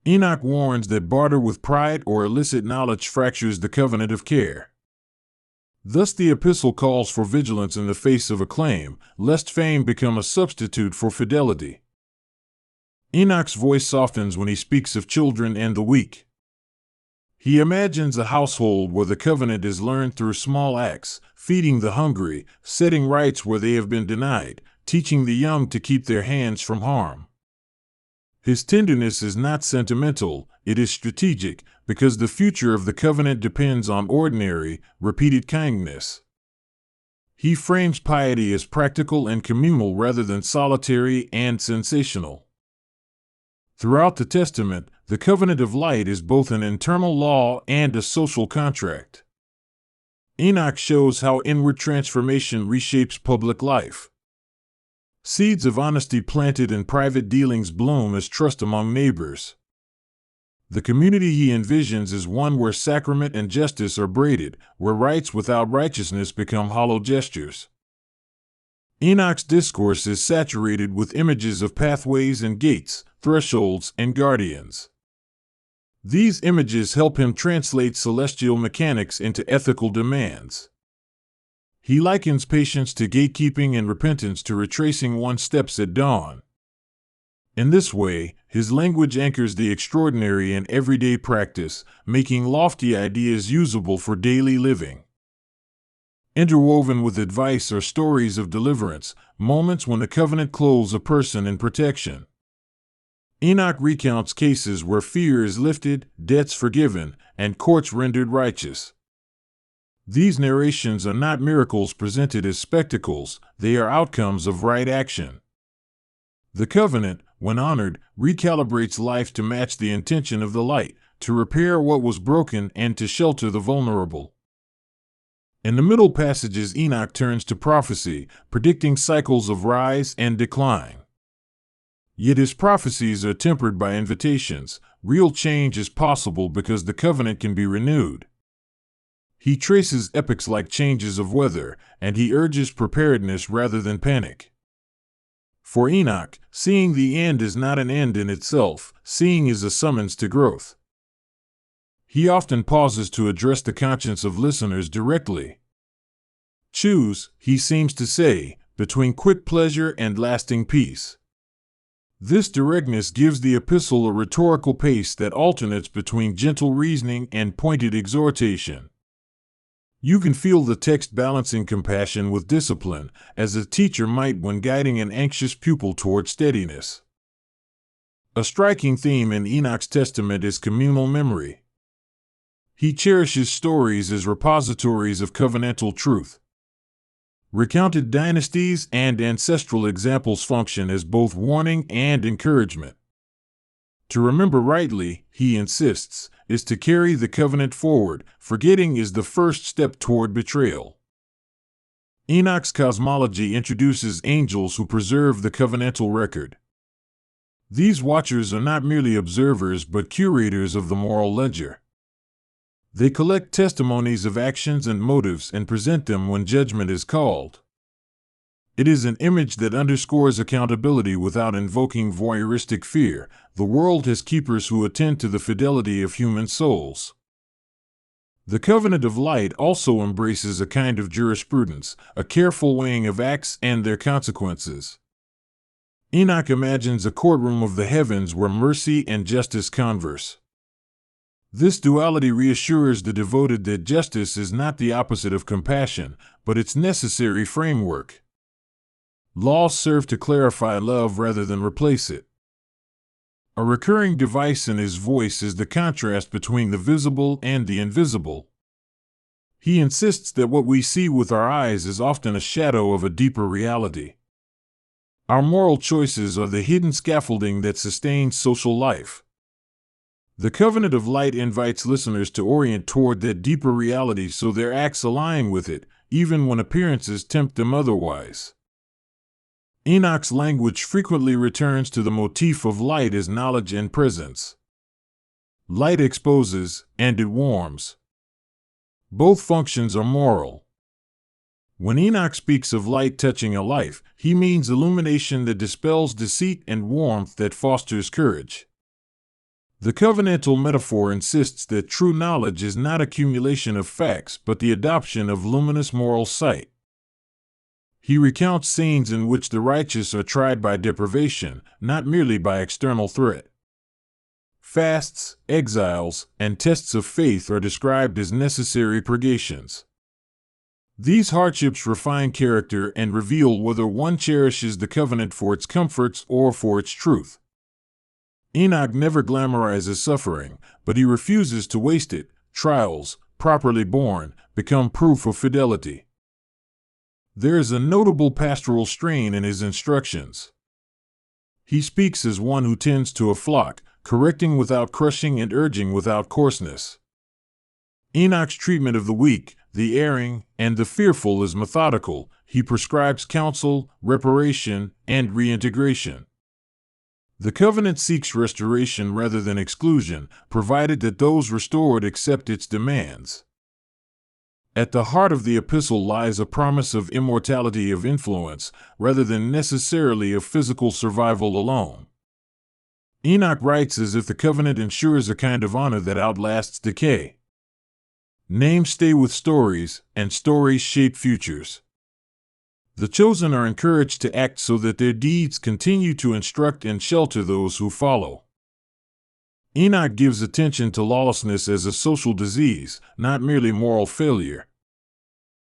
Enoch warns that barter with pride or illicit knowledge fractures the covenant of care. Thus the epistle calls for vigilance in the face of acclaim, lest fame become a substitute for fidelity. Enoch's voice softens when he speaks of children and the weak. He imagines a household where the covenant is learned through small acts, feeding the hungry, setting rights where they have been denied, teaching the young to keep their hands from harm. His tenderness is not sentimental, it is strategic, because the future of the covenant depends on ordinary, repeated kindness. He frames piety as practical and communal rather than solitary and sensational. Throughout the Testament, the covenant of light is both an internal law and a social contract. Enoch shows how inward transformation reshapes public life. Seeds of honesty planted in private dealings bloom as trust among neighbors. The community he envisions is one where sacrament and justice are braided, where rights without righteousness become hollow gestures. Enoch's discourse is saturated with images of pathways and gates, thresholds and guardians. These images help him translate celestial mechanics into ethical demands. He likens patience to gatekeeping and repentance to retracing one's steps at dawn. In this way, his language anchors the extraordinary in everyday practice, making lofty ideas usable for daily living. Interwoven with advice are stories of deliverance, moments when the covenant clothes a person in protection. Enoch recounts cases where fear is lifted, debts forgiven, and courts rendered righteous. These narrations are not miracles presented as spectacles, they are outcomes of right action. The covenant, when honored, recalibrates life to match the intention of the light, to repair what was broken and to shelter the vulnerable. In the middle passages, Enoch turns to prophecy, predicting cycles of rise and decline. Yet his prophecies are tempered by invitations. Real change is possible because the covenant can be renewed. He traces epochs like changes of weather, and he urges preparedness rather than panic. For Enoch, seeing the end is not an end in itself, seeing is a summons to growth. He often pauses to address the conscience of listeners directly. Choose, he seems to say, between quick pleasure and lasting peace. This directness gives the epistle a rhetorical pace that alternates between gentle reasoning and pointed exhortation. You can feel the text balancing compassion with discipline, as a teacher might when guiding an anxious pupil toward steadiness. A striking theme in Enoch's testament is communal memory. He cherishes stories as repositories of covenantal truth. Recounted dynasties and ancestral examples function as both warning and encouragement. To remember rightly, he insists, is to carry the covenant forward. Forgetting is the first step toward betrayal. Enoch's cosmology introduces angels who preserve the covenantal record. These watchers are not merely observers but curators of the moral ledger. They collect testimonies of actions and motives and present them when judgment is called. It is an image that underscores accountability without invoking voyeuristic fear. The world has keepers who attend to the fidelity of human souls. The covenant of light also embraces a kind of jurisprudence, a careful weighing of acts and their consequences. Enoch imagines a courtroom of the heavens where mercy and justice converse. This duality reassures the devoted that justice is not the opposite of compassion, but its necessary framework. Laws serve to clarify love rather than replace it. A recurring device in his voice is the contrast between the visible and the invisible. He insists that what we see with our eyes is often a shadow of a deeper reality. Our moral choices are the hidden scaffolding that sustains social life. The covenant of light invites listeners to orient toward that deeper reality so their acts align with it, even when appearances tempt them otherwise. Enoch's language frequently returns to the motif of light as knowledge and presence. Light exposes, and it warms. Both functions are moral. When Enoch speaks of light touching a life, he means illumination that dispels deceit and warmth that fosters courage. The covenantal metaphor insists that true knowledge is not accumulation of facts but the adoption of luminous moral sight. He recounts scenes in which the righteous are tried by deprivation, not merely by external threat. Fasts, exiles, and tests of faith are described as necessary purgations. These hardships refine character and reveal whether one cherishes the covenant for its comforts or for its truth. Enoch never glamorizes suffering, but he refuses to waste it. Trials, properly borne, become proof of fidelity. There is a notable pastoral strain in his instructions. He speaks as one who tends to a flock, correcting without crushing and urging without coarseness. Enoch's treatment of the weak, the erring, and the fearful is methodical. He prescribes counsel, reparation, and reintegration. The covenant seeks restoration rather than exclusion, provided that those restored accept its demands. At the heart of the epistle lies a promise of immortality of influence, rather than necessarily of physical survival alone. Enoch writes as if the covenant ensures a kind of honor that outlasts decay. Names stay with stories, and stories shape futures. The chosen are encouraged to act so that their deeds continue to instruct and shelter those who follow. Enoch gives attention to lawlessness as a social disease, not merely moral failure.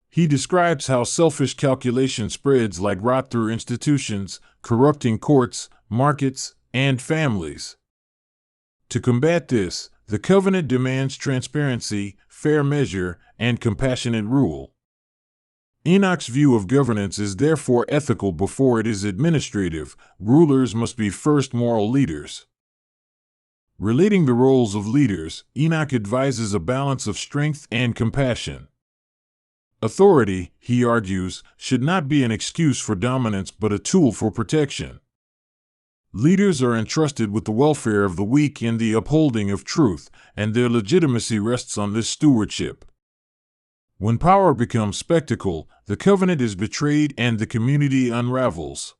He describes how selfish calculation spreads like rot through institutions, corrupting courts, markets, and families. To combat this, the covenant demands transparency, fair measure, and compassionate rule. Enoch's view of governance is therefore ethical before it is administrative. Rulers must be first moral leaders. Relating the roles of leaders, Enoch advises a balance of strength and compassion. Authority, he argues, should not be an excuse for dominance but a tool for protection. Leaders are entrusted with the welfare of the weak and the upholding of truth, and their legitimacy rests on this stewardship. When power becomes spectacle, the covenant is betrayed and the community unravels.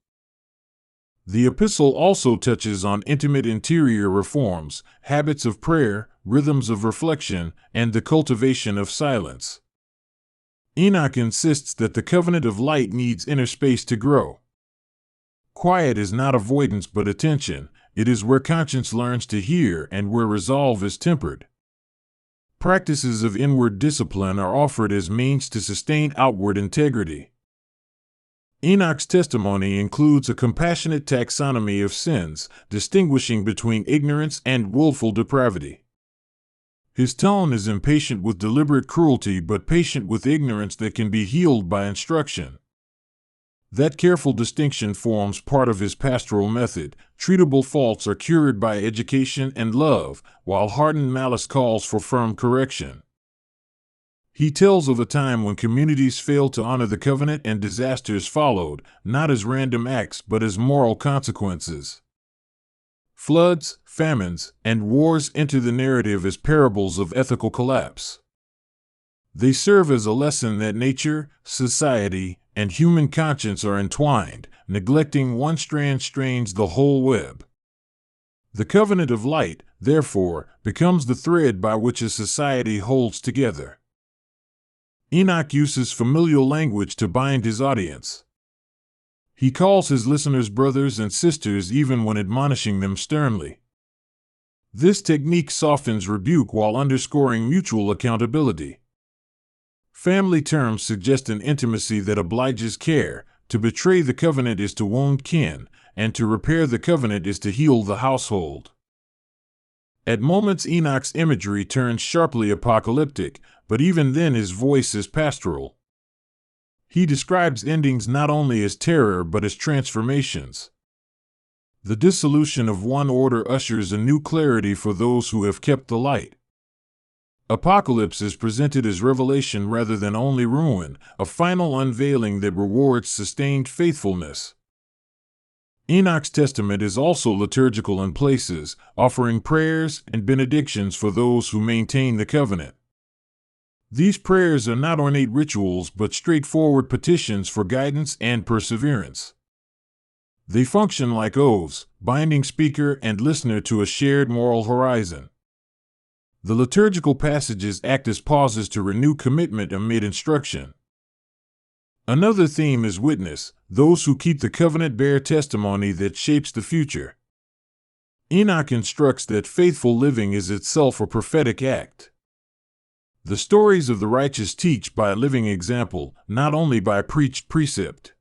The epistle also touches on intimate interior reforms, habits of prayer, rhythms of reflection, and the cultivation of silence. Enoch insists that the covenant of light needs inner space to grow. Quiet is not avoidance but attention. It is where conscience learns to hear and where resolve is tempered. Practices of inward discipline are offered as means to sustain outward integrity. Enoch's testimony includes a compassionate taxonomy of sins, distinguishing between ignorance and willful depravity. His tone is impatient with deliberate cruelty but patient with ignorance that can be healed by instruction. That careful distinction forms part of his pastoral method. Treatable faults are cured by education and love, while hardened malice calls for firm correction. He tells of a time when communities failed to honor the covenant and disasters followed, not as random acts but as moral consequences. Floods, famines, and wars enter the narrative as parables of ethical collapse. They serve as a lesson that nature, society, and human conscience are entwined. Neglecting one strand strains the whole web. The covenant of light, therefore, becomes the thread by which a society holds together. Enoch uses familial language to bind his audience. He calls his listeners brothers and sisters even when admonishing them sternly. This technique softens rebuke while underscoring mutual accountability. Family terms suggest an intimacy that obliges care. To betray the covenant is to wound kin, and to repair the covenant is to heal the household. At moments, Enoch's imagery turns sharply apocalyptic, but even then his voice is pastoral. He describes endings not only as terror but as transformations. The dissolution of one order ushers a new clarity for those who have kept the light. Apocalypse is presented as revelation rather than only ruin, a final unveiling that rewards sustained faithfulness. Enoch's testament is also liturgical in places, offering prayers and benedictions for those who maintain the covenant. These prayers are not ornate rituals but straightforward petitions for guidance and perseverance. They function like oaths, binding speaker and listener to a shared moral horizon. The liturgical passages act as pauses to renew commitment amid instruction. Another theme is witness. Those who keep the covenant bear testimony that shapes the future. Enoch instructs that faithful living is itself a prophetic act. The stories of the righteous teach by a living example, not only by preached precept.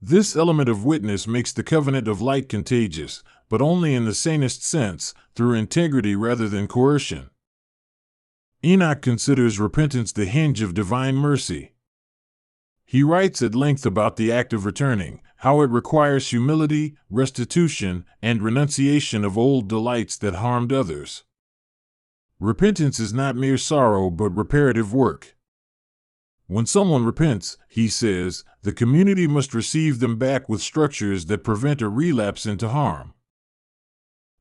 This element of witness makes the covenant of light contagious, but only in the sanest sense, through integrity rather than coercion. Enoch considers repentance the hinge of divine mercy. He writes at length about the act of returning, how it requires humility, restitution, and renunciation of old delights that harmed others. Repentance is not mere sorrow but reparative work. When someone repents, he says, the community must receive them back with structures that prevent a relapse into harm.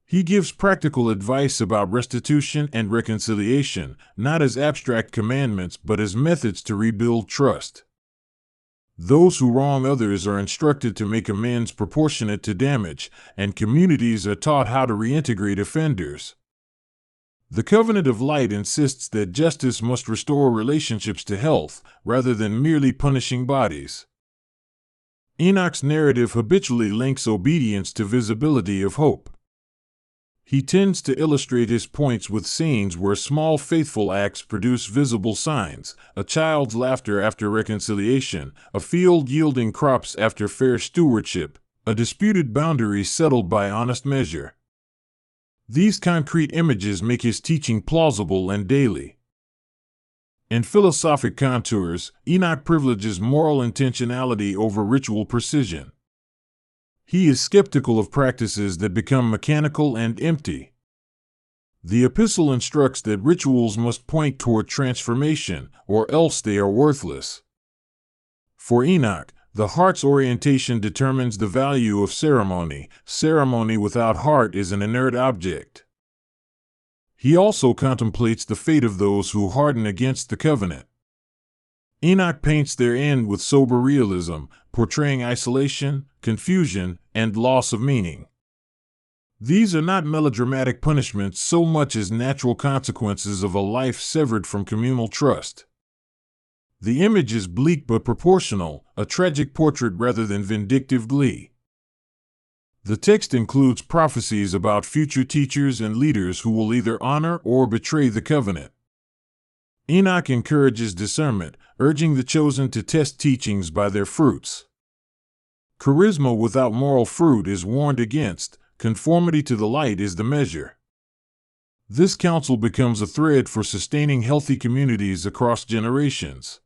He gives practical advice about restitution and reconciliation, not as abstract commandments but as methods to rebuild trust. Those who wrong others are instructed to make amends proportionate to damage, and communities are taught how to reintegrate offenders. The covenant of light insists that justice must restore relationships to health, rather than merely punishing bodies. Enoch's narrative habitually links obedience to visibility of hope. He tends to illustrate his points with scenes where small faithful acts produce visible signs: a child's laughter after reconciliation, a field yielding crops after fair stewardship, a disputed boundary settled by honest measure. These concrete images make his teaching plausible and daily. In philosophic contours, Enoch privileges moral intentionality over ritual precision. He is skeptical of practices that become mechanical and empty. The epistle instructs that rituals must point toward transformation, or else they are worthless. For Enoch, the heart's orientation determines the value of ceremony. Ceremony without heart is an inert object. He also contemplates the fate of those who harden against the covenant. Enoch paints their end with sober realism, portraying isolation, confusion, and loss of meaning. These are not melodramatic punishments so much as natural consequences of a life severed from communal trust. The image is bleak but proportional, a tragic portrait rather than vindictive glee. The text includes prophecies about future teachers and leaders who will either honor or betray the covenant. Enoch encourages discernment, urging the chosen to test teachings by their fruits. Charisma without moral fruit is warned against. Conformity to the light is the measure. This counsel becomes a thread for sustaining healthy communities across generations.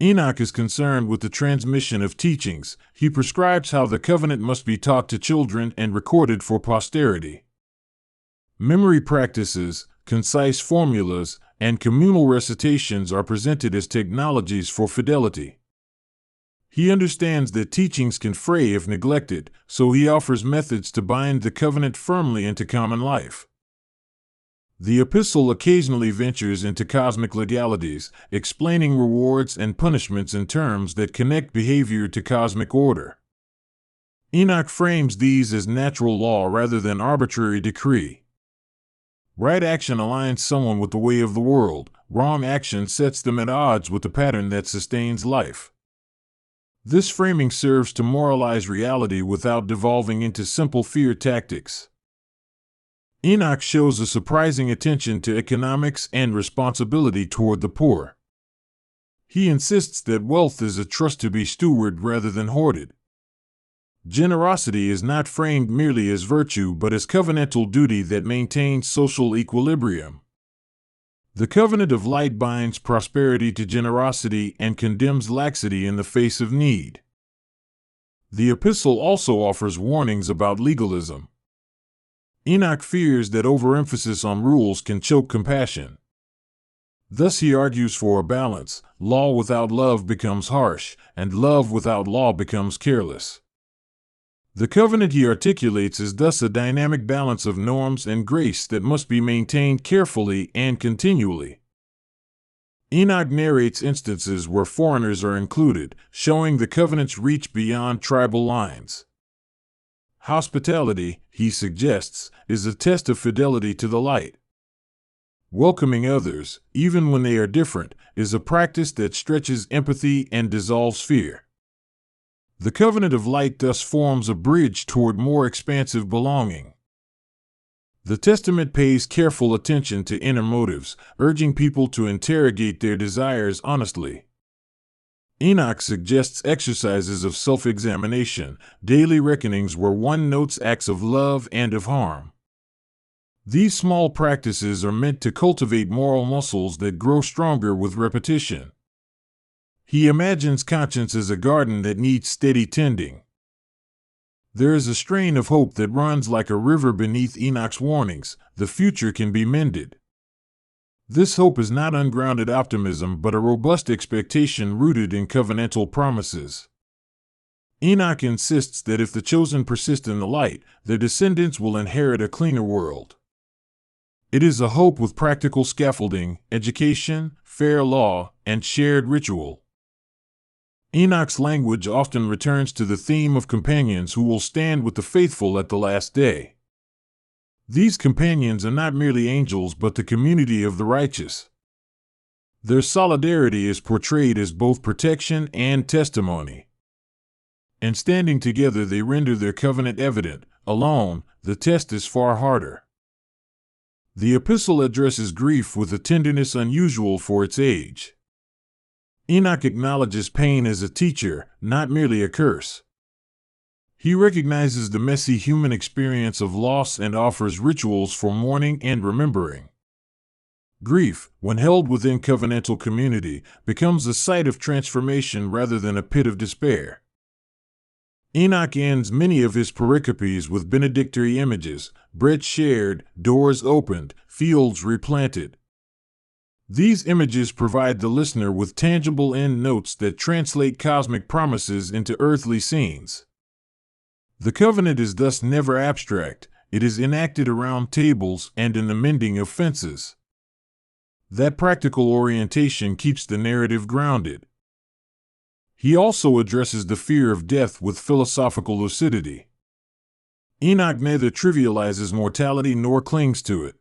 Enoch is concerned with the transmission of teachings. He prescribes how the covenant must be taught to children and recorded for posterity. Memory practices, concise formulas, and communal recitations are presented as technologies for fidelity. He understands that teachings can fray if neglected, so he offers methods to bind the covenant firmly into common life. The epistle occasionally ventures into cosmic legalities, explaining rewards and punishments in terms that connect behavior to cosmic order. Enoch frames these as natural law rather than arbitrary decree. Right action aligns someone with the way of the world, wrong action sets them at odds with the pattern that sustains life. This framing serves to moralize reality without devolving into simple fear tactics. Enoch shows a surprising attention to economics and responsibility toward the poor. He insists that wealth is a trust to be stewarded rather than hoarded. Generosity is not framed merely as virtue but as covenantal duty that maintains social equilibrium. The covenant of light binds prosperity to generosity and condemns laxity in the face of need. The epistle also offers warnings about legalism. Enoch fears that overemphasis on rules can choke compassion. Thus he argues for a balance. Law without love becomes harsh, and love without law becomes careless. The covenant he articulates is thus a dynamic balance of norms and grace that must be maintained carefully and continually. Enoch narrates instances where foreigners are included, showing the covenant's reach beyond tribal lines. Hospitality, he suggests, is a test of fidelity to the light. Welcoming others, even when they are different, is a practice that stretches empathy and dissolves fear. The covenant of light thus forms a bridge toward more expansive belonging. The Testament pays careful attention to inner motives, urging people to interrogate their desires honestly. Enoch suggests exercises of self-examination, daily reckonings where one notes acts of love and of harm. These small practices are meant to cultivate moral muscles that grow stronger with repetition. He imagines conscience as a garden that needs steady tending. There is a strain of hope that runs like a river beneath Enoch's warnings. The future can be mended. This hope is not ungrounded optimism but a robust expectation rooted in covenantal promises. Enoch insists that if the chosen persist in the light, their descendants will inherit a cleaner world. It is a hope with practical scaffolding, education, fair law, and shared ritual. Enoch's language often returns to the theme of companions who will stand with the faithful at the last day. These companions are not merely angels but the community of the righteous. Their solidarity is portrayed as both protection and testimony. In standing together they render their covenant evident. Alone, the test is far harder. The epistle addresses grief with a tenderness unusual for its age. Enoch acknowledges pain as a teacher, not merely a curse. He recognizes the messy human experience of loss and offers rituals for mourning and remembering. Grief, when held within covenantal community, becomes a site of transformation rather than a pit of despair. Enoch ends many of his pericopes with benedictory images: bread shared, doors opened, fields replanted. These images provide the listener with tangible end notes that translate cosmic promises into earthly scenes. The covenant is thus never abstract, it is enacted around tables and in the mending of fences. That practical orientation keeps the narrative grounded. He also addresses the fear of death with philosophical lucidity. Enoch neither trivializes mortality nor clings to it.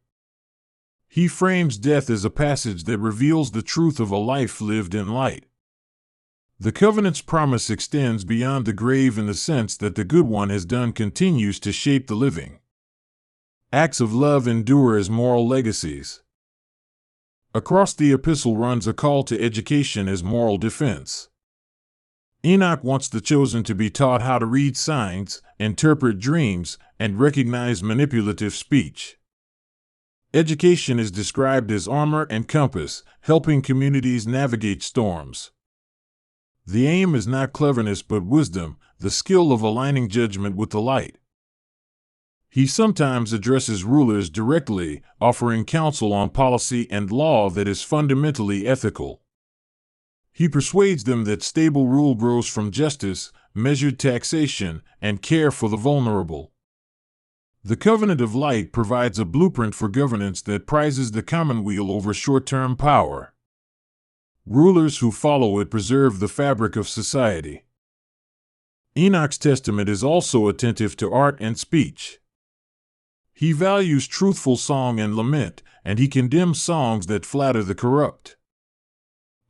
He frames death as a passage that reveals the truth of a life lived in light. The covenant's promise extends beyond the grave in the sense that the good one has done continues to shape the living. Acts of love endure as moral legacies. Across the epistle runs a call to education as moral defense. Enoch wants the chosen to be taught how to read signs, interpret dreams, and recognize manipulative speech. Education is described as armor and compass, helping communities navigate storms. The aim is not cleverness but wisdom, the skill of aligning judgment with the light. He sometimes addresses rulers directly, offering counsel on policy and law that is fundamentally ethical. He persuades them that stable rule grows from justice, measured taxation, and care for the vulnerable. The covenant of light provides a blueprint for governance that prizes the commonweal over short-term power. Rulers who follow it preserve the fabric of society. Enoch's testament is also attentive to art and speech. He values truthful song and lament, and he condemns songs that flatter the corrupt.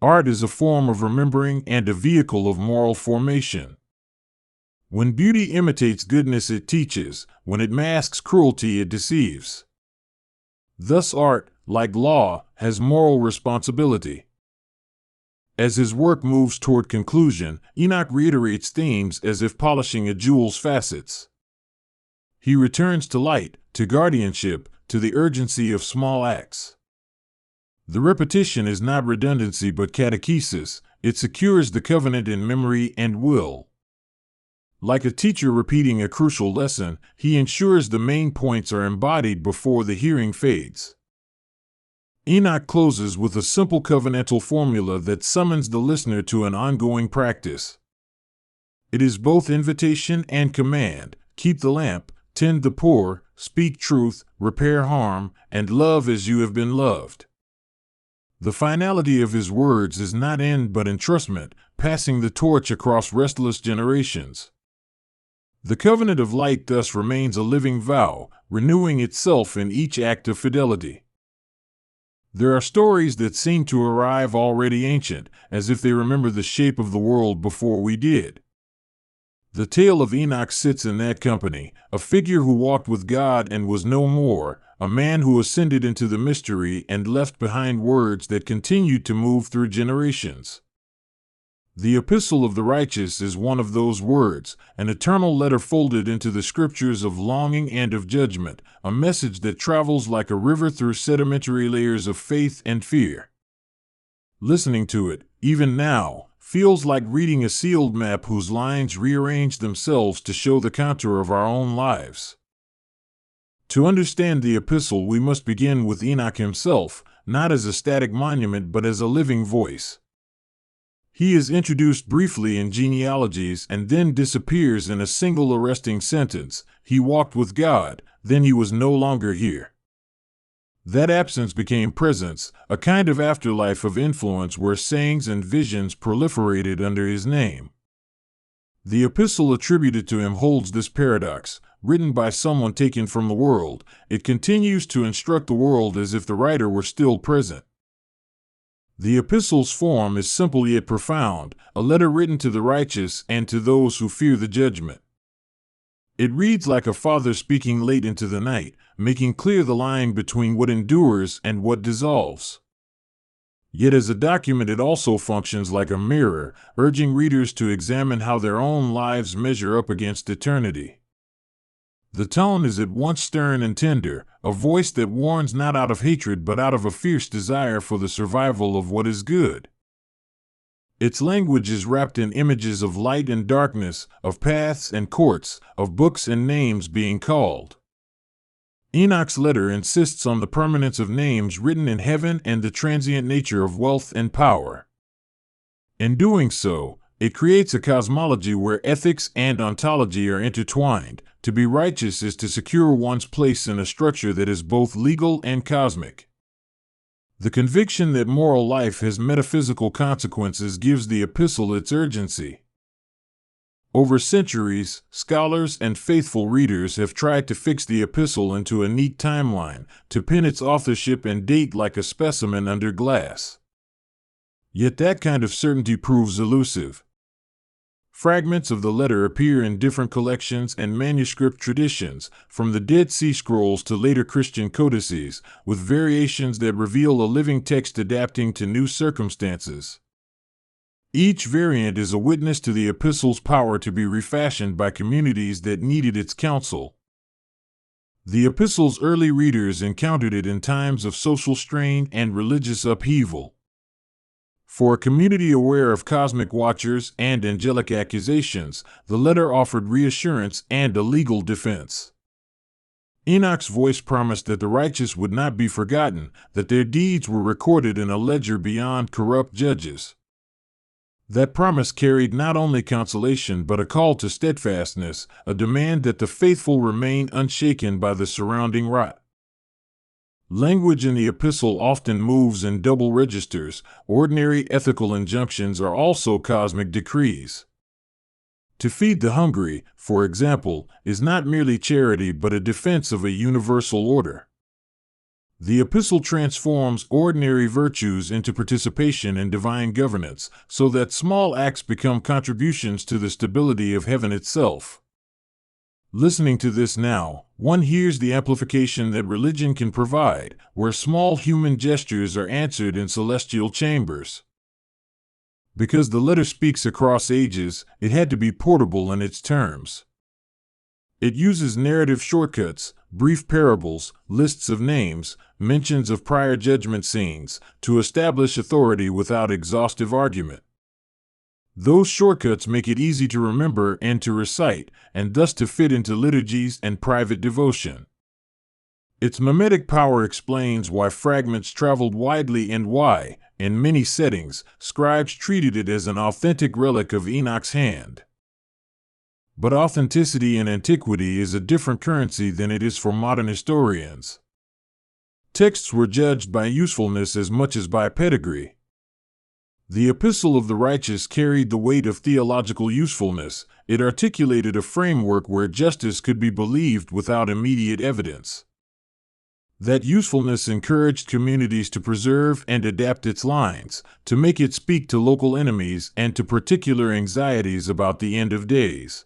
Art is a form of remembering and a vehicle of moral formation. When beauty imitates goodness, it teaches. When it masks cruelty, it deceives. Thus art, like law, has moral responsibility. As his work moves toward conclusion, Enoch reiterates themes as if polishing a jewel's facets. He returns to light, to guardianship, to the urgency of small acts. The repetition is not redundancy but catechesis. It secures the covenant in memory and will. Like a teacher repeating a crucial lesson, he ensures the main points are embodied before the hearing fades. Enoch closes with a simple covenantal formula that summons the listener to an ongoing practice. It is both invitation and command: keep the lamp, tend the poor, speak truth, repair harm, and love as you have been loved. The finality of his words is not end but entrustment, passing the torch across restless generations. The covenant of light thus remains a living vow, renewing itself in each act of fidelity. There are stories that seem to arrive already ancient, as if they remember the shape of the world before we did. The tale of Enoch sits in that company, a figure who walked with God and was no more, a man who ascended into the mystery and left behind words that continued to move through generations. The Epistle of the Righteous is one of those words, an eternal letter folded into the scriptures of longing and of judgment, a message that travels like a river through sedimentary layers of faith and fear. Listening to it, even now, feels like reading a sealed map whose lines rearrange themselves to show the contour of our own lives. To understand the epistle, we must begin with Enoch himself, not as a static monument but as a living voice. He is introduced briefly in genealogies and then disappears in a single arresting sentence: he walked with God, then he was no longer here. That absence became presence, a kind of afterlife of influence where sayings and visions proliferated under his name. The epistle attributed to him holds this paradox: written by someone taken from the world, it continues to instruct the world as if the writer were still present. The epistle's form is simple yet profound, a letter written to the righteous and to those who fear the judgment. It reads like a father speaking late into the night, making clear the line between what endures and what dissolves. Yet as a document it also functions like a mirror, urging readers to examine how their own lives measure up against eternity. The tone is at once stern and tender, a voice that warns not out of hatred but out of a fierce desire for the survival of what is good. Its language is wrapped in images of light and darkness, of paths and courts, of books and names being called. Enoch's letter insists on the permanence of names written in heaven and the transient nature of wealth and power. In doing so, it creates a cosmology where ethics and ontology are intertwined. To be righteous is to secure one's place in a structure that is both legal and cosmic. The conviction that moral life has metaphysical consequences gives the epistle its urgency. Over centuries, scholars and faithful readers have tried to fix the epistle into a neat timeline, to pin its authorship and date like a specimen under glass. Yet that kind of certainty proves elusive. Fragments of the letter appear in different collections and manuscript traditions, from the Dead Sea Scrolls to later Christian codices, with variations that reveal a living text adapting to new circumstances. Each variant is a witness to the epistle's power to be refashioned by communities that needed its counsel. The epistle's early readers encountered it in times of social strain and religious upheaval. For a community aware of cosmic watchers and angelic accusations, the letter offered reassurance and a legal defense. Enoch's voice promised that the righteous would not be forgotten, that their deeds were recorded in a ledger beyond corrupt judges. That promise carried not only consolation but a call to steadfastness, a demand that the faithful remain unshaken by the surrounding rot. Language in the epistle often moves in double registers. Ordinary ethical injunctions are also cosmic decrees. To feed the hungry, for example, is not merely charity but a defense of a universal order. The epistle transforms ordinary virtues into participation in divine governance, so that small acts become contributions to the stability of heaven itself. Listening to this now, one hears the amplification that religion can provide, where small human gestures are answered in celestial chambers. Because the letter speaks across ages, it had to be portable in its terms. It uses narrative shortcuts, brief parables, lists of names, mentions of prior judgment scenes, to establish authority without exhaustive argument. Those shortcuts make it easy to remember and to recite, and thus to fit into liturgies and private devotion. Its mimetic power explains why fragments traveled widely and why, in many settings, scribes treated it as an authentic relic of Enoch's hand. But authenticity in antiquity is a different currency than it is for modern historians. Texts were judged by usefulness as much as by pedigree. The Epistle of the Righteous carried the weight of theological usefulness. It articulated a framework where justice could be believed without immediate evidence. That usefulness encouraged communities to preserve and adapt its lines, to make it speak to local enemies and to particular anxieties about the end of days.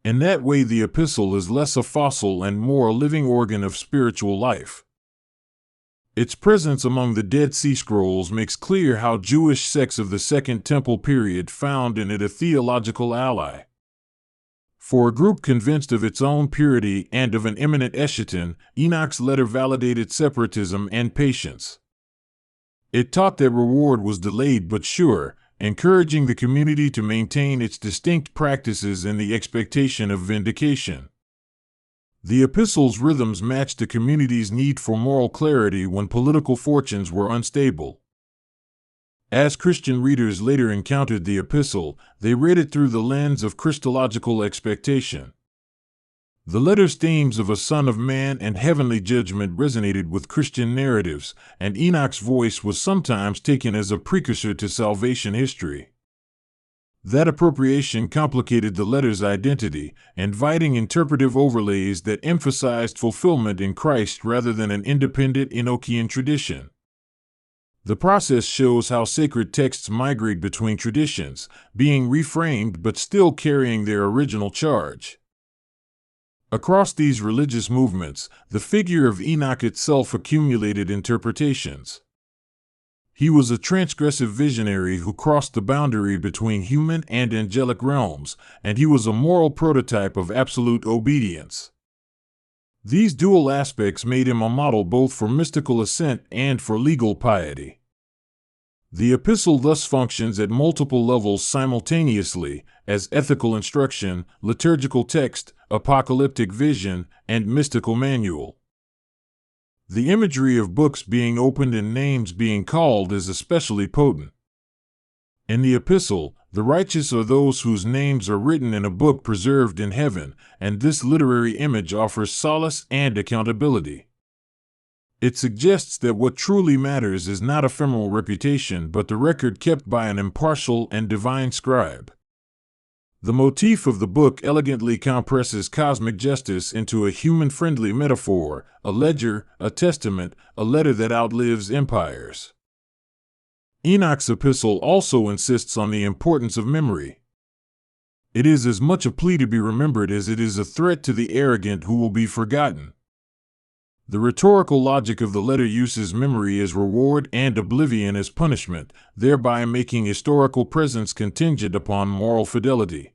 In that way, the epistle is less a fossil and more a living organ of spiritual life. Its presence among the Dead Sea Scrolls makes clear how Jewish sects of the Second Temple period found in it a theological ally. For a group convinced of its own purity and of an imminent eschaton, Enoch's letter validated separatism and patience. It taught that reward was delayed but sure, encouraging the community to maintain its distinct practices in the expectation of vindication. The epistle's rhythms matched the community's need for moral clarity when political fortunes were unstable. As Christian readers later encountered the epistle, they read it through the lens of Christological expectation. The letter's themes of a Son of Man and heavenly judgment resonated with Christian narratives, and Enoch's voice was sometimes taken as a precursor to salvation history. That appropriation complicated the letter's identity, inviting interpretive overlays that emphasized fulfillment in Christ rather than an independent Enochian tradition. The process shows how sacred texts migrate between traditions, being reframed but still carrying their original charge. Across these religious movements, the figure of Enoch itself accumulated interpretations. He was a transgressive visionary who crossed the boundary between human and angelic realms, and he was a moral prototype of absolute obedience. These dual aspects made him a model both for mystical ascent and for legal piety. The epistle thus functions at multiple levels simultaneously, as ethical instruction, liturgical text, apocalyptic vision, and mystical manual. The imagery of books being opened and names being called is especially potent. In the epistle, the righteous are those whose names are written in a book preserved in heaven, and this literary image offers solace and accountability. It suggests that what truly matters is not ephemeral reputation but the record kept by an impartial and divine scribe. The motif of the book elegantly compresses cosmic justice into a human-friendly metaphor, a ledger, a testament, a letter that outlives empires. Enoch's epistle also insists on the importance of memory. It is as much a plea to be remembered as it is a threat to the arrogant who will be forgotten. The rhetorical logic of the letter uses memory as reward and oblivion as punishment, thereby making historical presence contingent upon moral fidelity.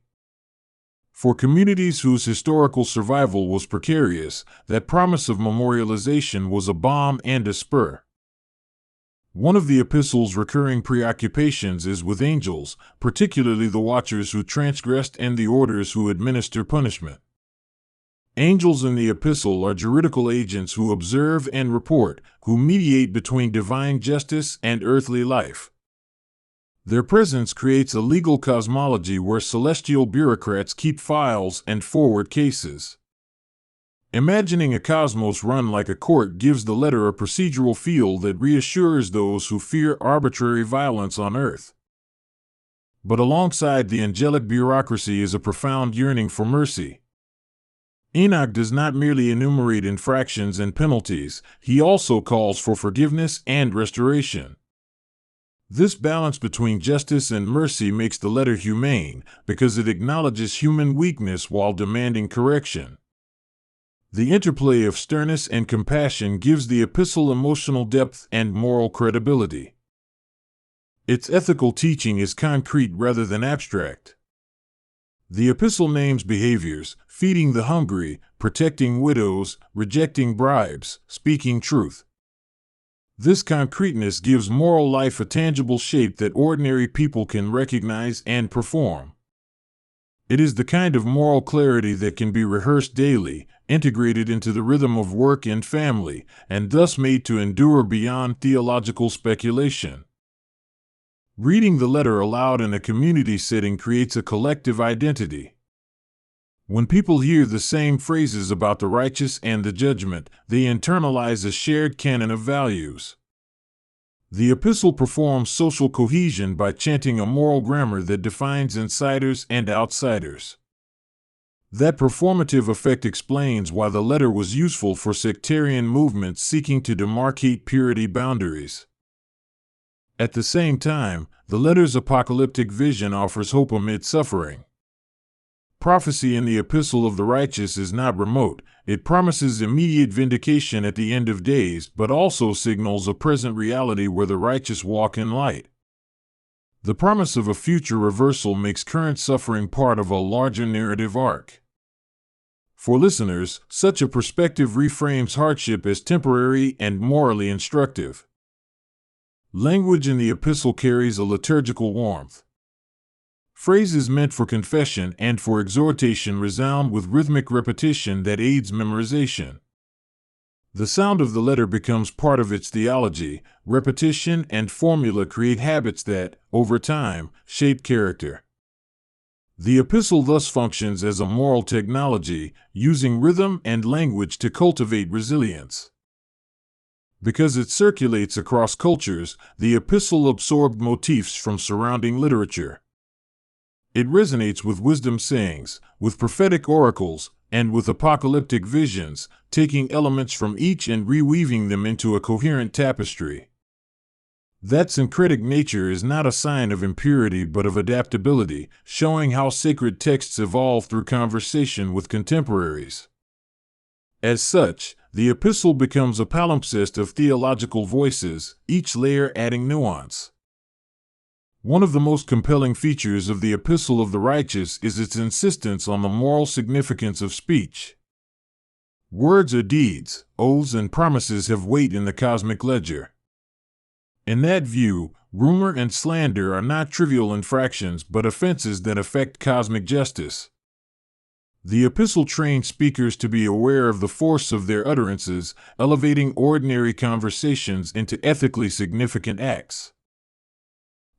For communities whose historical survival was precarious, that promise of memorialization was a balm and a spur. One of the epistle's recurring preoccupations is with angels, particularly the watchers who transgressed and the orders who administer punishment. Angels in the epistle are juridical agents who observe and report, who mediate between divine justice and earthly life. Their presence creates a legal cosmology where celestial bureaucrats keep files and forward cases. Imagining a cosmos run like a court gives the letter a procedural feel that reassures those who fear arbitrary violence on earth. But alongside the angelic bureaucracy is a profound yearning for mercy. Enoch does not merely enumerate infractions and penalties, he also calls for forgiveness and restoration. This balance between justice and mercy makes the letter humane, because it acknowledges human weakness while demanding correction. The interplay of sternness and compassion gives the epistle emotional depth and moral credibility. Its ethical teaching is concrete rather than abstract. The epistle names behaviors: feeding the hungry, protecting widows, rejecting bribes, speaking truth. This concreteness gives moral life a tangible shape that ordinary people can recognize and perform. It is the kind of moral clarity that can be rehearsed daily, integrated into the rhythm of work and family, and thus made to endure beyond theological speculation. Reading the letter aloud in a community setting creates a collective identity. When people hear the same phrases about the righteous and the judgment, they internalize a shared canon of values. The epistle performs social cohesion by chanting a moral grammar that defines insiders and outsiders. That performative effect explains why the letter was useful for sectarian movements seeking to demarcate purity boundaries. At the same time, the letter's apocalyptic vision offers hope amid suffering. Prophecy in the epistle of the righteous is not remote. It promises immediate vindication at the end of days, but also signals a present reality where the righteous walk in light. The promise of a future reversal makes current suffering part of a larger narrative arc. For listeners, such a perspective reframes hardship as temporary and morally instructive. Language in the epistle carries a liturgical warmth. Phrases meant for confession and for exhortation resound with rhythmic repetition that aids memorization. The sound of the letter becomes part of its theology. Repetition and formula create habits that, over time, shape character. The epistle thus functions as a moral technology, using rhythm and language to cultivate resilience. Because it circulates across cultures, the epistle absorbed motifs from surrounding literature. It resonates with wisdom sayings, with prophetic oracles, and with apocalyptic visions, taking elements from each and reweaving them into a coherent tapestry. That syncretic nature is not a sign of impurity but of adaptability, showing how sacred texts evolve through conversation with contemporaries. As such, the epistle becomes a palimpsest of theological voices, each layer adding nuance. One of the most compelling features of the Epistle of the Righteous is its insistence on the moral significance of speech. Words or deeds, oaths and promises have weight in the cosmic ledger. In that view, rumor and slander are not trivial infractions but offenses that affect cosmic justice. The epistle trains speakers to be aware of the force of their utterances, elevating ordinary conversations into ethically significant acts.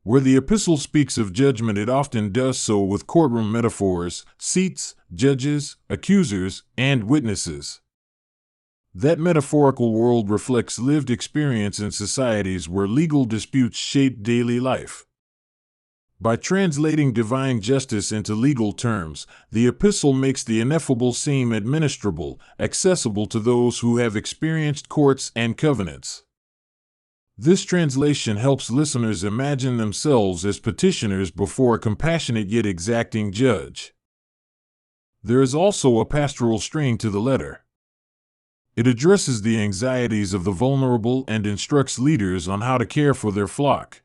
Where the epistle speaks of judgment, it often does so with courtroom metaphors, seats, judges, accusers, and witnesses. That metaphorical world reflects lived experience in societies where legal disputes shape daily life. By translating divine justice into legal terms, the epistle makes the ineffable seem administrable, accessible to those who have experienced courts and covenants. This translation helps listeners imagine themselves as petitioners before a compassionate yet exacting judge. There is also a pastoral strain to the letter. It addresses the anxieties of the vulnerable and instructs leaders on how to care for their flock.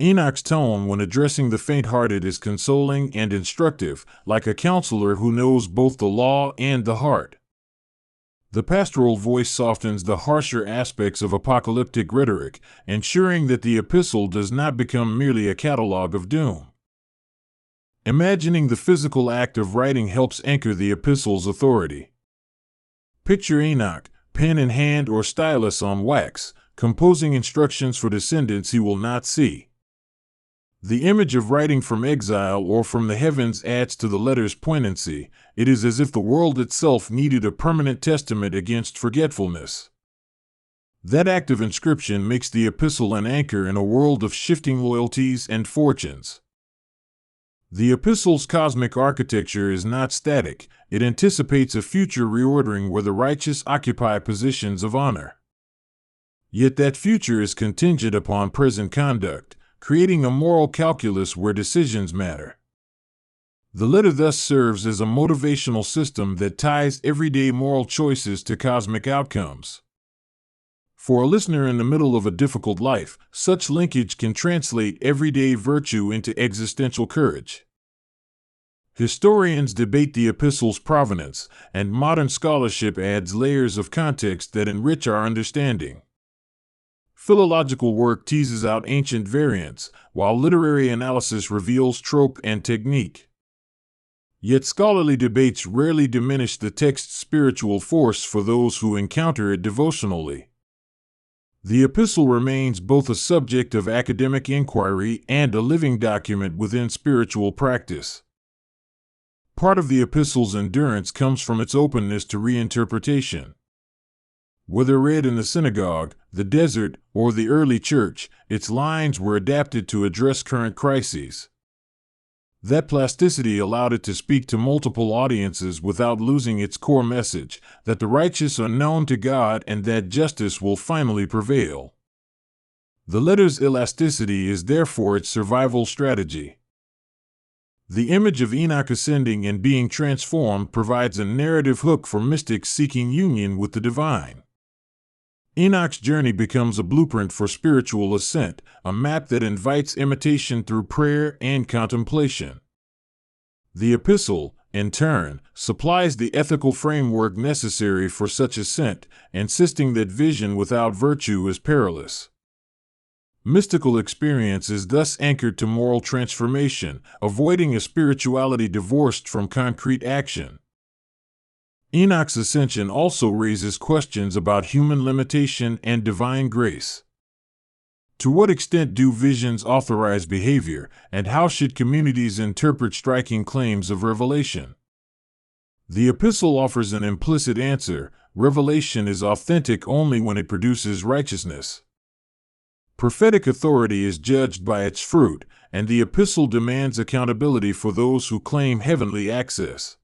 Enoch's tone when addressing the faint-hearted is consoling and instructive, like a counselor who knows both the law and the heart. The pastoral voice softens the harsher aspects of apocalyptic rhetoric, ensuring that the epistle does not become merely a catalogue of doom. Imagining the physical act of writing helps anchor the epistle's authority. Picture Enoch, pen in hand or stylus on wax, composing instructions for descendants he will not see. The image of writing from exile or from the heavens adds to the letter's poignancy. It is as if the world itself needed a permanent testament against forgetfulness. That act of inscription makes the epistle an anchor in a world of shifting loyalties and fortunes. The epistle's cosmic architecture is not static. It anticipates a future reordering where the righteous occupy positions of honor. Yet that future is contingent upon present conduct, creating a moral calculus where decisions matter. The letter thus serves as a motivational system that ties everyday moral choices to cosmic outcomes. For a listener in the middle of a difficult life, such linkage can translate everyday virtue into existential courage. Historians debate the epistle's provenance, and modern scholarship adds layers of context that enrich our understanding. Philological work teases out ancient variants, while literary analysis reveals trope and technique. Yet scholarly debates rarely diminish the text's spiritual force for those who encounter it devotionally. The epistle remains both a subject of academic inquiry and a living document within spiritual practice. Part of the epistle's endurance comes from its openness to reinterpretation. Whether read in the synagogue, the desert, or the early church, its lines were adapted to address current crises. That plasticity allowed it to speak to multiple audiences without losing its core message, that the righteous are known to God and that justice will finally prevail. The letter's elasticity is therefore its survival strategy. The image of Enoch ascending and being transformed provides a narrative hook for mystics seeking union with the divine. Enoch's journey becomes a blueprint for spiritual ascent, a map that invites imitation through prayer and contemplation. The epistle, in turn, supplies the ethical framework necessary for such ascent, insisting that vision without virtue is perilous. Mystical experience is thus anchored to moral transformation, avoiding a spirituality divorced from concrete action. Enoch's ascension also raises questions about human limitation and divine grace. To what extent do visions authorize behavior, and how should communities interpret striking claims of revelation? The epistle offers an implicit answer: revelation is authentic only when it produces righteousness. Prophetic authority is judged by its fruit, and the epistle demands accountability for those who claim heavenly access.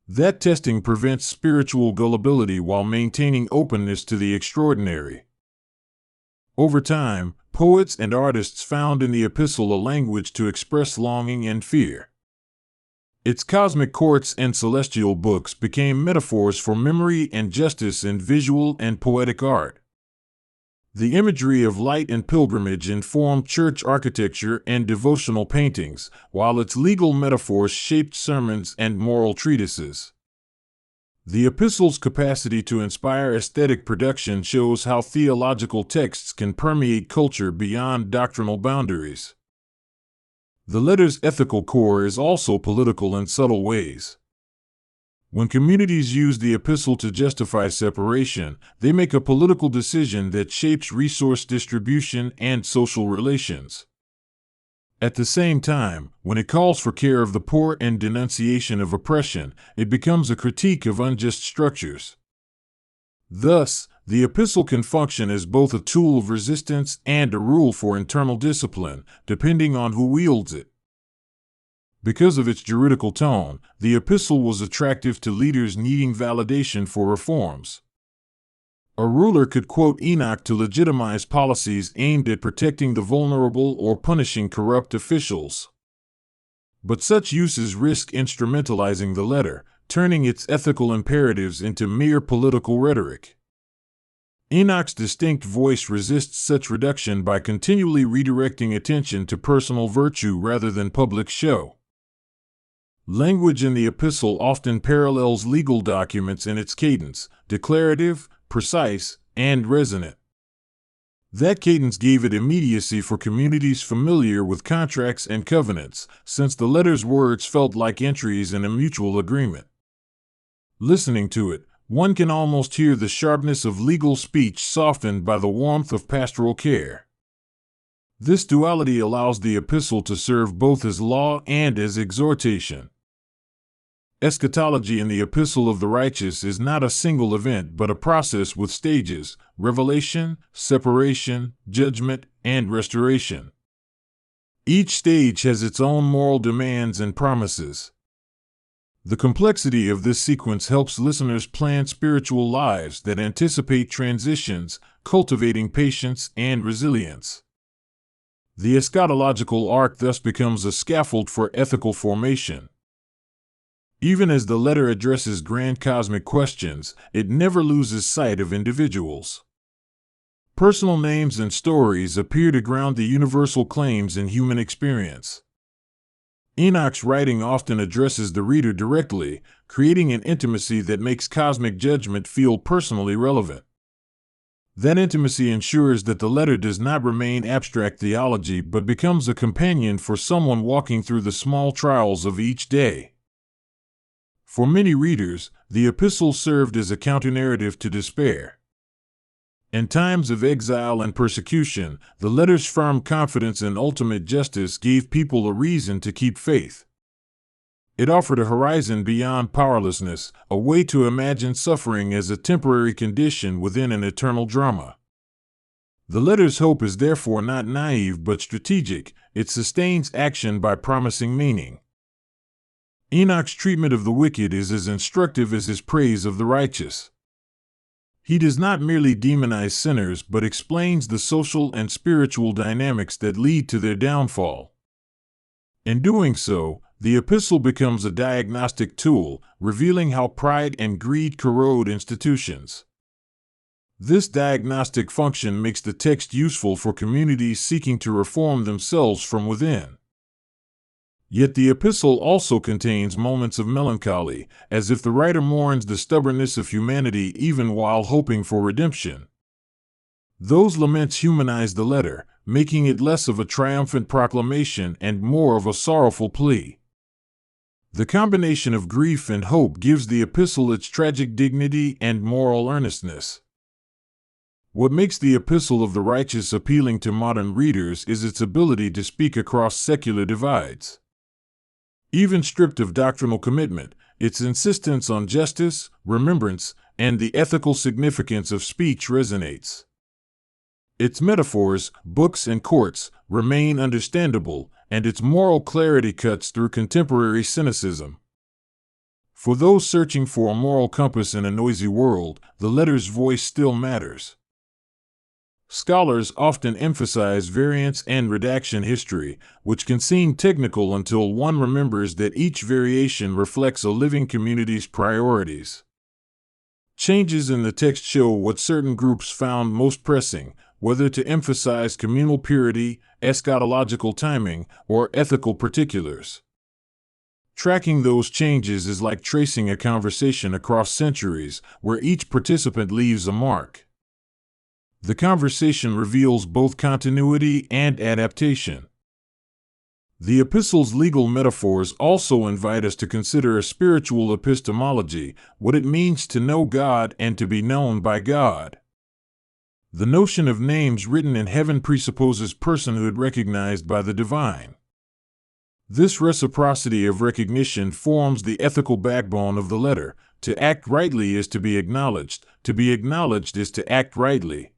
That testing prevents spiritual gullibility while maintaining openness to the extraordinary. Over time, poets and artists found in the epistle a language to express longing and fear. Its cosmic courts and celestial books became metaphors for memory and justice in visual and poetic art. The imagery of light and pilgrimage informed church architecture and devotional paintings, while its legal metaphors shaped sermons and moral treatises. The epistle's capacity to inspire aesthetic production shows how theological texts can permeate culture beyond doctrinal boundaries. The letter's ethical core is also political in subtle ways. When communities use the epistle to justify separation, they make a political decision that shapes resource distribution and social relations. At the same time, when it calls for care of the poor and denunciation of oppression, it becomes a critique of unjust structures. Thus, the epistle can function as both a tool of resistance and a rule for internal discipline, depending on who wields it. Because of its juridical tone, the epistle was attractive to leaders needing validation for reforms. A ruler could quote Enoch to legitimize policies aimed at protecting the vulnerable or punishing corrupt officials. But such uses risk instrumentalizing the letter, turning its ethical imperatives into mere political rhetoric. Enoch's distinct voice resists such reduction by continually redirecting attention to personal virtue rather than public show. Language in the epistle often parallels legal documents in its cadence, declarative, precise, and resonant. That cadence gave it immediacy for communities familiar with contracts and covenants, since the letter's words felt like entries in a mutual agreement. Listening to it, one can almost hear the sharpness of legal speech softened by the warmth of pastoral care. This duality allows the epistle to serve both as law and as exhortation. Eschatology in the Epistle of the Righteous is not a single event but a process with stages: revelation, separation, judgment, and restoration. Each stage has its own moral demands and promises. The complexity of this sequence helps listeners plan spiritual lives that anticipate transitions, cultivating patience and resilience. The eschatological arc thus becomes a scaffold for ethical formation. Even as the letter addresses grand cosmic questions, it never loses sight of individuals. Personal names and stories appear to ground the universal claims in human experience. Enoch's writing often addresses the reader directly, creating an intimacy that makes cosmic judgment feel personally relevant. That intimacy ensures that the letter does not remain abstract theology but becomes a companion for someone walking through the small trials of each day. For many readers, the epistle served as a counter-narrative to despair. In times of exile and persecution, the letter's firm confidence in ultimate justice gave people a reason to keep faith. It offered a horizon beyond powerlessness, a way to imagine suffering as a temporary condition within an eternal drama. The letter's hope is therefore not naive but strategic. It sustains action by promising meaning. Enoch's treatment of the wicked is as instructive as his praise of the righteous. He does not merely demonize sinners but explains the social and spiritual dynamics that lead to their downfall. In doing so, the epistle becomes a diagnostic tool, revealing how pride and greed corrode institutions. This diagnostic function makes the text useful for communities seeking to reform themselves from within. Yet the epistle also contains moments of melancholy, as if the writer mourns the stubbornness of humanity even while hoping for redemption. Those laments humanize the letter, making it less of a triumphant proclamation and more of a sorrowful plea. The combination of grief and hope gives the epistle its tragic dignity and moral earnestness. What makes the Epistle of the Righteous appealing to modern readers is its ability to speak across secular divides. Even stripped of doctrinal commitment, its insistence on justice, remembrance, and the ethical significance of speech resonates. Its metaphors, books, and courts remain understandable, and its moral clarity cuts through contemporary cynicism. For those searching for a moral compass in a noisy world, the letter's voice still matters. Scholars often emphasize variance and redaction history, which can seem technical until one remembers that each variation reflects a living community's priorities. Changes in the text show what certain groups found most pressing, whether to emphasize communal purity, eschatological timing, or ethical particulars. Tracking those changes is like tracing a conversation across centuries, where each participant leaves a mark. The conversation reveals both continuity and adaptation. The epistle's legal metaphors also invite us to consider a spiritual epistemology, what it means to know God and to be known by God. The notion of names written in heaven presupposes personhood recognized by the divine. This reciprocity of recognition forms the ethical backbone of the letter, To act rightly is to be acknowledged is to act rightly.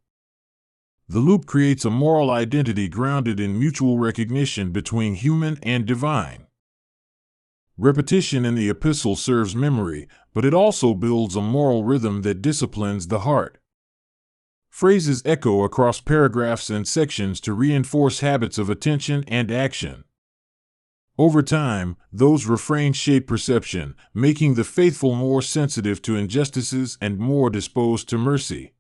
The loop creates a moral identity grounded in mutual recognition between human and divine. Repetition in the epistle serves memory, but it also builds a moral rhythm that disciplines the heart. Phrases echo across paragraphs and sections to reinforce habits of attention and action. Over time, those refrains shape perception, making the faithful more sensitive to injustices and more disposed to mercy.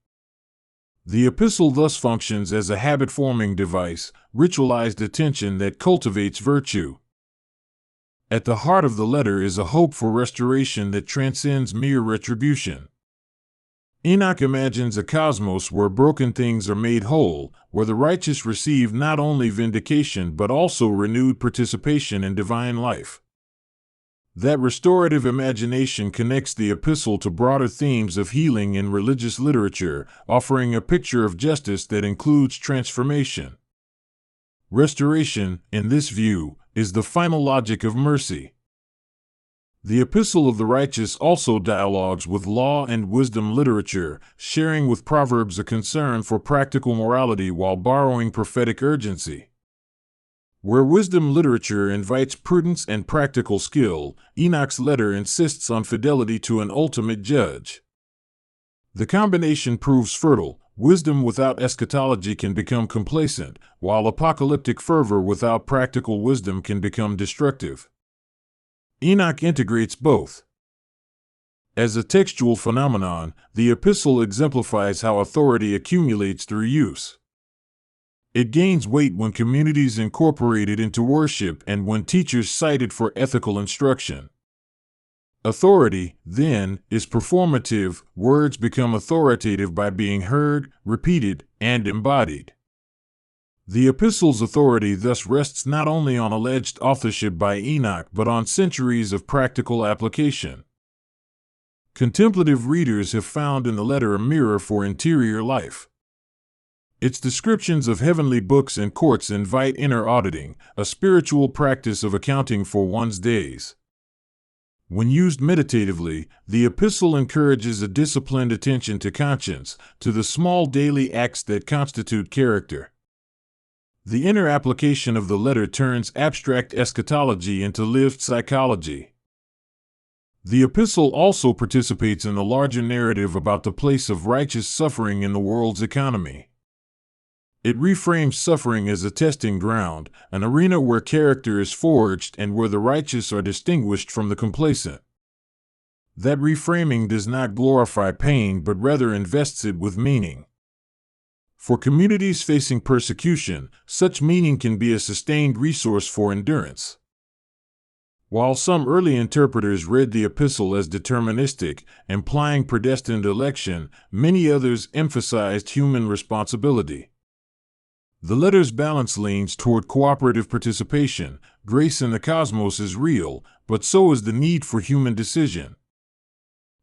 The epistle thus functions as a habit-forming device, ritualized attention that cultivates virtue. At the heart of the letter is a hope for restoration that transcends mere retribution. Enoch imagines a cosmos where broken things are made whole, where the righteous receive not only vindication but also renewed participation in divine life. That restorative imagination connects the epistle to broader themes of healing in religious literature, offering a picture of justice that includes transformation. Restoration, in this view, is the final logic of mercy. The Epistle of the Righteous also dialogues with law and wisdom literature, sharing with Proverbs a concern for practical morality while borrowing prophetic urgency. Where wisdom literature invites prudence and practical skill, Enoch's letter insists on fidelity to an ultimate judge. The combination proves fertile. Wisdom without eschatology can become complacent, while apocalyptic fervor without practical wisdom can become destructive. Enoch integrates both. As a textual phenomenon, the epistle exemplifies how authority accumulates through use. It gains weight when communities incorporate it into worship and when teachers cite it for ethical instruction. Authority, then, is performative. Words become authoritative by being heard, repeated, and embodied. The epistle's authority thus rests not only on alleged authorship by Enoch but on centuries of practical application. Contemplative readers have found in the letter a mirror for interior life. Its descriptions of heavenly books and courts invite inner auditing, a spiritual practice of accounting for one's days. When used meditatively, the epistle encourages a disciplined attention to conscience, to the small daily acts that constitute character. The inner application of the letter turns abstract eschatology into lived psychology. The epistle also participates in the larger narrative about the place of righteous suffering in the world's economy. It reframes suffering as a testing ground, an arena where character is forged and where the righteous are distinguished from the complacent. That reframing does not glorify pain but rather invests it with meaning. For communities facing persecution, such meaning can be a sustained resource for endurance. While some early interpreters read the epistle as deterministic, implying predestined election, many others emphasized human responsibility. The letter's balance leans toward cooperative participation. Grace in the cosmos is real, but so is the need for human decision.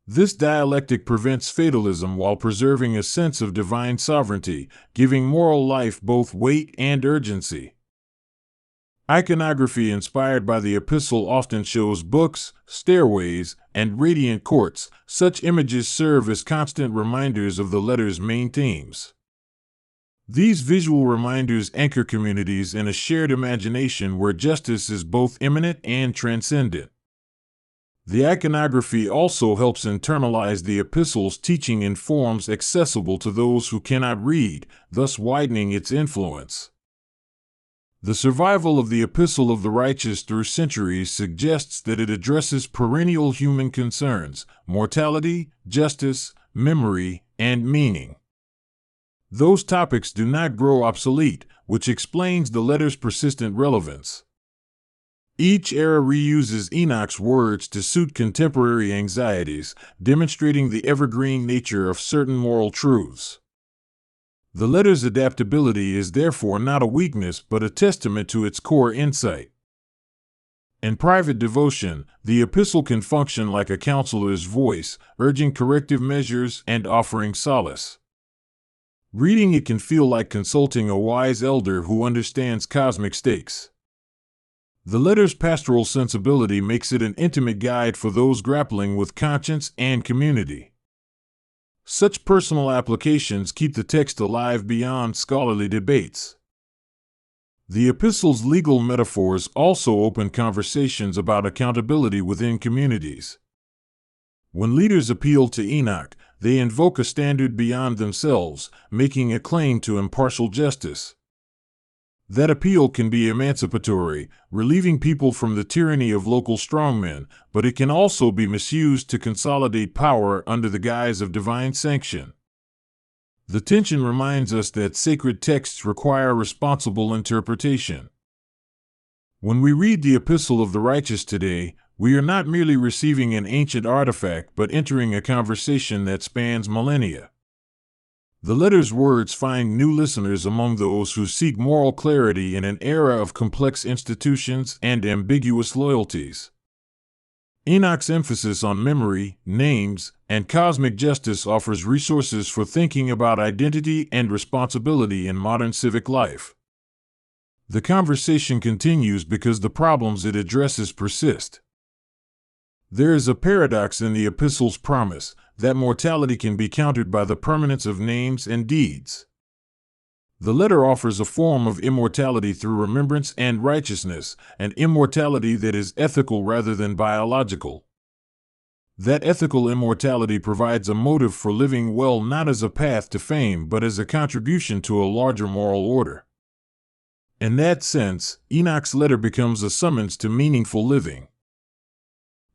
This dialectic prevents fatalism while preserving a sense of divine sovereignty, giving moral life both weight and urgency. Iconography inspired by the epistle often shows books, stairways, and radiant courts. Such images serve as constant reminders of the letter's main themes. These visual reminders anchor communities in a shared imagination where justice is both immanent and transcendent. The iconography also helps internalize the epistle's teaching in forms accessible to those who cannot read, thus widening its influence. The survival of the Epistle of the Righteous through centuries suggests that it addresses perennial human concerns: mortality, justice, memory, and meaning. Those topics do not grow obsolete, which explains the letter's persistent relevance. Each era reuses Enoch's words to suit contemporary anxieties, demonstrating the evergreen nature of certain moral truths. The letter's adaptability is therefore not a weakness but a testament to its core insight. In private devotion, the epistle can function like a counselor's voice, urging corrective measures and offering solace. Reading it can feel like consulting a wise elder who understands cosmic stakes. The letter's pastoral sensibility makes it an intimate guide for those grappling with conscience and community. Such personal applications keep the text alive beyond scholarly debates. The epistle's legal metaphors also open conversations about accountability within communities. When leaders appeal to Enoch, they invoke a standard beyond themselves, making a claim to impartial justice. That appeal can be emancipatory, relieving people from the tyranny of local strongmen, but it can also be misused to consolidate power under the guise of divine sanction. The tension reminds us that sacred texts require responsible interpretation. When we read the Epistle of the Righteous today, we are not merely receiving an ancient artifact but entering a conversation that spans millennia. The letter's words find new listeners among those who seek moral clarity in an era of complex institutions and ambiguous loyalties. Enoch's emphasis on memory, names, and cosmic justice offers resources for thinking about identity and responsibility in modern civic life. The conversation continues because the problems it addresses persist. There is a paradox in the epistle's promise that mortality can be countered by the permanence of names and deeds. The letter offers a form of immortality through remembrance and righteousness, an immortality that is ethical rather than biological. That ethical immortality provides a motive for living well, not as a path to fame but as a contribution to a larger moral order. In that sense, Enoch's letter becomes a summons to meaningful living.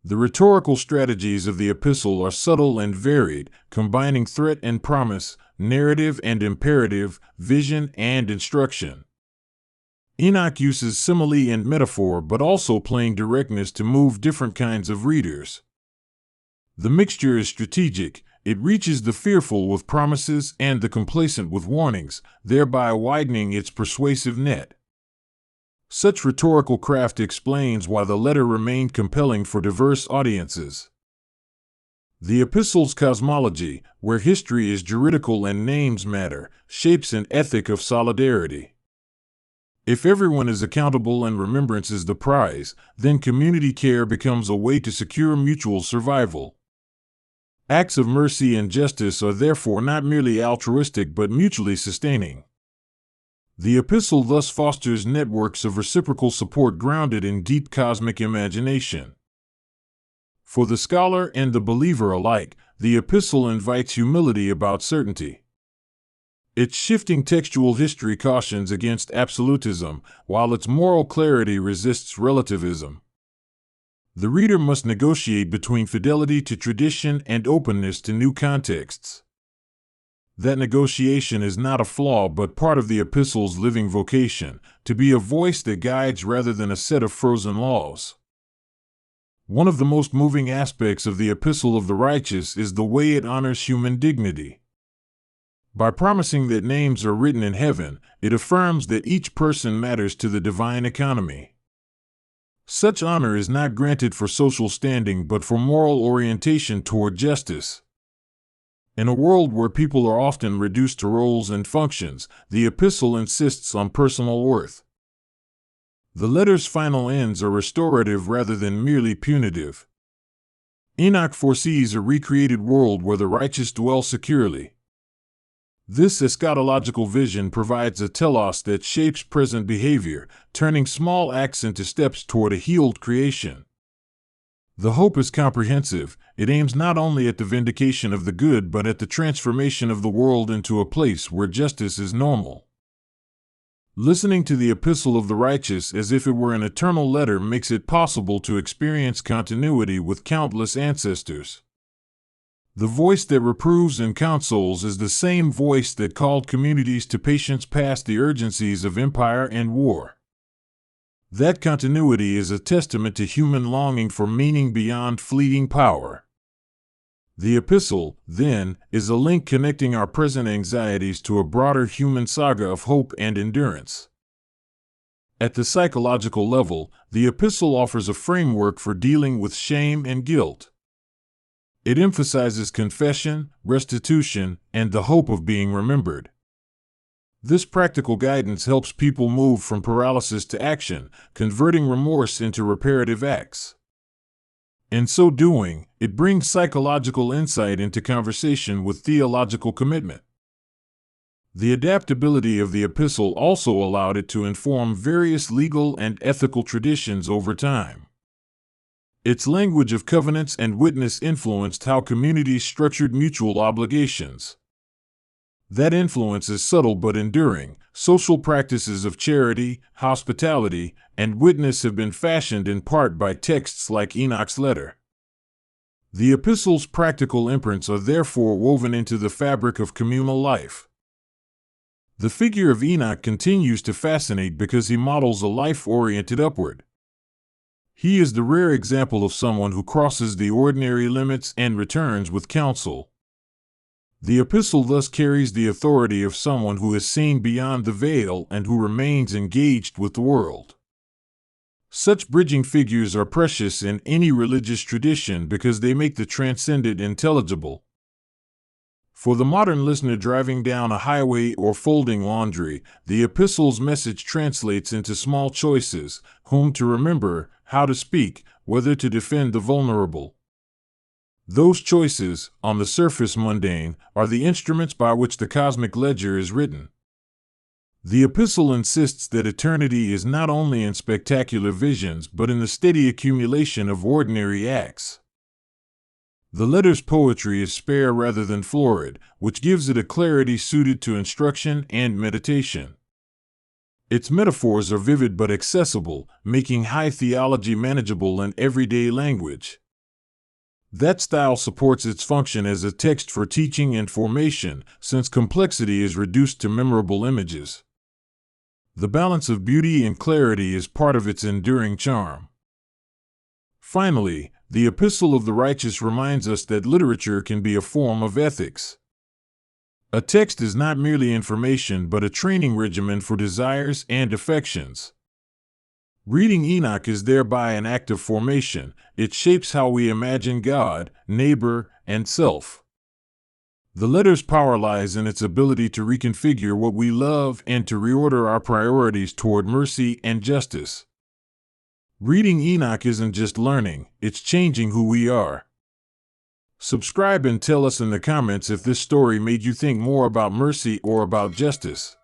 The rhetorical strategies of the epistle are subtle and varied, combining threat and promise, narrative and imperative, vision and instruction. Enoch uses simile and metaphor but also plain directness to move different kinds of readers. The mixture is strategic. It reaches the fearful with promises and the complacent with warnings, thereby widening its persuasive net. Such rhetorical craft explains why the letter remained compelling for diverse audiences. The epistle's cosmology, where history is juridical and names matter, shapes an ethic of solidarity. If everyone is accountable and remembrance is the prize, then community care becomes a way to secure mutual survival. Acts of mercy and justice are therefore not merely altruistic but mutually sustaining. The epistle thus fosters networks of reciprocal support grounded in deep cosmic imagination. For the scholar and the believer alike, the epistle invites humility about certainty. Its shifting textual history cautions against absolutism, while its moral clarity resists relativism. The reader must negotiate between fidelity to tradition and openness to new contexts. That negotiation is not a flaw but part of the epistle's living vocation, to be a voice that guides rather than a set of frozen laws. One of the most moving aspects of the Epistle of the Righteous is the way it honors human dignity. By promising that names are written in heaven, it affirms that each person matters to the divine economy. Such honor is not granted for social standing but for moral orientation toward justice. In a world where people are often reduced to roles and functions, the epistle insists on personal worth. The letter's final ends are restorative rather than merely punitive. Enoch foresees a recreated world where the righteous dwell securely. This eschatological vision provides a telos that shapes present behavior, turning small acts into steps toward a healed creation. The hope is comprehensive. It aims not only at the vindication of the good but at the transformation of the world into a place where justice is normal. Listening to the Epistle of the Righteous as if it were an eternal letter makes it possible to experience continuity with countless ancestors. The voice that reproves and consoles is the same voice that called communities to patience past the urgencies of empire and war. That continuity is a testament to human longing for meaning beyond fleeting power. The epistle, then, is a link connecting our present anxieties to a broader human saga of hope and endurance. At the psychological level, the epistle offers a framework for dealing with shame and guilt. It emphasizes confession, restitution, and the hope of being remembered. This practical guidance helps people move from paralysis to action, converting remorse into reparative acts. In so doing, it brings psychological insight into conversation with theological commitment. The adaptability of the epistle also allowed it to inform various legal and ethical traditions over time. Its language of covenants and witness influenced how communities structured mutual obligations. That influence is subtle but enduring. Social practices of charity, hospitality, and witness have been fashioned in part by texts like Enoch's letter. The epistle's practical imprints are therefore woven into the fabric of communal life. The figure of Enoch continues to fascinate because he models a life oriented upward. He is the rare example of someone who crosses the ordinary limits and returns with counsel. The epistle thus carries the authority of someone who has seen beyond the veil and who remains engaged with the world. Such bridging figures are precious in any religious tradition because they make the transcendent intelligible. For the modern listener driving down a highway or folding laundry, the epistle's message translates into small choices: whom to remember, how to speak, whether to defend the vulnerable. Those choices, on the surface mundane, are the instruments by which the cosmic ledger is written. The epistle insists that eternity is not only in spectacular visions but in the steady accumulation of ordinary acts. The letter's poetry is spare rather than florid, which gives it a clarity suited to instruction and meditation. Its metaphors are vivid but accessible, making high theology manageable in everyday language. That style supports its function as a text for teaching and formation, since complexity is reduced to memorable images. The balance of beauty and clarity is part of its enduring charm. Finally, the Epistle of the Righteous reminds us that literature can be a form of ethics. A text is not merely information but a training regimen for desires and affections. Reading Enoch is thereby an act of formation. It shapes how we imagine God, neighbor, and self. The letter's power lies in its ability to reconfigure what we love and to reorder our priorities toward mercy and justice. Reading Enoch isn't just learning, it's changing who we are. Subscribe and tell us in the comments if this story made you think more about mercy or about justice.